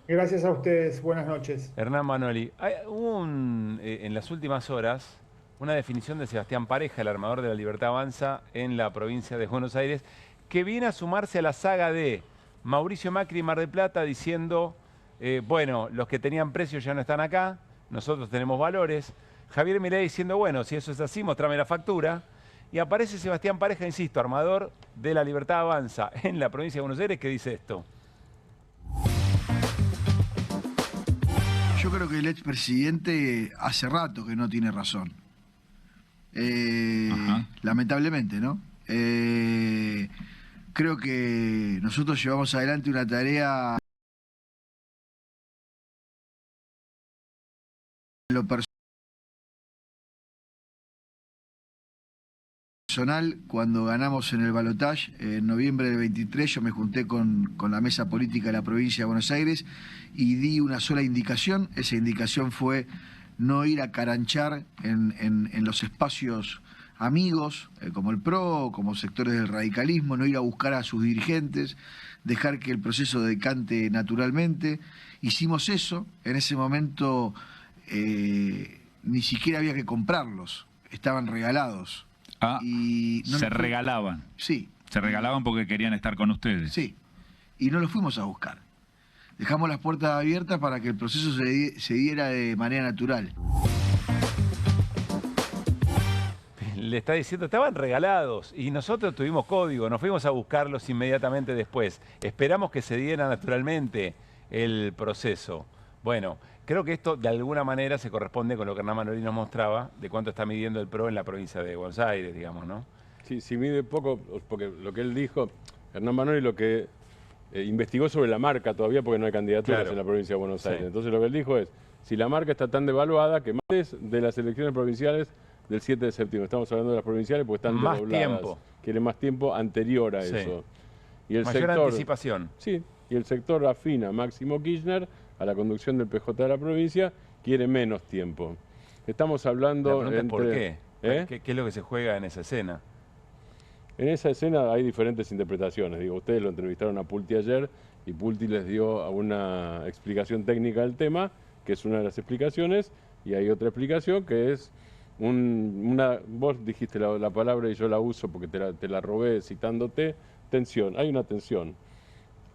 [SPEAKER 5] Gracias a ustedes. Buenas noches.
[SPEAKER 1] Hernán Manoli. Hubo en las últimas horas una definición de Sebastián Pareja, el armador de la Libertad Avanza en la provincia de Buenos Aires, que viene a sumarse a la saga de Mauricio Macri y Mar del Plata diciendo, bueno, los que tenían precios ya no están acá, nosotros tenemos valores. Javier Milei diciendo, bueno, si eso es así, mostrame la factura. Y aparece Sebastián Pareja, insisto, armador de la Libertad Avanza en la provincia de Buenos Aires, que dice esto.
[SPEAKER 6] Yo creo que el expresidente hace rato que no tiene razón. Lamentablemente, ¿no? Creo que nosotros llevamos adelante una tarea en lo personal. Cuando ganamos en el balotaje, en noviembre del 23, yo me junté con la mesa política de la provincia de Buenos Aires y di una sola indicación. Esa indicación fue no ir a caranchar en los espacios amigos, como el PRO, como sectores del radicalismo, no ir a buscar a sus dirigentes, dejar que el proceso decante naturalmente. Hicimos eso, en ese momento ni siquiera había que comprarlos, estaban regalados.
[SPEAKER 9] Y no se regalaban.
[SPEAKER 6] Sí.
[SPEAKER 9] Se regalaban porque querían estar con ustedes.
[SPEAKER 6] Sí. Y no los fuimos a buscar. Dejamos las puertas abiertas para que el proceso se diera de manera natural.
[SPEAKER 1] Le está diciendo, estaban regalados y nosotros tuvimos código, nos fuimos a buscarlos inmediatamente después. Esperamos que se diera naturalmente el proceso. Bueno, creo que esto de alguna manera se corresponde con lo que Hernán Manoli nos mostraba de cuánto está midiendo el PRO en la provincia de Buenos Aires, digamos, ¿no?
[SPEAKER 18] Sí, sí mide poco, porque lo que él dijo, Hernán Manoli lo que investigó sobre la marca todavía, porque no hay candidaturas en la provincia de Buenos Aires. Entonces lo que él dijo es, si la marca está tan devaluada que más de las elecciones provinciales del 7 de septiembre, estamos hablando de las provinciales porque están
[SPEAKER 1] más
[SPEAKER 18] desdobladas.
[SPEAKER 1] Tiempo.
[SPEAKER 18] Quiere más tiempo anterior a eso. Y el
[SPEAKER 1] mayor anticipación.
[SPEAKER 18] Sí, y el sector afina Máximo Kirchner a la conducción del PJ de la provincia, quiere menos tiempo. Estamos hablando...
[SPEAKER 1] La pregunta es ¿por qué? ¿Qué es lo que se juega en esa escena?
[SPEAKER 18] En esa escena hay diferentes interpretaciones. Digo, ustedes lo entrevistaron a Pulti ayer y Pulti les dio una explicación técnica del tema, que es una de las explicaciones, y hay otra explicación que es vos dijiste la palabra y yo la uso porque te la robé citándote, tensión. Hay una tensión.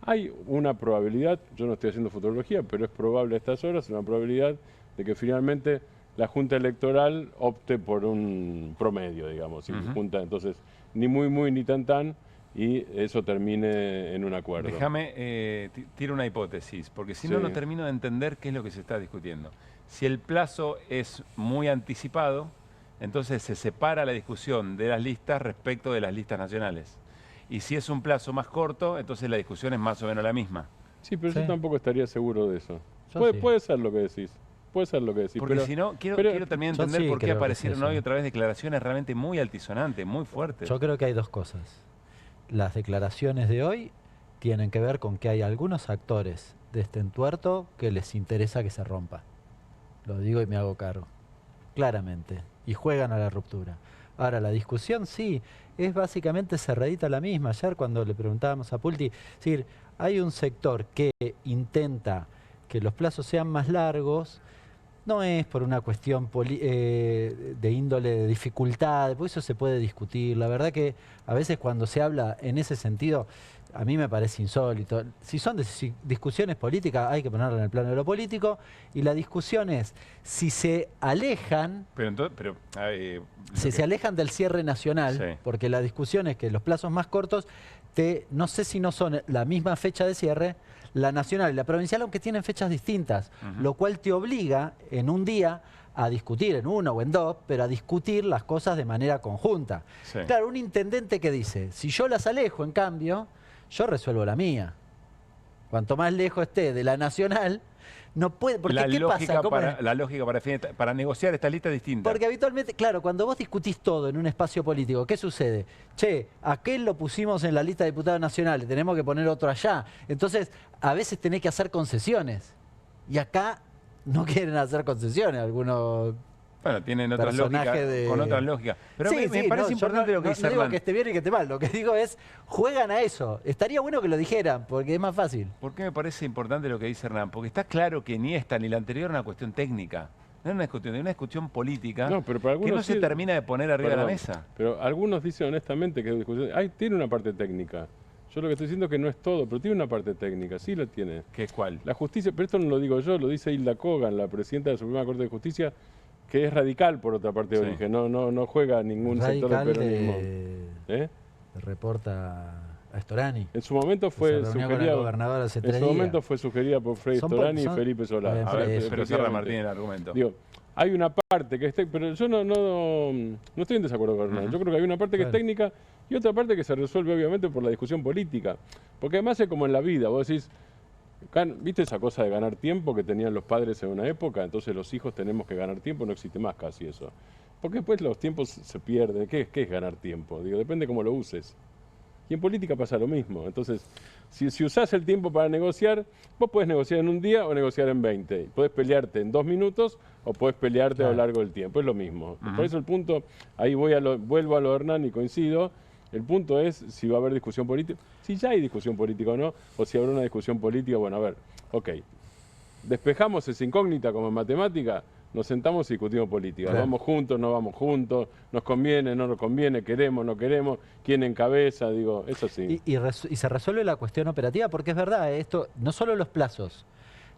[SPEAKER 18] Hay una probabilidad, yo no estoy haciendo futurología, pero es probable a estas horas, una probabilidad de que finalmente la Junta Electoral opte por un promedio, digamos. Entonces, ni muy ni tan, y eso termine en un acuerdo.
[SPEAKER 1] Déjame, tiro una hipótesis, porque si no, no termino de entender qué es lo que se está discutiendo. Si el plazo es muy anticipado, entonces se separa la discusión de las listas respecto de las listas nacionales. Y si es un plazo más corto, entonces la discusión es más o menos la misma.
[SPEAKER 18] Sí, pero yo tampoco estaría seguro de eso. Puede ser lo que decís. Puede ser lo que decís.
[SPEAKER 1] Porque si no, quiero también entender por qué aparecieron hoy otra vez declaraciones realmente muy altisonantes, muy fuertes.
[SPEAKER 19] Yo creo que hay dos cosas. Las declaraciones de hoy tienen que ver con que hay algunos actores de este entuerto que les interesa que se rompa. Lo digo y me hago cargo. Claramente. Y juegan a la ruptura. Ahora, la discusión sí, es básicamente cerradita la misma. Ayer cuando le preguntábamos a Pulti, es decir, hay un sector que intenta que los plazos sean más largos no es por una cuestión de índole de dificultad, por eso se puede discutir. La verdad que a veces cuando se habla en ese sentido, a mí me parece insólito. Si son discusiones políticas, hay que ponerlo en el plano de lo político, y la discusión es si se alejan, se alejan del cierre nacional, sí. Porque la discusión es que los plazos más cortos, no sé si no son la misma fecha de cierre, la nacional y la provincial, aunque tienen fechas distintas, lo cual te obliga en un día a discutir, en uno o en dos, pero a discutir las cosas de manera conjunta. Sí. Claro, un intendente que dice, si yo las alejo, en cambio, yo resuelvo la mía. Cuanto más lejos esté de la nacional, no puede... Porque ¿qué pasa?
[SPEAKER 1] La lógica para negociar esta lista es distinta.
[SPEAKER 19] Porque habitualmente, claro, cuando vos discutís todo en un espacio político, ¿qué sucede? Che, aquel lo pusimos en la lista de diputados nacionales, tenemos que poner otro allá. Entonces, a veces tenés que hacer concesiones. Y acá no quieren hacer concesiones algunos...
[SPEAKER 1] Bueno, tienen otras lógicas, con otras lógicas. Pero
[SPEAKER 19] sí,
[SPEAKER 1] me parece importante lo que dice Hernán.
[SPEAKER 19] No digo que esté bien y que esté mal, lo que digo es, juegan a eso. Estaría bueno que lo dijeran, porque es más fácil.
[SPEAKER 1] ¿Por qué me parece importante lo que dice Hernán? Porque está claro que ni esta ni la anterior es una cuestión técnica. No es una discusión política que no se termina de poner arriba de la mesa.
[SPEAKER 18] Pero algunos dicen honestamente que tiene una parte técnica. Yo lo que estoy diciendo es que no es todo, pero tiene una parte técnica, sí lo tiene.
[SPEAKER 1] ¿Qué es cuál?
[SPEAKER 18] La justicia, pero esto no lo digo yo, lo dice Hilda Kogan, la presidenta de la Suprema Corte de Justicia, que es radical por otra parte de origen, no juega a ningún sector del peronismo.
[SPEAKER 19] Reporta a Storani.
[SPEAKER 18] En su momento fue sugerida por Freddy Storani y Felipe Solá.
[SPEAKER 1] A ver, pero cierra Martín el argumento.
[SPEAKER 18] Digo, hay una parte que es pero yo no estoy en desacuerdo con Hernán. Yo creo que hay una parte que es técnica y otra parte que se resuelve obviamente por la discusión política. Porque además es como en la vida, vos decís, ¿viste esa cosa de ganar tiempo que tenían los padres en una época? Entonces los hijos tenemos que ganar tiempo, no existe más casi eso. Porque después los tiempos se pierden. ¿Qué es ganar tiempo? Digo, depende cómo lo uses. Y en política pasa lo mismo. Entonces, si usás el tiempo para negociar, vos podés negociar en un día o negociar en 20. Podés pelearte en 2 minutos o podés pelearte a lo largo del tiempo. Es lo mismo. Por eso el punto, ahí vuelvo a lo de Hernán y coincido. El punto es si va a haber discusión política, si ya hay discusión política o no, o si habrá una discusión política, bueno, a ver, ok, despejamos esa incógnita como en matemática, nos sentamos y discutimos política. Claro. Vamos juntos, no vamos juntos, nos conviene, no nos conviene, queremos, no queremos, quién encabeza, digo, eso sí.
[SPEAKER 19] Y se resuelve la cuestión operativa, porque es verdad, esto, no solo los plazos.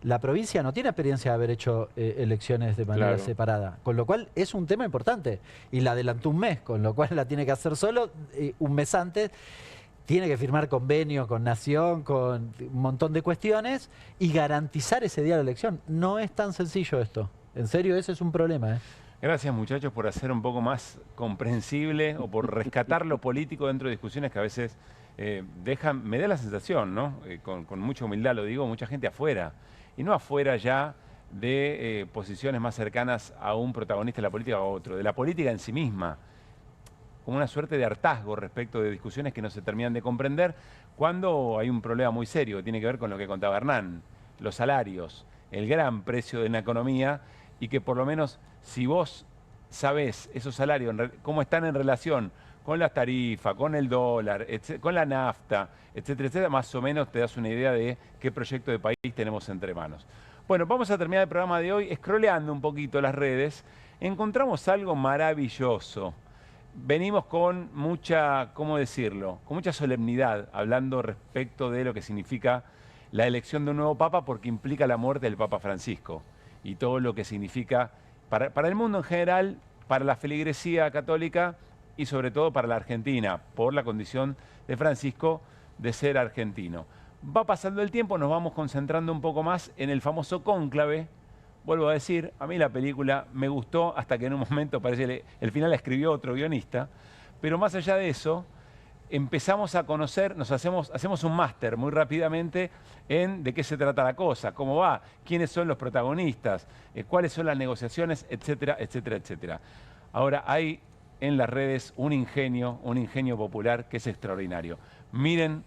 [SPEAKER 19] La provincia no tiene experiencia de haber hecho elecciones de manera separada, con lo cual es un tema importante. Y la adelantó un mes, con lo cual la tiene que hacer solo un mes antes. Tiene que firmar convenio con Nación, con un montón de cuestiones y garantizar ese día de la elección. No es tan sencillo esto. En serio, ese es un problema.
[SPEAKER 1] Gracias, muchachos, por hacer un poco más comprensible o por rescatar lo político dentro de discusiones que a veces me da la sensación, ¿no? Con mucha humildad lo digo, mucha gente afuera. Y no afuera ya de posiciones más cercanas a un protagonista de la política o a otro, de la política en sí misma, como una suerte de hartazgo respecto de discusiones que no se terminan de comprender cuando hay un problema muy serio que tiene que ver con lo que contaba Hernán, los salarios, el gran precio de una economía y que por lo menos si vos sabés esos salarios, cómo están en relación con las tarifas, con el dólar, con la nafta, etcétera, etcétera, más o menos te das una idea de qué proyecto de país tenemos entre manos. Bueno, vamos a terminar el programa de hoy scrolleando un poquito las redes. Encontramos algo maravilloso. Venimos con mucha, ¿cómo decirlo? Con mucha solemnidad, hablando respecto de lo que significa la elección de un nuevo papa, porque implica la muerte del Papa Francisco y todo lo que significa para el mundo en general, para la feligresía católica y sobre todo para la Argentina, por la condición de Francisco de ser argentino. Va pasando el tiempo, nos vamos concentrando un poco más en el famoso cónclave. Vuelvo a decir, a mí la película me gustó hasta que en un momento parece que el final la escribió otro guionista, pero más allá de eso, empezamos a conocer, hacemos un máster muy rápidamente en de qué se trata la cosa, cómo va, quiénes son los protagonistas, cuáles son las negociaciones, etcétera, etcétera, etcétera. Ahora hay en las redes un ingenio popular que es extraordinario. Miren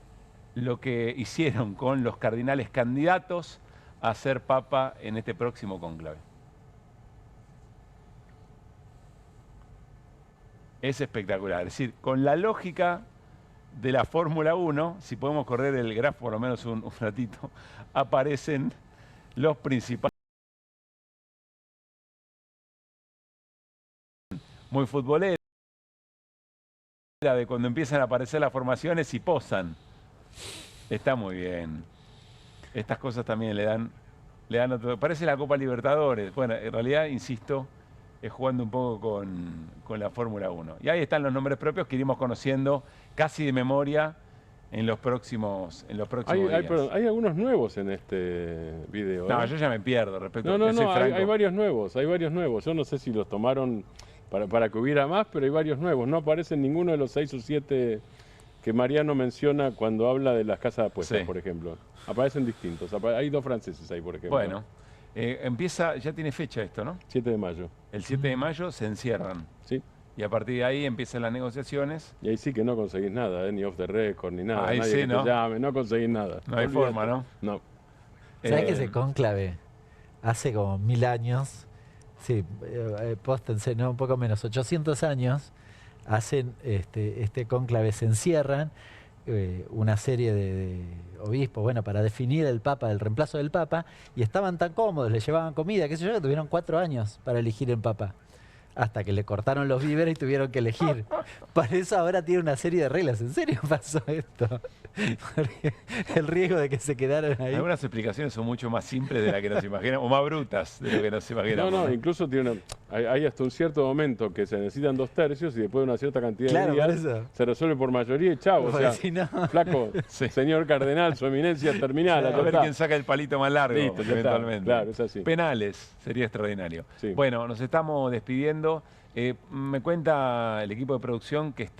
[SPEAKER 1] lo que hicieron con los cardinales candidatos a ser papa en este próximo cónclave. Es espectacular, es decir, con la lógica de la Fórmula 1, si podemos correr el grafo por lo menos un ratito, aparecen los principales muy futbolera, de cuando empiezan a aparecer las formaciones y posan. Está muy bien. Estas cosas también le dan otro... Parece la Copa Libertadores. Bueno, en realidad, insisto, es jugando un poco con la Fórmula 1. Y ahí están los nombres propios que iremos conociendo casi de memoria en los próximos días.
[SPEAKER 18] Hay algunos nuevos en este video.
[SPEAKER 1] No, yo ya me pierdo respecto a
[SPEAKER 18] No, hay varios nuevos. Yo no sé si los tomaron para que hubiera más, pero hay varios nuevos. No aparecen ninguno de los 6 o 7 que Mariano menciona cuando habla de las casas de apuestas, por ejemplo. Aparecen distintos. Hay 2 franceses ahí, por ejemplo.
[SPEAKER 1] Bueno, ya tiene fecha esto, ¿no?
[SPEAKER 18] 7 de mayo.
[SPEAKER 1] El 7 de mayo se encierran.
[SPEAKER 18] Sí.
[SPEAKER 1] Y a partir de ahí empiezan las negociaciones.
[SPEAKER 18] Y ahí sí que no conseguís nada, ni off the record, ni nada.
[SPEAKER 1] Ahí
[SPEAKER 18] nadie
[SPEAKER 1] sí,
[SPEAKER 18] que
[SPEAKER 1] ¿no?
[SPEAKER 18] te llame, no conseguís nada.
[SPEAKER 1] No hay forma, ¿no?
[SPEAKER 18] No.
[SPEAKER 19] ¿Sabés que ese cónclave hace como 1000 años? Sí, póstense, ¿no? Un poco menos, 800 años, hacen este cónclave, se encierran una serie de obispos, bueno, para definir el Papa, el reemplazo del Papa, y estaban tan cómodos, le llevaban comida, qué sé yo, que tuvieron 4 años para elegir el Papa. Hasta que le cortaron los víveres y tuvieron que elegir. Para eso ahora tiene una serie de reglas. ¿En serio pasó esto? El riesgo de que se quedaran ahí.
[SPEAKER 1] Algunas explicaciones son mucho más simples de las que nos imaginamos, o más brutas de lo que nos imaginamos.
[SPEAKER 18] No, incluso hay hasta un cierto momento que se necesitan 2 tercios y después de una cierta cantidad de días se resuelve por mayoría y chao. O sea,
[SPEAKER 19] si no...
[SPEAKER 18] flaco, señor cardenal, su eminencia terminal.
[SPEAKER 1] A ver quién saca el palito más largo,
[SPEAKER 18] listo,
[SPEAKER 1] eventualmente.
[SPEAKER 18] Claro, es así.
[SPEAKER 1] Penales, sería extraordinario.
[SPEAKER 18] Sí.
[SPEAKER 1] Bueno, nos estamos despidiendo. Me cuenta el equipo de producción que está